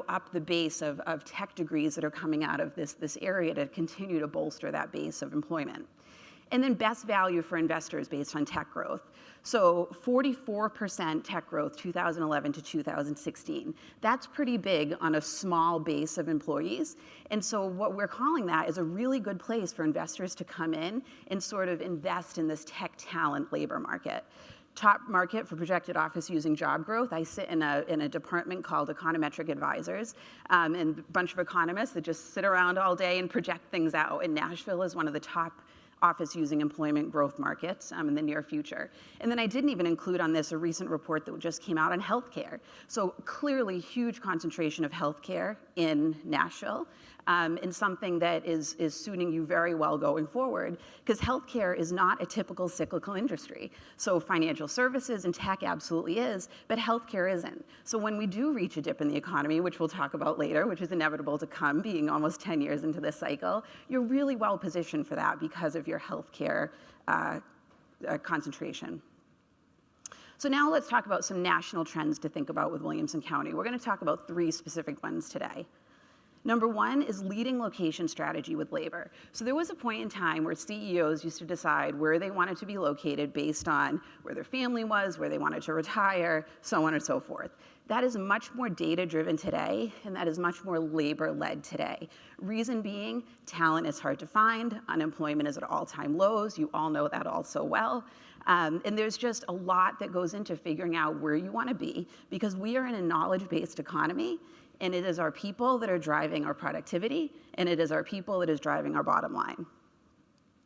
up the base of tech degrees that are coming out of this area to continue to bolster that base of employment. And then best value for investors based on tech growth. So 44% tech growth 2011 to 2016. That's pretty big on a small base of employees. And so what we're calling that is a really good place for investors to come in and sort of invest in this tech talent labor market. Top market for projected office using job growth. I sit in a department called Econometric Advisors, and a bunch of economists that just sit around all day and project things out. And Nashville is one of the top office using employment growth markets in the near future. And then I didn't even include on this a recent report that just came out on healthcare. So clearly huge concentration of healthcare in Nashville, and something that is suiting you very well going forward, because healthcare is not a typical cyclical industry. So financial services and tech absolutely is, but healthcare isn't. So when we do reach a dip in the economy, which we'll talk about later, which is inevitable to come, being almost 10 years into this cycle, you're really well positioned for that because of your healthcare concentration. So now let's talk about some national trends to think about with Williamson County. We're going to talk about 3 specific ones today. Number 1 is leading location strategy with labor. So there was a point in time where CEOs used to decide where they wanted to be located based on where their family was, where they wanted to retire, so on and so forth. That is much more data-driven today, and that is much more labor-led today. Reason being, talent is hard to find, unemployment is at all-time lows, you all know that all so well. And there's just a lot that goes into figuring out where you want to be, because we are in a knowledge-based economy, and it is our people that are driving our productivity, and it is our people that is driving our bottom line.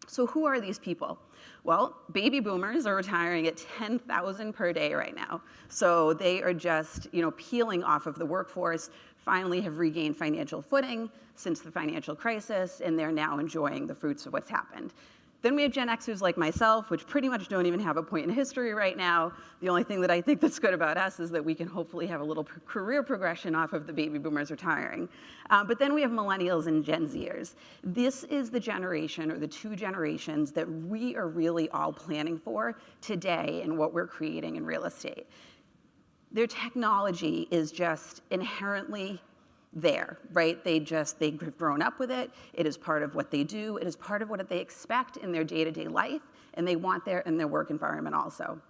So who are these people? Well, baby boomers are retiring at 10,000 per day right now. So they are just, peeling off of the workforce, finally have regained financial footing since the financial crisis, and they're now enjoying the fruits of what's happened. Then we have Gen Xers like myself, which pretty much don't even have a point in history right now. The only thing that I think that's good about us is that we can hopefully have a little career progression off of the baby boomers retiring. But then we have millennials and Gen Zers. This is the generation, or the 2 generations, that we are really all planning for today in what we're creating in real estate. Their technology is just inherently there, right? They've grown up with it. It is part of what they do. It is part of what they expect in their day-to-day life, and they want there in their work environment also.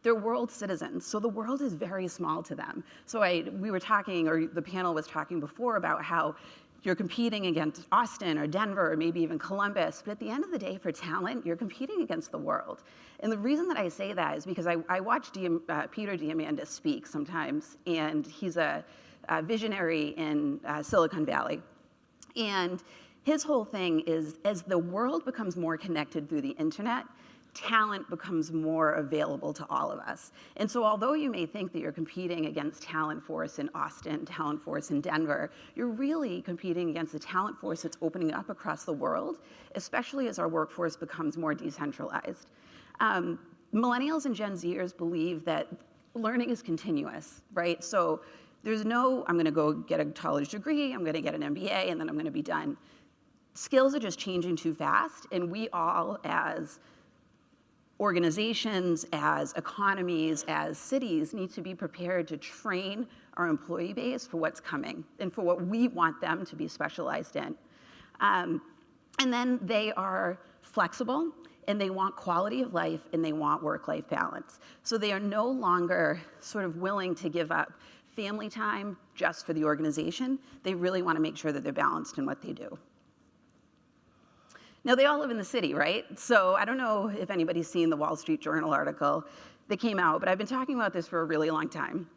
They're world citizens, so the world is very small to them. So we were talking, or the panel was talking before, about how you're competing against Austin or Denver or maybe even Columbus, but at the end of the day, for talent, you're competing against the world. And the reason that I say that is because I watch Peter Diamandis speak sometimes, and he's a visionary in Silicon Valley. And his whole thing is, as the world becomes more connected through the internet, talent becomes more available to all of us. And so although you may think that you're competing against talent force in Austin, talent force in Denver, you're really competing against the talent force that's opening up across the world, especially as our workforce becomes more decentralized. Millennials and Gen Zers believe that learning is continuous, right? So there's no, I'm going to go get a college degree, I'm going to get an MBA, and then I'm going to be done. Skills are just changing too fast, and we all, as organizations, as economies, as cities, need to be prepared to train our employee base for what's coming and for what we want them to be specialized in. And then they are flexible, and they want quality of life, and they want work-life balance. So they are no longer sort of willing to give up family time just for the organization. They really want to make sure that they're balanced in what they do. Now, they all live in the city, right? So I don't know if anybody's seen the Wall Street Journal article that came out, but I've been talking about this for a really long time.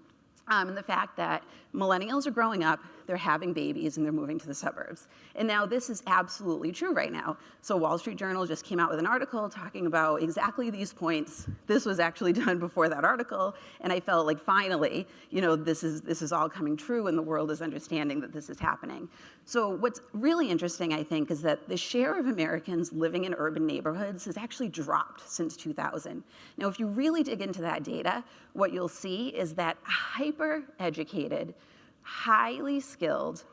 And the fact that millennials are growing up, they're having babies, and they're moving to the suburbs. And now this is absolutely true right now. So Wall Street Journal just came out with an article talking about exactly these points. This was actually done before that article, and I felt like finally, this is all coming true, and the world is understanding that this is happening. So what's really interesting, I think, is that the share of Americans living in urban neighborhoods has actually dropped since 2000. Now, if you really dig into that data, what you'll see is that hyper-educated, highly skilled,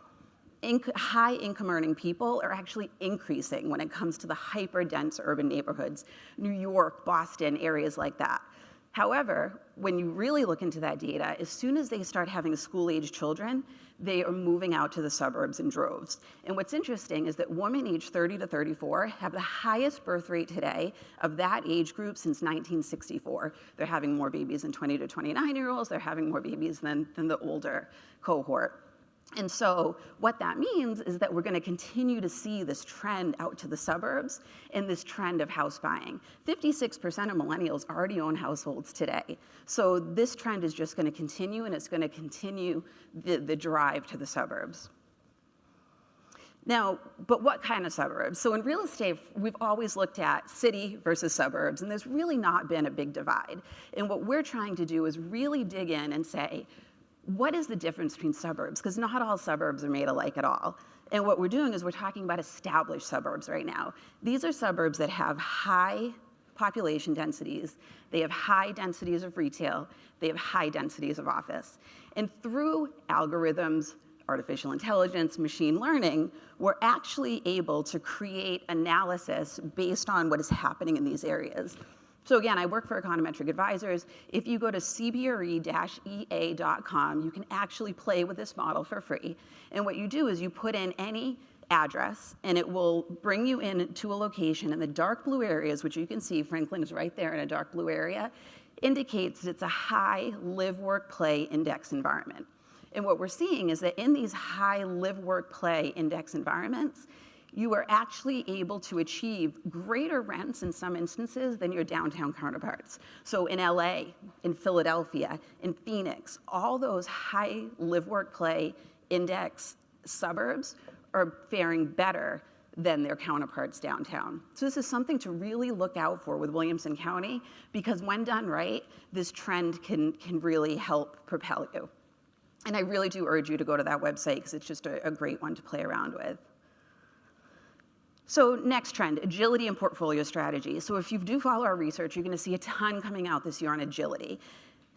high income earning people are actually increasing when it comes to the hyper dense urban neighborhoods, New York, Boston, areas like that. However, when you really look into that data, as soon as they start having school-age children, they are moving out to the suburbs in droves. And what's interesting is that women aged 30 to 34 have the highest birth rate today of that age group since 1964. They're having more babies than 20 to 29-year-olds. They're having more babies than the older cohort. And so what that means is that we're going to continue to see this trend out to the suburbs and this trend of house buying. 56% of millennials already own households today. So this trend is just going to continue, and it's going to continue the drive to the suburbs. Now, but what kind of suburbs? So in real estate, we've always looked at city versus suburbs, and there's really not been a big divide. And what we're trying to do is really dig in and say, what is the difference between suburbs? Because not all suburbs are made alike at all. And what we're doing is we're talking about established suburbs right now. These are suburbs that have high population densities, they have high densities of retail, they have high densities of office. And through algorithms, artificial intelligence, machine learning, we're actually able to create analysis based on what is happening in these areas. So again, I work for Econometric Advisors. If you go to cbre-ea.com, you can actually play with this model for free. And what you do is you put in any address, and it will bring you into a location. And the dark blue areas, which you can see, Franklin is right there in a dark blue area, indicates that it's a high live, work, play index environment. And what we're seeing is that in these high live, work, play index environments, you are actually able to achieve greater rents in some instances than your downtown counterparts. So in LA, in Philadelphia, in Phoenix, all those high live, work, play index suburbs are faring better than their counterparts downtown. So this is something to really look out for with Williamson County, because when done right, this trend can really help propel you. And I really do urge you to go to that website, because it's just a great one to play around with. So next trend, agility and portfolio strategy. So if you do follow our research, you're going to see a ton coming out this year on agility.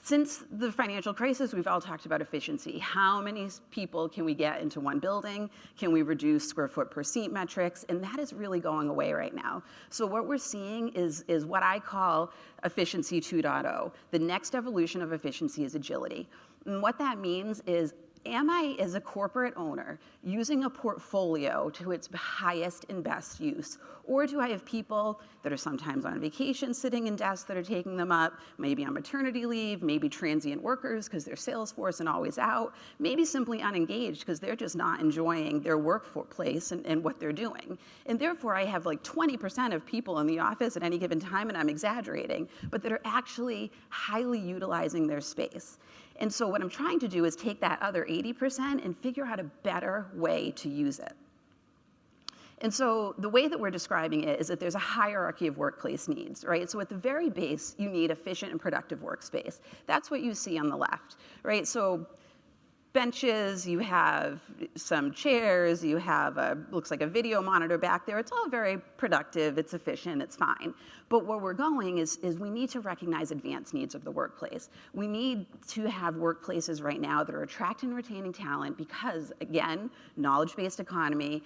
Since the financial crisis, we've all talked about efficiency. How many people can we get into one building? Can we reduce square foot per seat metrics? And that is really going away right now. So what we're seeing is what I call efficiency 2.0. The next evolution of efficiency is agility. And what that means is, am I, as a corporate owner, using a portfolio to its highest and best use? Or do I have people that are sometimes on vacation sitting in desks that are taking them up, maybe on maternity leave, maybe transient workers because they're Salesforce and always out, maybe simply unengaged because they're just not enjoying their workplace and what they're doing. And therefore, I have like 20% of people in the office at any given time, and I'm exaggerating, but that are actually highly utilizing their space. And so what I'm trying to do is take that other 80% and figure out a better way to use it. And so the way that we're describing it is that there's a hierarchy of workplace needs, right? So at the very base, you need efficient and productive workspace. That's what you see on the left, right? So benches, you have some chairs, you have looks like a video monitor back there. It's all very productive, it's efficient, it's fine. But where we're going is we need to recognize advanced needs of the workplace. We need to have workplaces right now that are attracting and retaining talent because, again, knowledge-based economy,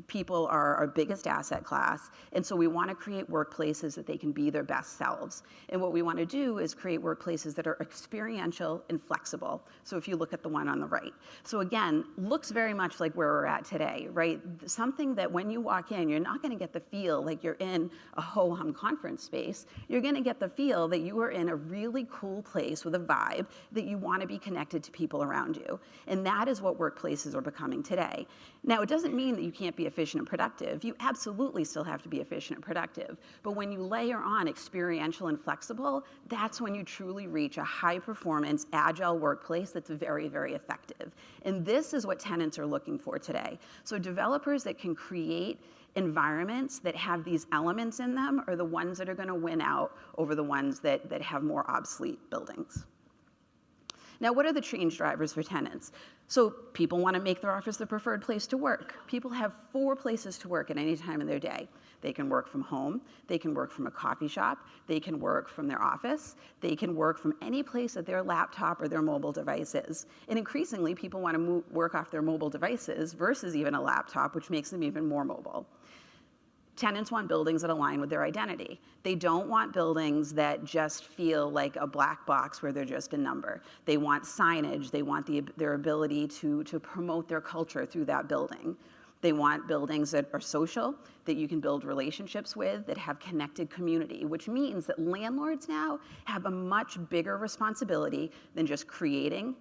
people are our biggest asset class, and so we want to create workplaces that they can be their best selves. And what we want to do is create workplaces that are experiential and flexible. So if you look at the one on the right. So again, looks very much like where we're at today, right? Something that when you walk in, you're not going to get the feel like you're in a ho-hum conference space. You're going to get the feel that you are in a really cool place with a vibe that you want to be connected to people around you. And that is what workplaces are becoming today. Now, it doesn't mean that you can't be efficient and productive. You absolutely still have to be efficient and productive. But when you layer on experiential and flexible, that's when you truly reach a high-performance, agile workplace that's very, very effective. And this is what tenants are looking for today. So developers that can create environments that have these elements in them are the ones that are going to win out over the ones that have more obsolete buildings. Now, what are the change drivers for tenants? So people want to make their office the preferred place to work. People have 4 places to work at any time in their day. They can work from home, they can work from a coffee shop, they can work from their office, they can work from any place that their laptop or their mobile device is. And increasingly, people want to work off their mobile devices versus even a laptop, which makes them even more mobile. Tenants want buildings that align with their identity. They don't want buildings that just feel like a black box where they're just a number. They want signage. They want their ability to promote their culture through that building. They want buildings that are social, that you can build relationships with, that have connected community, which means that landlords now have a much bigger responsibility than just creating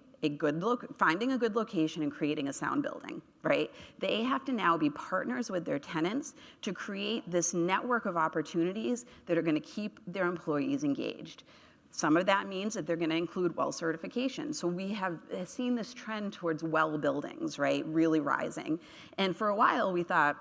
finding a good location and creating a sound building, right? They have to now be partners with their tenants to create this network of opportunities that are going to keep their employees engaged. Some of that means that they're going to include WELL certification. So we have seen this trend towards WELL buildings, right, really rising. And for a while we thought,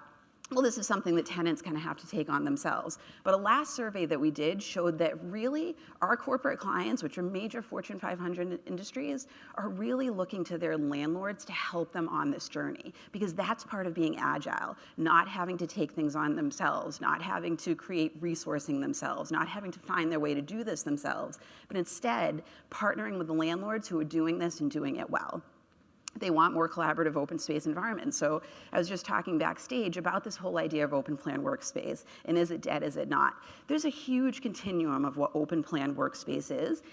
well, this is something that tenants kind of have to take on themselves. But a last survey that we did showed that really our corporate clients, which are major Fortune 500 industries, are really looking to their landlords to help them on this journey, because that's part of being agile, not having to take things on themselves, not having to create resourcing themselves, not having to find their way to do this themselves, but instead partnering with the landlords who are doing this and doing it well. They want more collaborative open space environments. So I was just talking backstage about this whole idea of open plan workspace, and is it dead, is it not? There's a huge continuum of what open plan workspace is.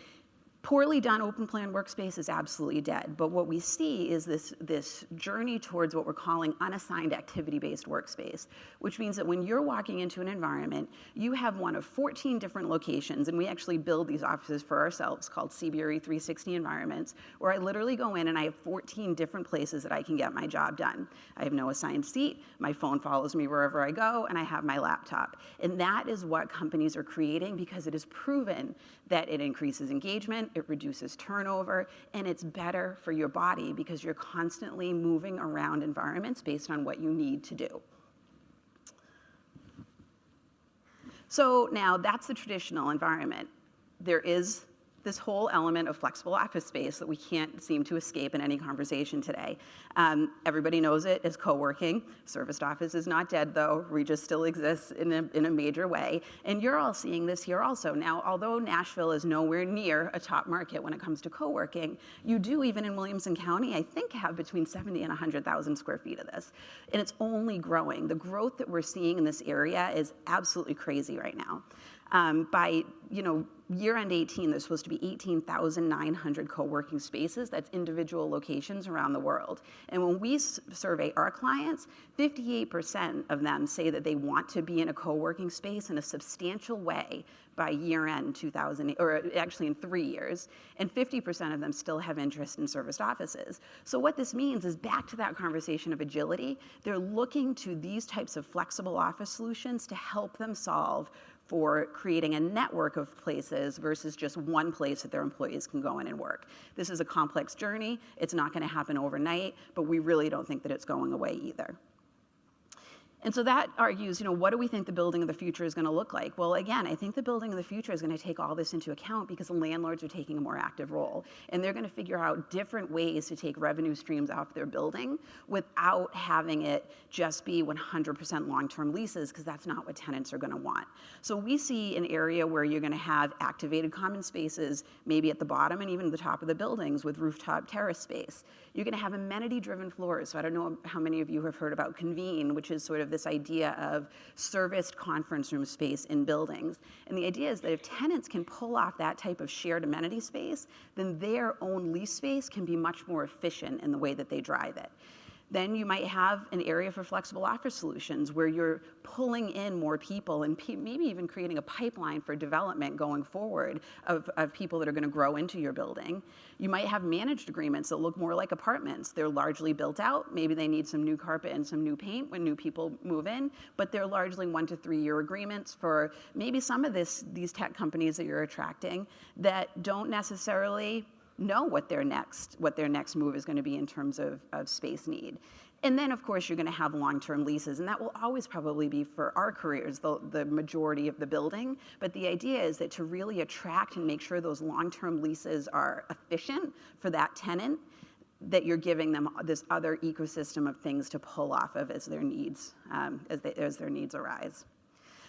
Poorly done open plan workspace is absolutely dead, but what we see is this journey towards what we're calling unassigned activity-based workspace, which means that when you're walking into an environment, you have one of 14 different locations, and we actually build these offices for ourselves called CBRE 360 environments, where I literally go in and I have 14 different places that I can get my job done. I have no assigned seat, my phone follows me wherever I go, and I have my laptop. And that is what companies are creating because it is proven that it increases engagement, it reduces turnover, and it's better for your body because you're constantly moving around environments based on what you need to do. So now that's the traditional environment. There is this whole element of flexible office space that we can't seem to escape in any conversation today. Everybody knows it as co-working. Serviced office is not dead though. Regis still exists in a major way. And you're all seeing this here also. Now, although Nashville is nowhere near a top market when it comes to co-working, you do, even in Williamson County, I think have between 70 and 100,000 square feet of this. And it's only growing. The growth that we're seeing in this area is absolutely crazy right now. By year-end 18, there's supposed to be 18,900 co-working spaces. That's individual locations around the world. And when we survey our clients, 58% of them say that they want to be in a co-working space in a substantial way by year-end 2000, or actually in 3 years. And 50% of them still have interest in serviced offices. So what this means is, back to that conversation of agility, they're looking to these types of flexible office solutions to help them solve for creating a network of places versus just one place that their employees can go in and work. This is a complex journey. It's not going to happen overnight, but we really don't think that it's going away either. And so that argues, what do we think the building of the future is going to look like? Well, again, I think the building of the future is going to take all this into account because the landlords are taking a more active role. And they're going to figure out different ways to take revenue streams off their building without having it just be 100% long-term leases, because that's not what tenants are going to want. So we see an area where you're going to have activated common spaces, maybe at the bottom and even the top of the buildings with rooftop terrace space. You're going to have amenity-driven floors. So I don't know how many of you have heard about Convene, which is sort of this idea of serviced conference room space in buildings. And the idea is that if tenants can pull off that type of shared amenity space, then their own lease space can be much more efficient in the way that they drive it. Then you might have an area for flexible office solutions where you're pulling in more people and maybe even creating a pipeline for development going forward of people that are going to grow into your building. You might have managed agreements that look more like apartments. They're largely built out. Maybe they need some new carpet and some new paint when new people move in, but they're largely 1 to 3 year agreements for maybe some of these tech companies that you're attracting that don't necessarily know what their next move is going to be in terms of space need. And then, of course, you're going to have long-term leases, and that will always probably be, for our careers, the majority of the building. But the idea is that to really attract and make sure those long-term leases are efficient for that tenant, that you're giving them this other ecosystem of things to pull off of as their needs arise.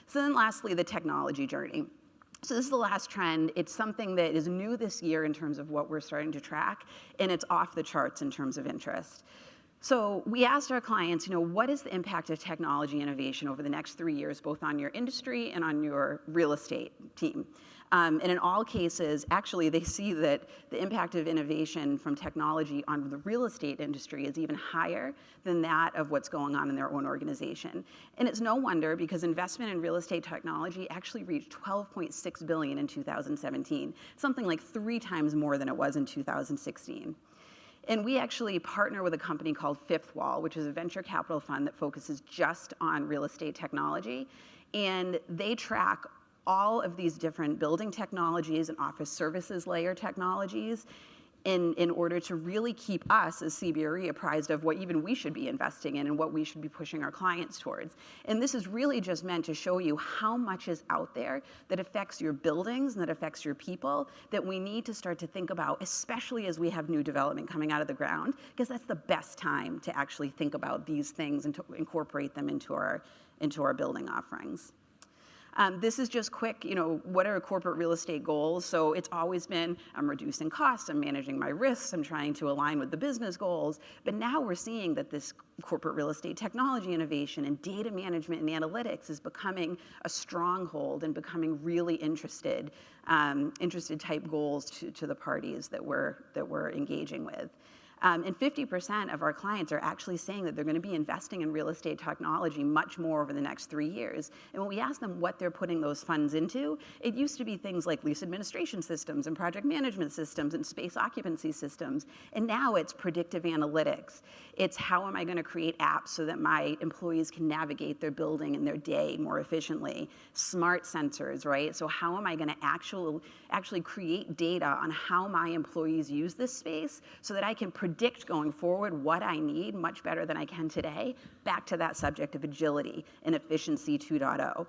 So then lastly, the technology journey. So this is the last trend. It's something that is new this year in terms of what we're starting to track, and it's off the charts in terms of interest. So we asked our clients, what is the impact of technology innovation over the next 3 years, both on your industry and on your real estate team? And in all cases, actually, they see that the impact of innovation from technology on the real estate industry is even higher than that of what's going on in their own organization. And it's no wonder, because investment in real estate technology actually reached $12.6 billion in 2017, something like 3 times more than it was in 2016. And we actually partner with a company called Fifth Wall, which is a venture capital fund that focuses just on real estate technology. And they track all of these different building technologies and office services layer technologies in order to really keep us as CBRE apprised of what even we should be investing in and what we should be pushing our clients towards. And this is really just meant to show you how much is out there that affects your buildings and that affects your people that we need to start to think about, especially as we have new development coming out of the ground, because that's the best time to actually think about these things and to incorporate them into our building offerings. This is just quick, what are corporate real estate goals? So it's always been, I'm reducing costs, I'm managing my risks, I'm trying to align with the business goals. But now we're seeing that this corporate real estate technology innovation and data management and analytics is becoming a stronghold and becoming really interested type goals to the parties that we're engaging with. And 50% of our clients are actually saying that they're going to be investing in real estate technology much more over the next 3 years. And when we ask them what they're putting those funds into, it used to be things like lease administration systems and project management systems and space occupancy systems. And now it's predictive analytics. It's how am I going to create apps so that my employees can navigate their building and their day more efficiently? Smart sensors, right? So how am I going to actually create data on how my employees use this space so that I can predict going forward what I need much better than I can today, back to that subject of agility and efficiency 2.0.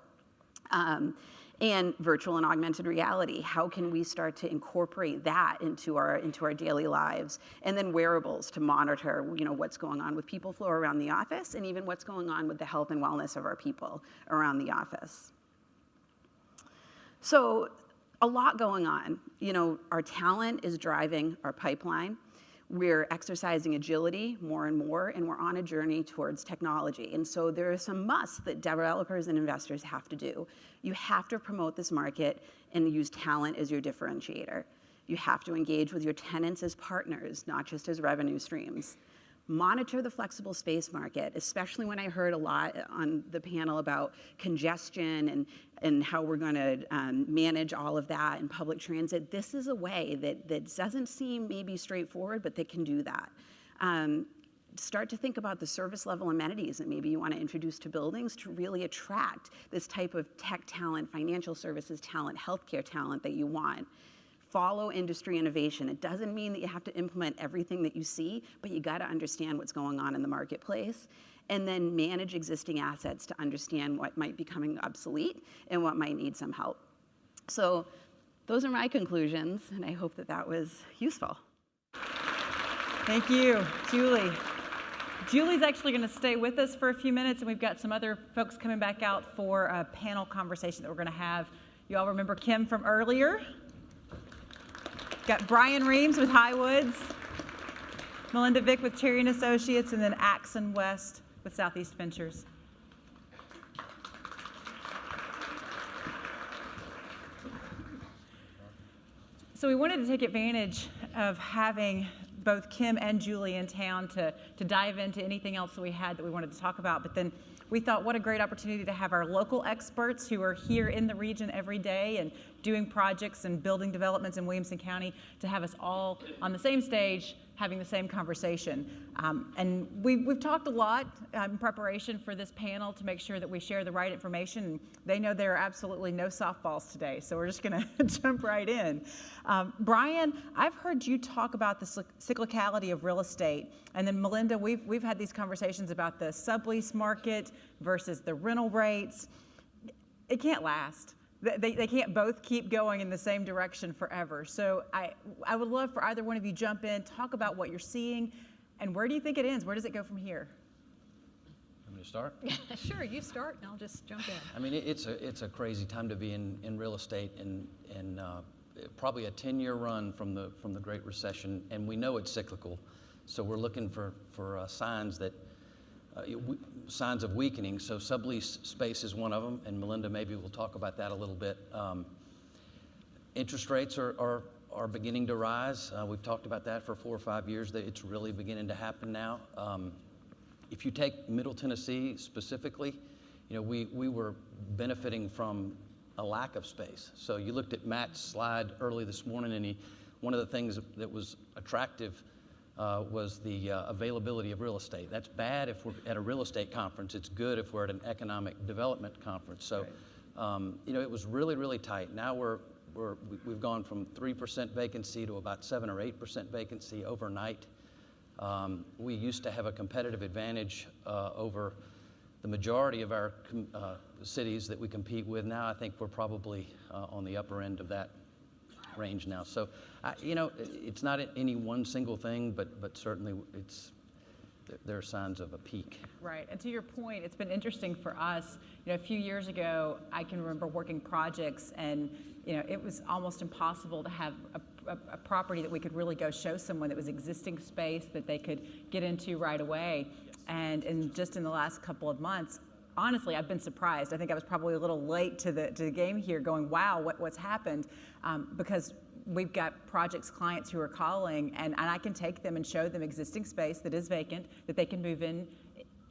And virtual and augmented reality, how can we start to incorporate that into our daily lives? And then wearables to monitor, what's going on with people flow around the office and even what's going on with the health and wellness of our people around the office. So a lot going on. Our talent is driving our pipeline. We're exercising agility more and more, and we're on a journey towards technology. And so there are some musts that developers and investors have to do. You have to promote this market and use talent as your differentiator. You have to engage with your tenants as partners, not just as revenue streams. Monitor the flexible space market, especially when I heard a lot on the panel about congestion and how we're going to manage all of that in public transit. This is a way that doesn't seem maybe straightforward, but that can do that. Start to think about the service level amenities that maybe you want to introduce to buildings to really attract this type of tech talent, financial services talent, healthcare talent that you want. Follow industry innovation. It doesn't mean that you have to implement everything that you see, but you got to understand what's going on in the marketplace. And then manage existing assets to understand what might be becoming obsolete and what might need some help. So those are my conclusions, and I hope that was useful. Thank you, Julie. Julie's actually going to stay with us for a few minutes, and we've got some other folks coming back out for a panel conversation that we're going to have. You all remember Kim from earlier? Got Brian Reams with Highwoods, Melinda Vick with Cherry & Associates, and then Axon West with Southeast Ventures. So we wanted to take advantage of having both Kim and Julie in town to dive into anything else that we had that we wanted to talk about. But then we thought, what a great opportunity to have our local experts who are here in the region every day and doing projects and building developments in Williamson County, to have us all on the same stage having the same conversation. And we've talked a lot in preparation for this panel to make sure that we share the right information. They know there are absolutely no softballs today, so we're just going to jump right in. Brian, I've heard you talk about the cyclicality of real estate, and then Melinda, we've had these conversations about the sublease market versus the rental rates. It can't last. They can't both keep going in the same direction forever. So I would love for either one of you jump in, talk about what you're seeing, and where do you think it ends? Where does it go from here? Want me to start? Sure, you start, and I'll just jump in. I mean, it's a crazy time to be in real estate, and probably a 10-year run from the Great Recession, and we know it's cyclical. So we're looking for signs that signs of weakening. So sublease space is one of them, and Melinda maybe will talk about that a little bit. Interest rates are beginning to rise. We've talked about that for 4 or 5 years. That it's really beginning to happen now. If you take Middle Tennessee specifically, we were benefiting from a lack of space. So you looked at Matt's slide early this morning, and one of the things that was attractive was the availability of real estate. That's bad if we're at a real estate conference. It's good if we're at an economic development conference. So, it was really, really tight. Now we've gone from 3% vacancy to about 7 or 8% vacancy overnight. We used to have a competitive advantage over the majority of our cities that we compete with. Now I think we're probably on the upper end of that range now. So, it's not any one single thing, but certainly there are signs of a peak. Right, and to your point, it's been interesting for us. A few years ago, I can remember working projects, and it was almost impossible to have a property that we could really go show someone that was existing space that they could get into right away. And just in the last couple of months, honestly, I've been surprised. I think I was probably a little late to the game here, going, wow, what's happened? Because we've got projects clients who are calling, and I can take them and show them existing space that is vacant, that they can move in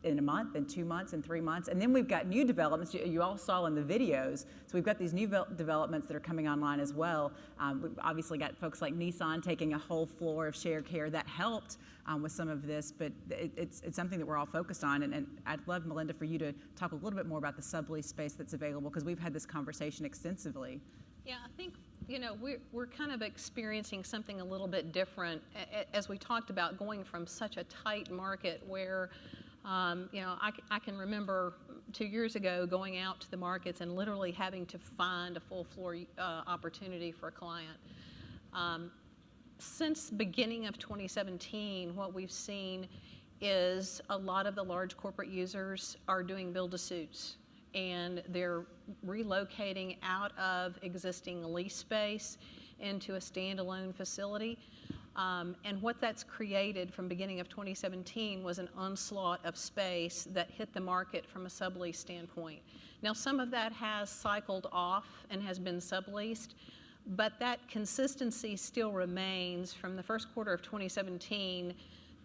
a month, in 2 months, in 3 months. And then we've got new developments you all saw in the videos. So we've got these new developments that are coming online as well. We've obviously got folks like Nissan taking a whole floor of shared care. That helped with some of this, but it's something that we're all focused on. And I'd love, Melinda, for you to talk a little bit more about the sublease space that's available, because we've had this conversation extensively. Yeah, I think, we're kind of experiencing something a little bit different, as we talked about, going from such a tight market where, I can remember 2 years ago going out to the markets and literally having to find a full floor opportunity for a client. Since beginning of 2017, what we've seen is a lot of the large corporate users are doing build-to-suits, and they're relocating out of existing lease space into a standalone facility. And what that's created from beginning of 2017 was an onslaught of space that hit the market from a sublease standpoint. Now, some of that has cycled off and has been subleased, but that consistency still remains. From the first quarter of 2017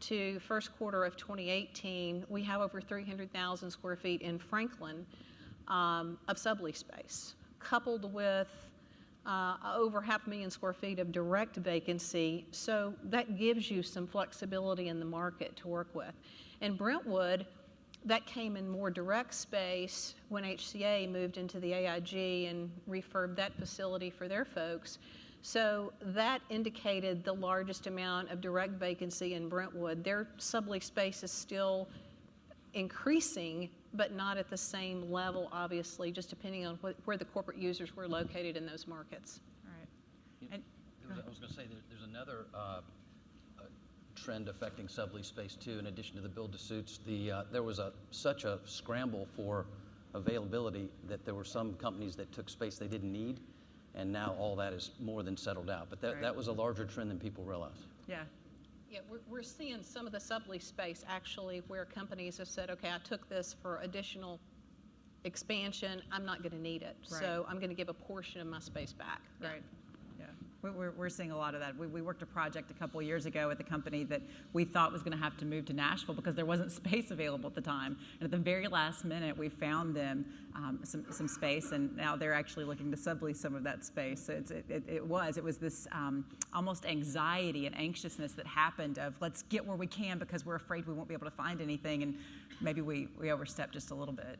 to first quarter of 2018, we have over 300,000 square feet in Franklin of sublease space, coupled with over 500,000 square feet of direct vacancy. So that gives you some flexibility in the market to work with. In Brentwood, that came in more direct space when HCA moved into the AIG and refurbed that facility for their folks. So that indicated the largest amount of direct vacancy in Brentwood. Their sublease space is still increasing, but not at the same level, obviously, just depending on where the corporate users were located in those markets. All right. And I was going to say there's another trend affecting sublease space too. In addition to the build-to-suits, there was such a scramble for availability that there were some companies that took space they didn't need, and now all that is more than settled out. But that was a larger trend than people realize. Yeah. Yeah, we're seeing some of the sublease space actually where companies have said, okay, I took this for additional expansion, I'm not going to need it, so I'm going to give a portion of my space back. Right. Yeah. We're seeing a lot of that. We worked a project a couple of years ago with a company that we thought was going to have to move to Nashville because there wasn't space available at the time. And at the very last minute, we found them some space, and now they're actually looking to sublease some of that space. So it was this almost anxiety and anxiousness that happened of let's get where we can because we're afraid we won't be able to find anything, and maybe we overstepped just a little bit.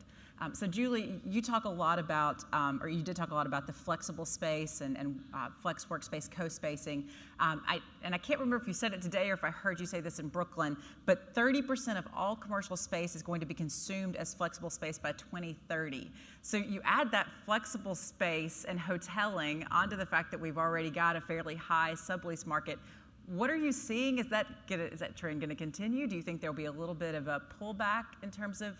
So Julie, you talk a lot about, or you did talk a lot about the flexible space and flex workspace co-spacing. I can't remember if you said it today or if I heard you say this in Brooklyn, but 30% of all commercial space is going to be consumed as flexible space by 2030. So you add that flexible space and hoteling onto the fact that we've already got a fairly high sublease market. What are you seeing? Is that trend going to continue? Do you think there'll be a little bit of a pullback in terms of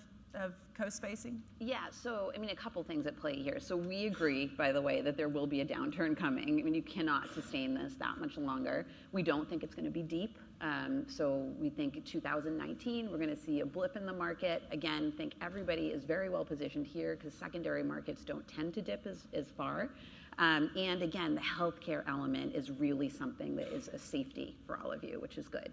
co-spacing? Yeah, so a couple things at play here. So we agree, by the way, that there will be a downturn coming. You cannot sustain this that much longer. We don't think it's going to be deep. So we think 2019, we're going to see a blip in the market. Again, think everybody is very well positioned here because secondary markets don't tend to dip as far. And again, the healthcare element is really something that is a safety for all of you, which is good.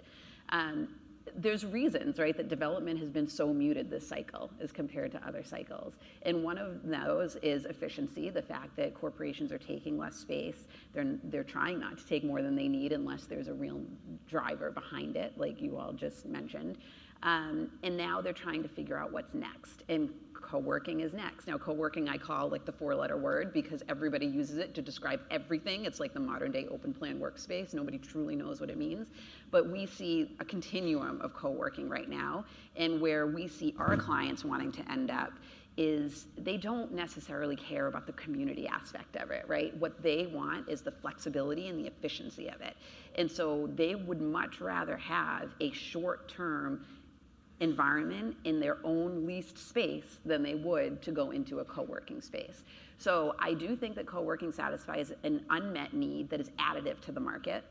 There's reasons, right, that development has been so muted this cycle as compared to other cycles. And one of those is efficiency, the fact that corporations are taking less space. They're trying not to take more than they need unless there's a real driver behind it, like you all just mentioned. And now they're trying to figure out what's next. And co-working is next. Now, co-working I call like the four-letter word because everybody uses it to describe everything. It's like the modern day open plan workspace. Nobody truly knows what it means. But we see a continuum of co-working right now, and where we see our clients wanting to end up is they don't necessarily care about the community aspect of it, right? What they want is the flexibility and the efficiency of it. And so they would much rather have a short-term environment in their own leased space than they would to go into a co-working space. So I do think that co-working satisfies an unmet need that is additive to the market.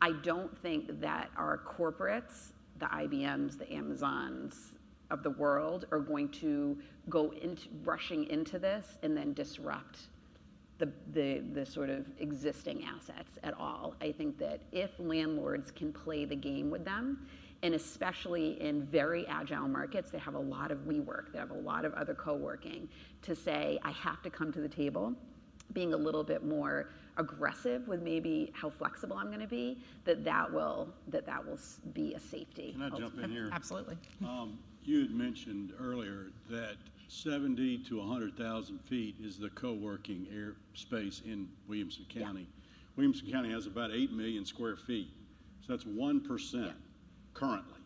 I don't think that our corporates, the IBMs, the Amazons of the world are going to go into rushing into this and then disrupt the sort of existing assets at all. I think that if landlords can play the game with them, and especially in very agile markets that have a lot of WeWork, that have a lot of other co-working, to say, I have to come to the table, being a little bit more aggressive with maybe how flexible I'm going to be, that will be a safety. Can I jump in here? Absolutely. You had mentioned earlier that 70 to 100,000 feet is the co-working airspace in Williamson County. Yeah. Williamson County has about 8 million square feet, so that's 1%. Currently.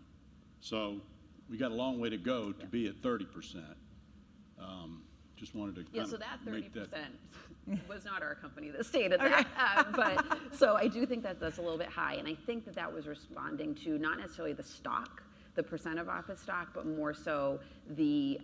So we got a long way to go to be at 30%. Just wanted to so that 30% make that was not our company that stated that. But so I do think that that's a little bit high. And I think that that was responding to not necessarily the stock, the percent of office stock, but more so the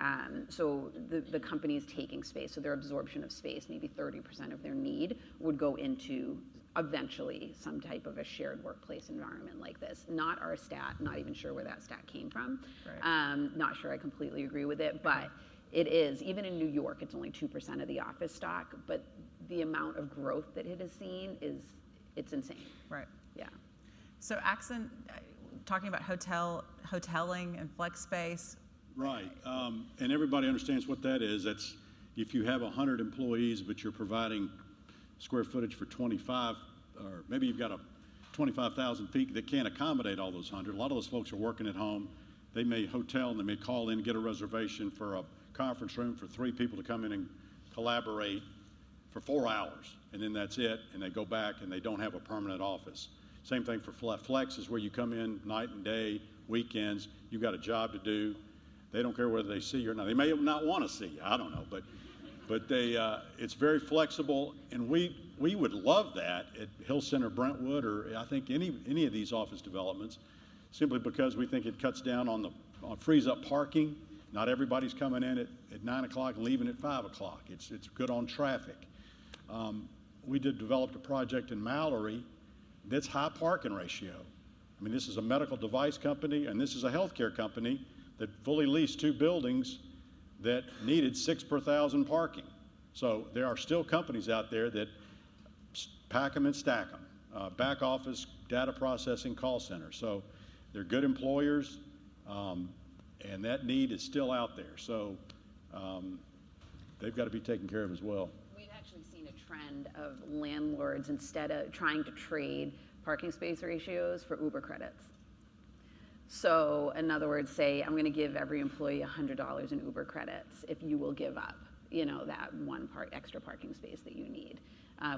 companies taking space. So their absorption of space, maybe 30% of their need would go into eventually some type of a shared workplace environment like this. Not our stat, not even sure where that stat came from. Right. Not sure I completely agree with it, but it is, even in New York, it's only 2% of the office stock, but the amount of growth that it has seen it's insane. Right. Yeah. So Axon, talking about hoteling and flex space. Right, and everybody understands what that is. That's if you have 100 employees, but you're providing square footage for 25, or maybe you've got a 25,000 feet that can't accommodate all those 100. A lot of those folks are working at home. They may hotel and they may call in and get a reservation for a conference room for 3 people to come in and collaborate for 4 hours, and then that's it, and they go back and they don't have a permanent office. Same thing for flex is where you come in night and day, weekends, you've got a job to do. They don't care whether they see you or not. They may not want to see you, I don't know, but it's very flexible, and we would love that at Hill Center, Brentwood, or I think any of these office developments, simply because we think it cuts down frees up parking. Not everybody's coming in at 9 o'clock and leaving at 5 o'clock. It's good on traffic. We developed a project in Mallory that's high parking ratio. I mean, this is a medical device company, and this is a healthcare company that fully leased 2 buildings that needed 6 per 1,000 parking. So there are still companies out there that pack them and stack them. Back office, data processing, call center. So they're good employers, and that need is still out there. So they've got to be taken care of as well. We've actually seen a trend of landlords, instead of trying to trade parking space ratios for Uber credits. So in other words, say, I'm going to give every employee $100 in Uber credits if you will give up, that one extra parking space that you need,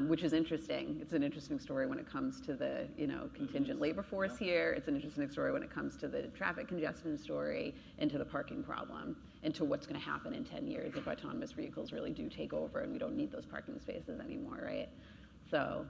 which is interesting. It's an interesting story when it comes to the, contingent labor force here. It's an interesting story when it comes to the traffic congestion story and to the parking problem and to what's going to happen in 10 years if autonomous vehicles really do take over and we don't need those parking spaces anymore, right? So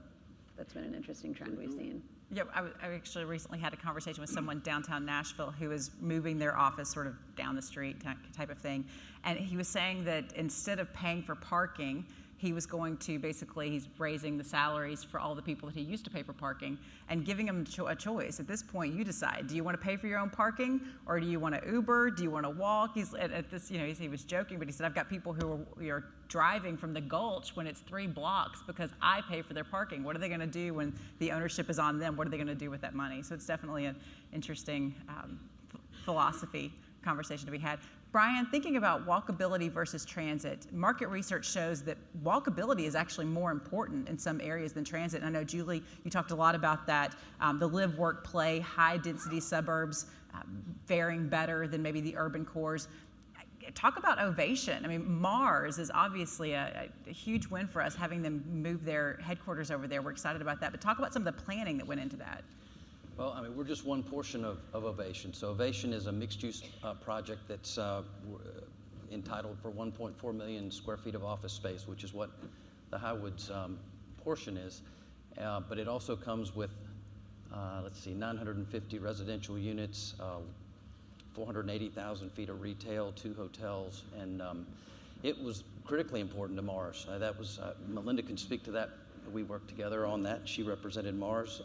that's been an interesting trend we've seen. Yeah, I actually recently had a conversation with someone downtown Nashville who is moving their office sort of down the street type of thing. And he was saying that instead of paying for parking, he was going to basically, he's raising the salaries for all the people that he used to pay for parking and giving them a choice. At this point, you decide, do you want to pay for your own parking, or do you want to Uber? Do you want to walk? He's at this, he was joking, but he said, I've got people who are driving from the Gulch when it's 3 blocks because I pay for their parking. What are they going to do when the ownership is on them? What are they going to do with that money? So it's definitely an interesting philosophy conversation to be had. Brian, thinking about walkability versus transit, market research shows that walkability is actually more important in some areas than transit. And I know, Julie, you talked a lot about that, the live, work, play, high-density suburbs faring better than maybe the urban cores. Talk about Ovation. I mean, Mars is obviously a huge win for us, having them move their headquarters over there. We're excited about that. But talk about some of the planning that went into that. Well, I mean, we're just one portion of Ovation. So Ovation is a mixed-use project that's entitled for 1.4 million square feet of office space, which is what the Highwoods portion is. But it also comes with, 950 residential units, 480,000 feet of retail, 2 hotels, and it was critically important to Mars. That was, Melinda can speak to that. We worked together on that. She represented Mars.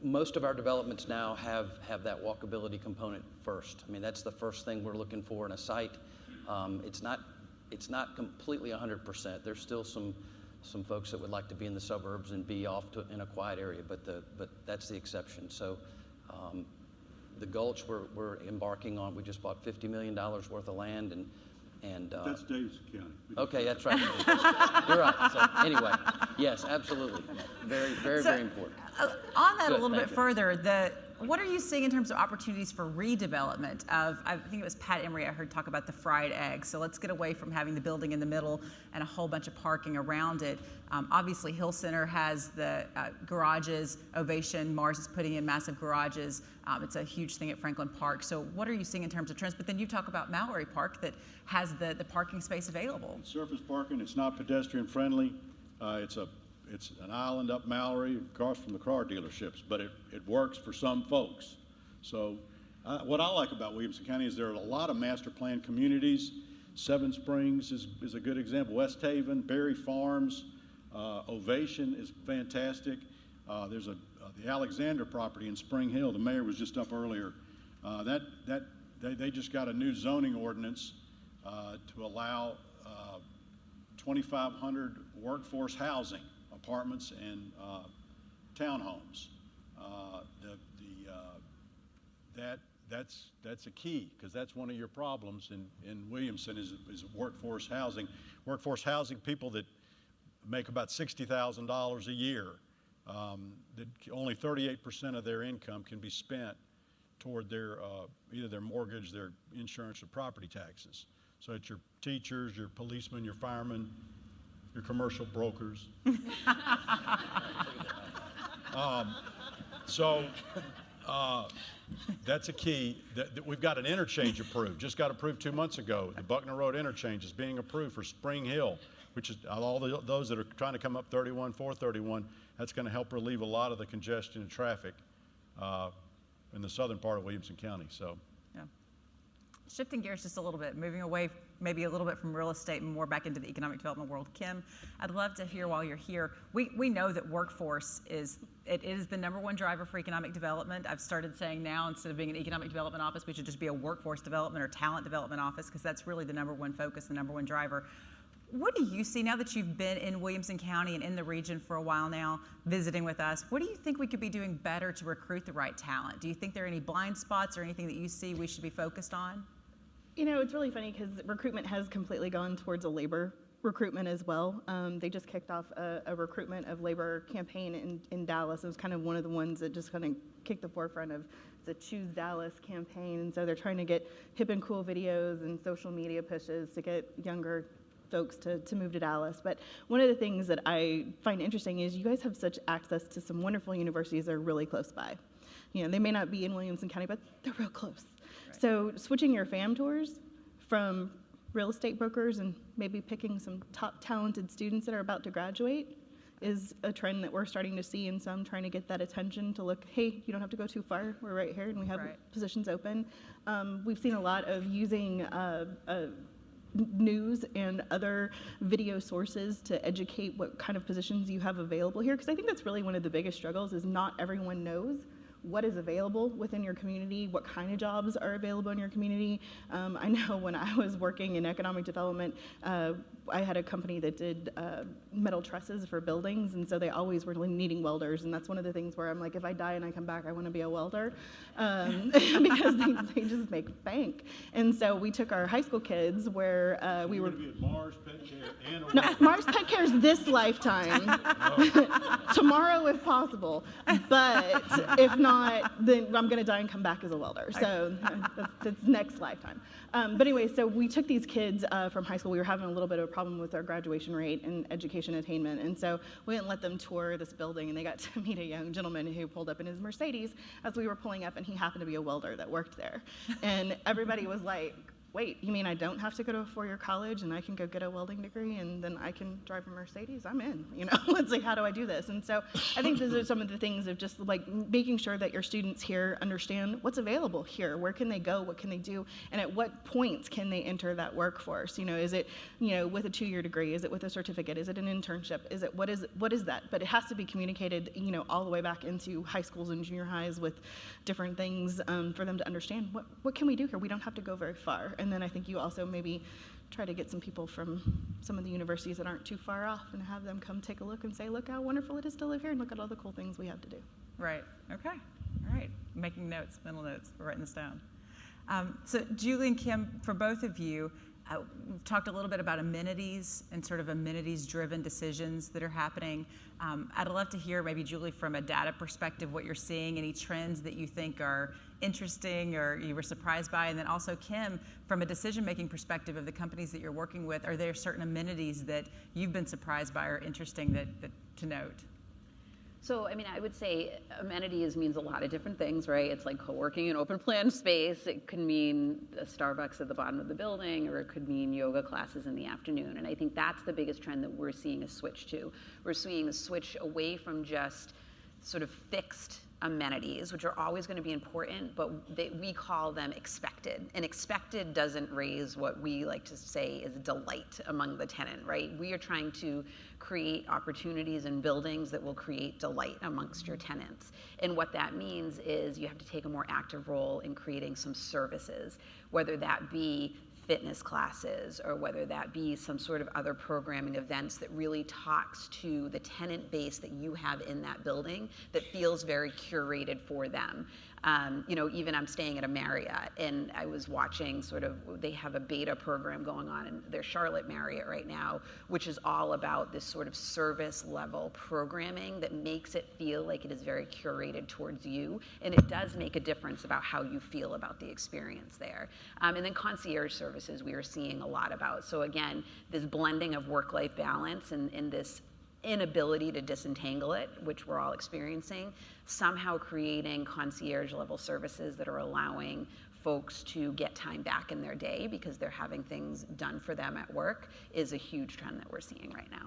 Most of our developments now have that walkability component first. I mean, that's the first thing we're looking for in a site. It's not completely 100%. There's still some folks that would like to be in the suburbs and be off in a quiet area, but that's the exception. So the Gulch we're embarking on. We just bought $50 million worth of land, and that's Davidson County. Okay, that's right. You're right. So anyway, yes, absolutely. Very, very, very important. On that Good, a little bit thank you. further, what are you seeing in terms of opportunities for redevelopment of, I think it was Pat Emery I heard talk about the fried egg. So let's get away from having the building in the middle and a whole bunch of parking around it. Obviously, Hill Center has the garages. Ovation, Mars is putting in massive garages. It's a huge thing at Franklin Park. So what are you seeing in terms of trends? But then you talk about Mallory Park that has the parking space available. Surface parking, it's not pedestrian friendly. It's an island up Mallory across from the car dealerships, but it works for some folks. So what I like about Williamson County is there are a lot of master plan communities. Seven Springs is a good example. West Haven, Berry Farms, Ovation is fantastic. There's the Alexander property in Spring Hill. The mayor was just up earlier. They just got a new zoning ordinance to allow 2,500 workforce housing, apartments and townhomes. That's a key, because that's one of your problems in Williamson is workforce housing. Workforce housing, people that make about $60,000 a year, that only 38% of their income can be spent toward their either their mortgage, their insurance, or property taxes. So it's your teachers, your policemen, your firemen, your commercial brokers. That's a key. We've got an interchange approved, just got approved 2 months ago. The Buckner Road interchange is being approved for Spring Hill, which is all those that are trying to come up 31, 431. That's going to help relieve a lot of the congestion and traffic in the southern part of Williamson County. So. Yeah. Shifting gears just a little bit, moving away maybe a little bit from real estate and more back into the economic development world. Kim, I'd love to hear while you're here, we know that workforce is the #1 driver for economic development. I've started saying now, instead of being an economic development office, we should just be a workforce development or talent development office, because that's really the #1 focus, the #1 driver. What do you see now that you've been in Williamson County and in the region for a while now, visiting with us? What do you think we could be doing better to recruit the right talent? Do you think there are any blind spots or anything that you see we should be focused on? You know, it's really funny because recruitment has completely gone towards a labor recruitment as well. They just kicked off a recruitment of labor campaign in Dallas. It was kind of one of the ones that just kind of kicked the forefront of the Choose Dallas campaign. And so they're trying to get hip and cool videos and social media pushes to get younger folks to move to Dallas. But one of the things that I find interesting is you guys have such access to some wonderful universities that are really close by. You know, they may not be in Williamson County, but they're real close. Right. So switching your FAM tours from real estate brokers and maybe picking some top talented students that are about to graduate is a trend that we're starting to see, and so I'm trying to get that attention to look, hey, you don't have to go too far, we're right here and we have positions open. We've seen a lot of using news and other video sources to educate what kind of positions you have available here, because I think that's really one of the biggest struggles is not everyone knows what is available within your community, what kind of jobs are available in your community. I know when I was working in economic development, I had a company that did metal trusses for buildings, and so they always were needing welders, and that's one of the things where I'm like, if I die and I come back, I want to be a welder, because they just make bank. And so we took our high school kids where we were... Be at Mars Pet Care and a No, welder. Mars Pet Care is this lifetime. Tomorrow if possible, but if not, then I'm going to die and come back as a welder. So that's next lifetime. But anyway, so we took these kids from high school. We were having a little bit of a problem with our graduation rate and education attainment, and so we didn't let them tour this building, and they got to meet a young gentleman who pulled up in his Mercedes as we were pulling up, and he happened to be a welder that worked there. And everybody was like, wait, you mean I don't have to go to a four-year college and I can go get a welding degree and then I can drive a Mercedes? I'm in, you know? It's like, how do I do this? And so I think those are some of the things of just like making sure that your students here understand what's available here. Where can they go? What can they do? And at what points can they enter that workforce? You know, is it, you know, with a 2-year degree? Is it with a certificate? Is it an internship? Is it, what is that? But it has to be communicated, you know, all the way back into high schools and junior highs with different things for them to understand what can we do here? We don't have to go very far. And then I think you also maybe try to get some people from some of the universities that aren't too far off and have them come take a look and say, look how wonderful it is to live here and look at all the cool things we have to do. Right. Okay. All right. Making notes, mental notes. We're writing this down. So Julie and Kim, for both of you, we've talked a little bit about amenities and sort of amenities-driven decisions that are happening. I'd love to hear, maybe Julie, from a data perspective, what you're seeing, any trends that you think are interesting or you were surprised by, and then also Kim, from a decision-making perspective of the companies that you're working with, are there certain amenities that you've been surprised by or interesting that to note? So, I mean, I would say amenities means a lot of different things, right? It's like co-working in open plan space. It could mean a Starbucks at the bottom of the building, or it could mean yoga classes in the afternoon. And I think that's the biggest trend that we're seeing a switch to. We're seeing a switch away from just sort of fixed amenities, which are always going to be important, but we call them expected. And expected doesn't raise what we like to say is delight among the tenant, right? We are trying to create opportunities in buildings that will create delight amongst your tenants. And what that means is you have to take a more active role in creating some services, whether that be fitness classes or whether that be some sort of other programming events that really talks to the tenant base that you have in that building that feels very curated for them. You know, even I'm staying at a Marriott, and I was watching sort of, they have a beta program going on in their Charlotte Marriott right now, which is all about this sort of service level programming that makes it feel like it is very curated towards you, and it does make a difference about how you feel about the experience there. And then concierge services we are seeing a lot about. So again, this blending of work-life balance and this inability to disentangle it, which we're all experiencing, somehow creating concierge level services that are allowing folks to get time back in their day because they're having things done for them at work is a huge trend that we're seeing right now.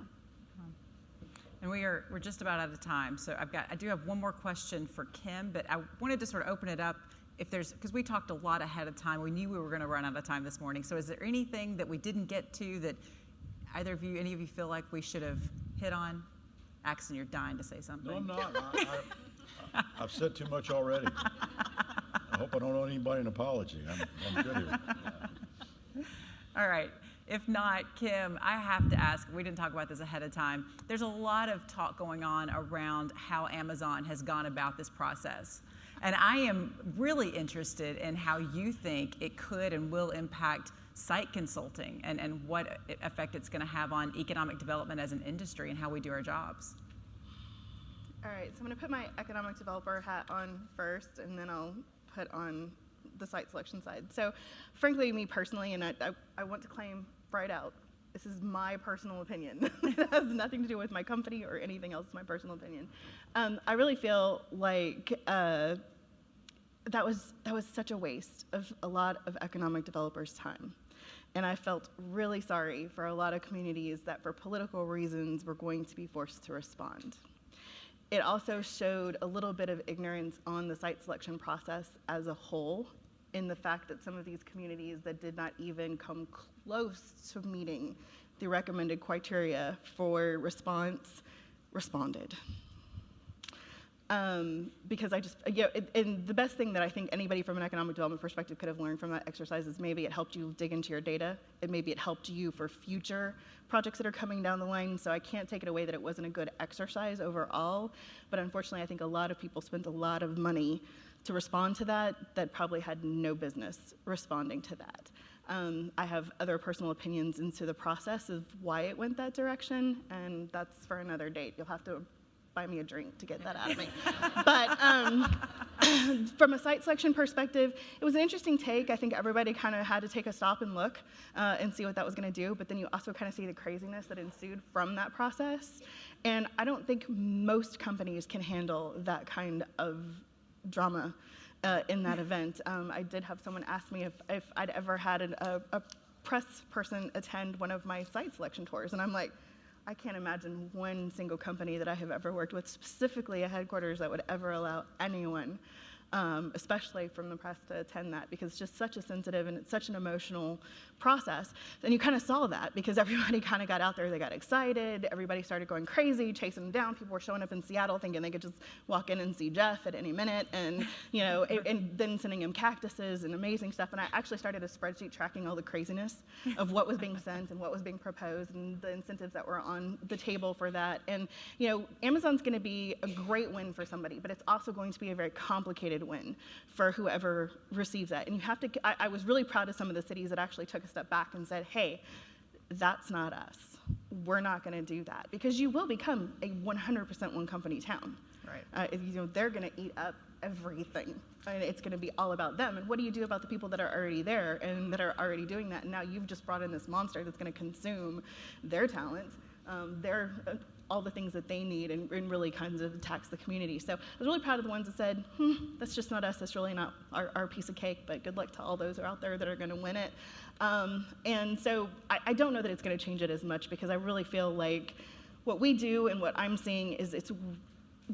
And we're just about out of time, so I do have one more question for Kim, but I wanted to sort of open it up if there's, because we talked a lot ahead of time, we knew we were going to run out of time this morning, so is there anything that we didn't get to that any of you feel like we should have hit on? Axon, you're dying to say something. No, I'm not. I've said too much already. I hope I don't owe anybody an apology. I'm good here. All right. If not, Kim, I have to ask, we didn't talk about this ahead of time. There's a lot of talk going on around how Amazon has gone about this process. And I am really interested in how you think it could and will impact site consulting and what effect it's going to have on economic development as an industry and how we do our jobs. All right, so I'm going to put my economic developer hat on first, and then I'll put on the site selection side. So frankly, me personally, and I want to claim right out, this is my personal opinion. It has nothing to do with my company or anything else, it's my personal opinion. I really feel like that was such a waste of a lot of economic developers' time. And I felt really sorry for a lot of communities that for political reasons were going to be forced to respond. It also showed a little bit of ignorance on the site selection process as a whole in the fact that some of these communities that did not even come close to meeting the recommended criteria for response responded. Because and the best thing that I think anybody from an economic development perspective could have learned from that exercise is maybe it helped you dig into your data, and maybe it helped you for future projects that are coming down the line. So I can't take it away that it wasn't a good exercise overall, but unfortunately I think a lot of people spent a lot of money to respond to that probably had no business responding to that. I have other personal opinions into the process of why it went that direction, and that's for another date. You'll have to buy me a drink to get that out of me. But from a site selection perspective, it was an interesting take. I think everybody kind of had to take a stop and look and see what that was going to do, but then you also kind of see the craziness that ensued from that process. And I don't think most companies can handle that kind of drama in that event. I did have someone ask me if I'd ever had a press person attend one of my site selection tours, and I'm like, I can't imagine one single company that I have ever worked with, specifically a headquarters, that would ever allow anyone, especially from the press, to attend that, because it's just such a sensitive and it's such an emotional process. And you kind of saw that because everybody kind of got out there, they got excited, everybody started going crazy, chasing them down. People were showing up in Seattle thinking they could just walk in and see Jeff at any minute, and and then sending him cactuses and amazing stuff. And I actually started a spreadsheet tracking all the craziness of what was being sent and what was being proposed and the incentives that were on the table for that. And Amazon's going to be a great win for somebody, but it's also going to be a very complicated win for whoever receives that. And you have to, I was really proud of some of the cities that actually took a step back and said, hey, that's not us. We're not going to do that, because you will become a 100% one company town. Right. They're going to eat up everything. And it's going to be all about them. And what do you do about the people that are already there and that are already doing that? And now you've just brought in this monster that's going to consume their talents, all the things that they need, and really kind of tax the community. So I was really proud of the ones that said, that's just not us, that's really not our piece of cake, but good luck to all those out there that are going to win it. And so I don't know that it's going to change it as much, because I really feel like what we do and what I'm seeing is it's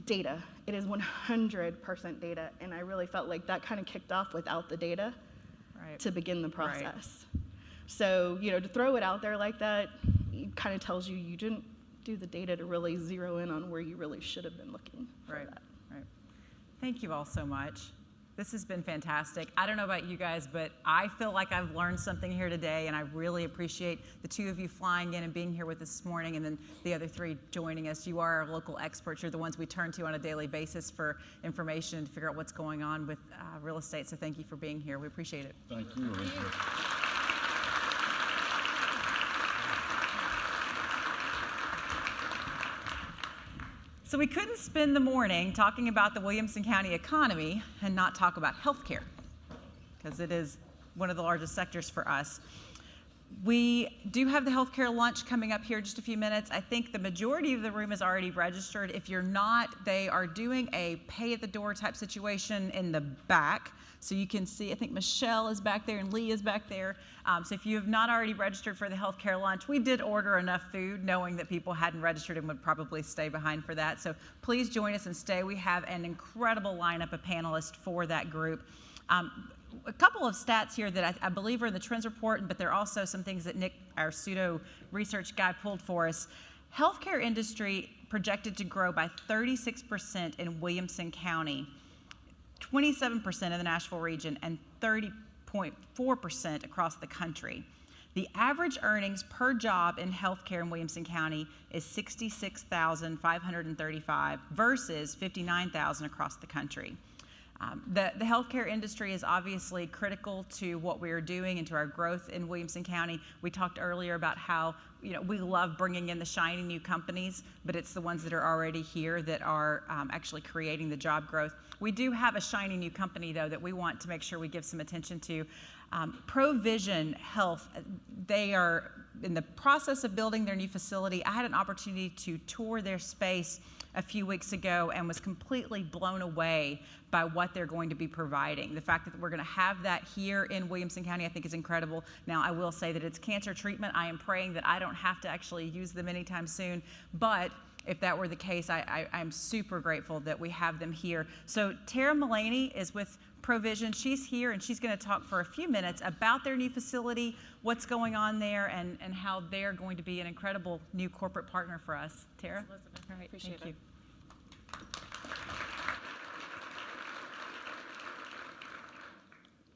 data. It is 100% data, and I really felt like that kind of kicked off without the data to begin the process. Right. So, to throw it out there like that, it kind of tells you didn't do the data to really zero in on where you really should have been looking for that. Right. Thank you all so much. This has been fantastic. I don't know about you guys, but I feel like I've learned something here today, and I really appreciate the two of you flying in and being here with us this morning, and then the other three joining us. You are our local experts. You're the ones we turn to on a daily basis for information to figure out what's going on with real estate, so thank you for being here. We appreciate it. Thank you. So we couldn't spend the morning talking about the Williamson County economy and not talk about healthcare, because it is one of the largest sectors for us. We do have the healthcare lunch coming up here in just a few minutes. I think the majority of the room is already registered. If you're not, they are doing a pay at the door type situation in the back. So you can see, I think Michelle is back there and Lee is back there. So if you have not already registered for the healthcare lunch, we did order enough food knowing that people hadn't registered and would probably stay behind for that. So please join us and stay. We have an incredible lineup of panelists for that group. A couple of stats here that I believe are in the trends report, but there are also some things that Nick, our pseudo research guy, pulled for us. Healthcare industry projected to grow by 36% in Williamson County, 27% of the Nashville region, and 30.4% across the country. The average earnings per job in healthcare in Williamson County is $66,535 versus $59,000 across the country. The healthcare industry is obviously critical to what we are doing and to our growth in Williamson County. We talked earlier about how we love bringing in the shiny new companies, but it's the ones that are already here that are actually creating the job growth. We do have a shiny new company, though, that we want to make sure we give some attention to. Provision Health, they are in the process of building their new facility. I had an opportunity to tour their space a few weeks ago and was completely blown away by what they're going to be providing. The fact that we're going to have that here in Williamson County, I think, is incredible. Now, I will say that it's cancer treatment. I am praying that I don't have to actually use them anytime soon, but if that were the case, I'm super grateful that we have them here. So Tara Mullaney is with Provision. She's here, and she's going to talk for a few minutes about their new facility, what's going on there, and how they're going to be an incredible new corporate partner for us. Tara? Elizabeth. All right, Appreciate thank it. you.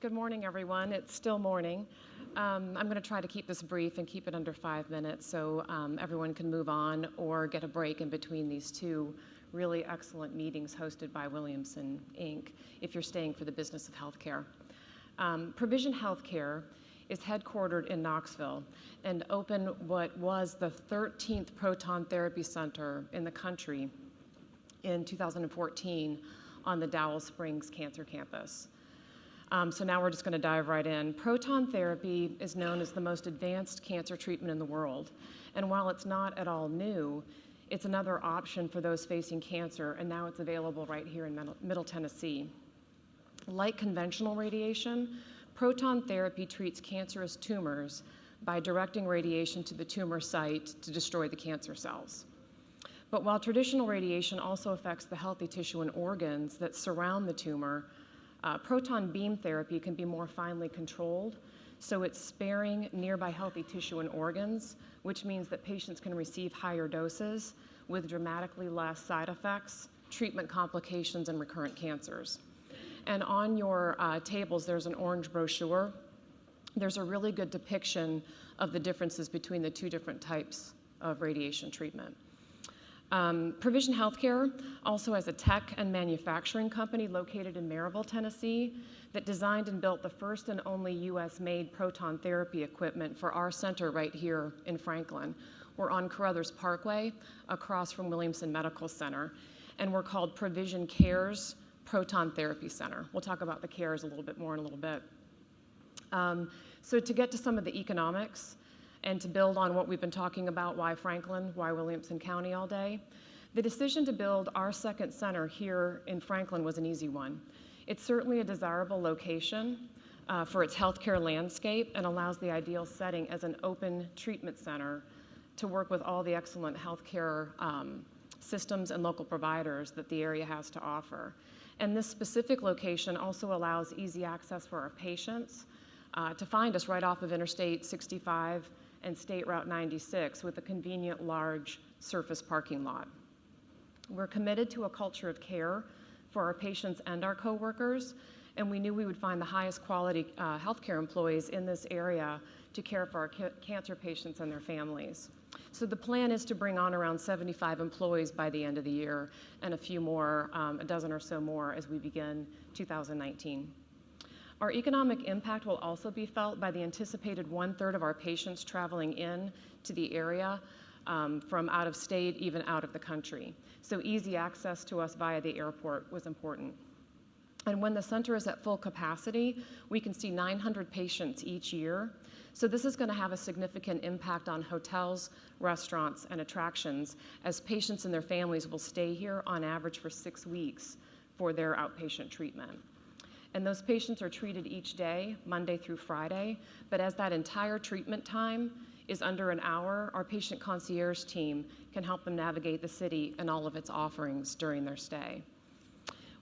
Good morning, everyone. It's still morning. I'm going to try to keep this brief and keep it under 5 minutes so everyone can move on or get a break in between these two really excellent meetings hosted by Williamson, Inc., if you're staying for the business of healthcare. Provision Healthcare is headquartered in Knoxville and opened what was the 13th proton therapy center in the country in 2014 on the Dowell Springs Cancer Campus. So now we're just going to dive right in. Proton therapy is known as the most advanced cancer treatment in the world. And while it's not at all new, it's another option for those facing cancer, and now it's available right here in Middle Tennessee. Like conventional radiation, proton therapy treats cancerous tumors by directing radiation to the tumor site to destroy the cancer cells. But while traditional radiation also affects the healthy tissue and organs that surround the tumor, proton beam therapy can be more finely controlled, so it's sparing nearby healthy tissue and organs, which means that patients can receive higher doses with dramatically less side effects, treatment complications, and recurrent cancers. And on your tables, there's an orange brochure. There's a really good depiction of the differences between the two different types of radiation treatment. Provision Healthcare also has a tech and manufacturing company located in Maryville, Tennessee, that designed and built the first and only U.S.-made proton therapy equipment for our center right here in Franklin. We're on Carruthers Parkway, across from Williamson Medical Center, and we're called Provision Cares Proton Therapy Center. We'll talk about the cares a little bit more in a little bit. So to get to some of the economics, and to build on what we've been talking about, why Franklin, why Williamson County all day, the decision to build our second center here in Franklin was an easy one. It's certainly a desirable location for its healthcare landscape and allows the ideal setting as an open treatment center to work with all the excellent healthcare systems and local providers that the area has to offer. And this specific location also allows easy access for our patients to find us right off of Interstate 65 and State Route 96 with a convenient large surface parking lot. We're committed to a culture of care for our patients and our coworkers, and we knew we would find the highest quality healthcare employees in this area to care for our cancer patients and their families. So the plan is to bring on around 75 employees by the end of the year and a few more, a dozen or so more as we begin 2019. Our economic impact will also be felt by the anticipated 1/3 of our patients traveling in to the area from out of state, even out of the country. So easy access to us via the airport was important. And when the center is at full capacity, we can see 900 patients each year. So this is going to have a significant impact on hotels, restaurants, and attractions, as patients and their families will stay here on average for 6 weeks for their outpatient treatment. And those patients are treated each day, Monday through Friday, but as that entire treatment time is under an hour, our patient concierge team can help them navigate the city and all of its offerings during their stay.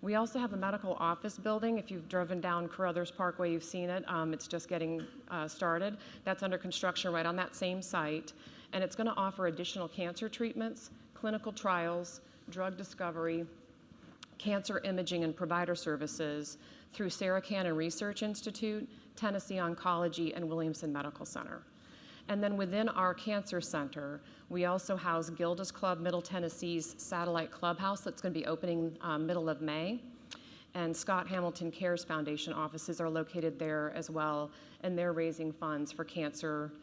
We also have a medical office building. If you've driven down Carruthers Parkway, you've seen it. It's just getting started. That's under construction right on that same site, and it's going to offer additional cancer treatments, clinical trials, drug discovery, cancer imaging and provider services through Sarah Cannon Research Institute, Tennessee Oncology, and Williamson Medical Center. And then within our cancer center, we also house Gilda's Club Middle Tennessee's satellite clubhouse that's going to be opening middle of May. And Scott Hamilton Cares Foundation offices are located there as well, and they're raising funds for cancer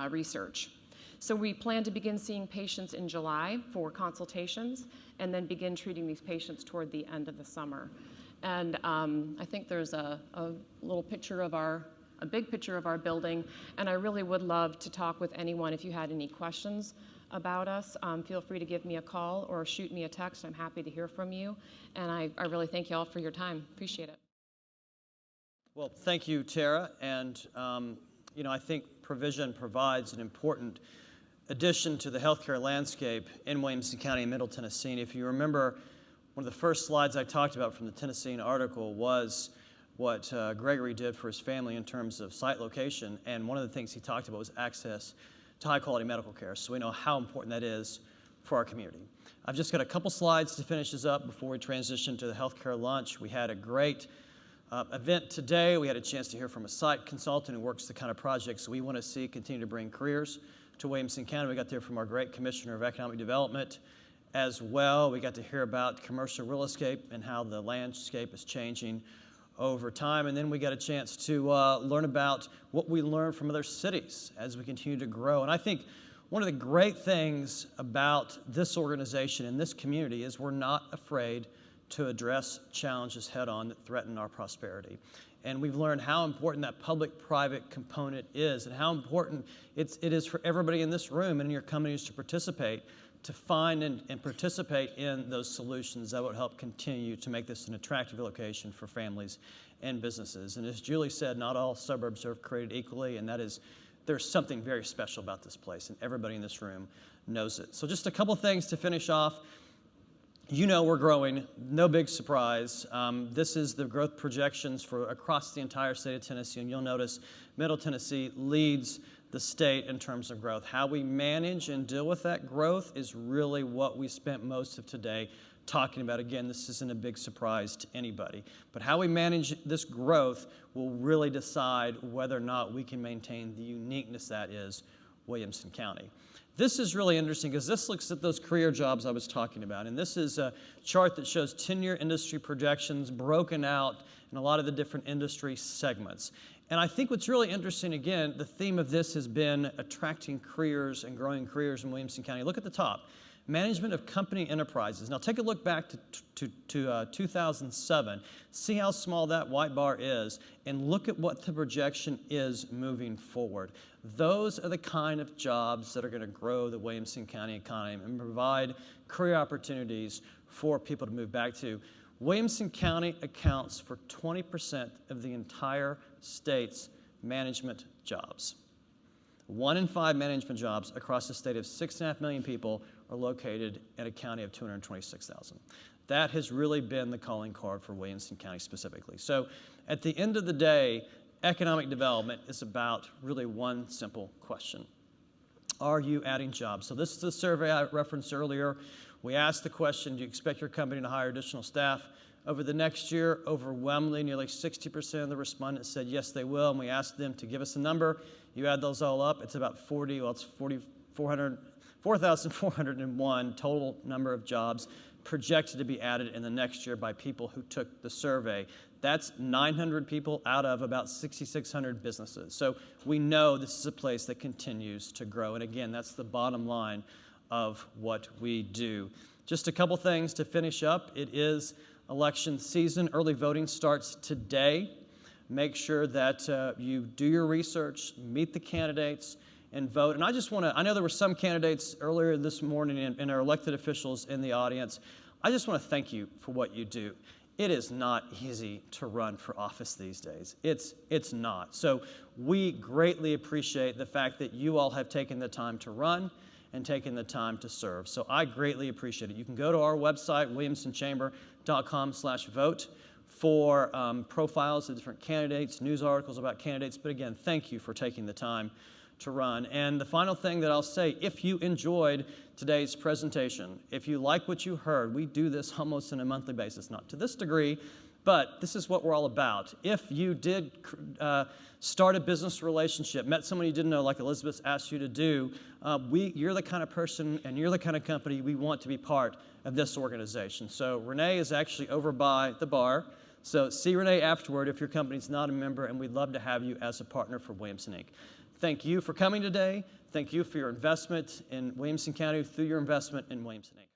research. So we plan to begin seeing patients in July for consultations and then begin treating these patients toward the end of the summer. And I think there's a little picture of a big picture of our building, and I really would love to talk with anyone if you had any questions about us. Feel free to give me a call or shoot me a text. I'm happy to hear from you, and I really thank you all for your time. Appreciate it. Well, thank you, Tara, and I think Provision provides an important addition to the healthcare landscape in Williamson County and Middle Tennessee. And if you remember, one of the first slides I talked about from the Tennessean article was what Gregory did for his family in terms of site location. And one of the things he talked about was access to high-quality medical care. So we know how important that is for our community. I've just got a couple slides to finish this up before we transition to the healthcare lunch. We had a great event today. We had a chance to hear from a site consultant who works the kind of projects we want to see continue to bring careers to Williamson County. We got to hear from our great Commissioner of Economic Development as well. We got to hear about commercial real estate and how the landscape is changing over time. And then we got a chance to learn about what we learned from other cities as we continue to grow. And I think one of the great things about this organization and this community is we're not afraid to address challenges head-on that threaten our prosperity. And we've learned how important that public-private component is and how important it is for everybody in this room and in your companies to participate, to find and participate in those solutions that would help continue to make this an attractive location for families and businesses. And as Julie said, not all suburbs are created equally, and there's something very special about this place, and everybody in this room knows it. So just a couple things to finish off. You know we're growing, no big surprise. This is the growth projections for across the entire state of Tennessee, and you'll notice Middle Tennessee leads the state in terms of growth. How we manage and deal with that growth is really what we spent most of today talking about. Again, this isn't a big surprise to anybody, but how we manage this growth will really decide whether or not we can maintain the uniqueness that is Williamson County. This is really interesting because this looks at those career jobs I was talking about. And this is a chart that shows 10-year industry projections broken out in a lot of the different industry segments. And I think what's really interesting, again, the theme of this has been attracting careers and growing careers in Williamson County. Look at the top. Management of company enterprises. Now take a look back to 2007. See how small that white bar is, and look at what the projection is moving forward. Those are the kind of jobs that are going to grow the Williamson County economy and provide career opportunities for people to move back to. Williamson County accounts for 20% of the entire state's management jobs. 1 in 5 management jobs across the state of 6.5 million people are located in a county of 226,000. That has really been the calling card for Williamson County specifically. So at the end of the day, economic development is about really one simple question. Are you adding jobs? So this is the survey I referenced earlier. We asked the question, do you expect your company to hire additional staff over the next year? Overwhelmingly, nearly 60% of the respondents said yes, they will, and we asked them to give us a number. You add those all up, it's about 4,401 total number of jobs projected to be added in the next year by people who took the survey. That's 900 people out of about 6,600 businesses. So we know this is a place that continues to grow. And again, that's the bottom line of what we do. Just a couple things to finish up. It is election season. Early voting starts today. Make sure that you do your research, meet the candidates, and vote. And I just want to, I know there were some candidates earlier this morning and our elected officials in the audience. I just want to thank you for what you do. It is not easy to run for office these days. It's not. So we greatly appreciate the fact that you all have taken the time to run and taken the time to serve. So I greatly appreciate it. You can go to our website, williamsonchamber.com/vote for profiles of different candidates, news articles about candidates. But again, thank you for taking the time to run. And the final thing that I'll say, if you enjoyed today's presentation, if you like what you heard, we do this almost on a monthly basis, not to this degree, but this is what we're all about. If you did start a business relationship, met someone you didn't know like Elizabeth asked you to do, you're the kind of person and you're the kind of company we want to be part of this organization. So Renee is actually over by the bar. So see Renee afterward if your company's not a member, and we'd love to have you as a partner for Williamson Inc. Thank you for coming today. Thank you for your investment in Williamson County through your investment in Williamson Inc.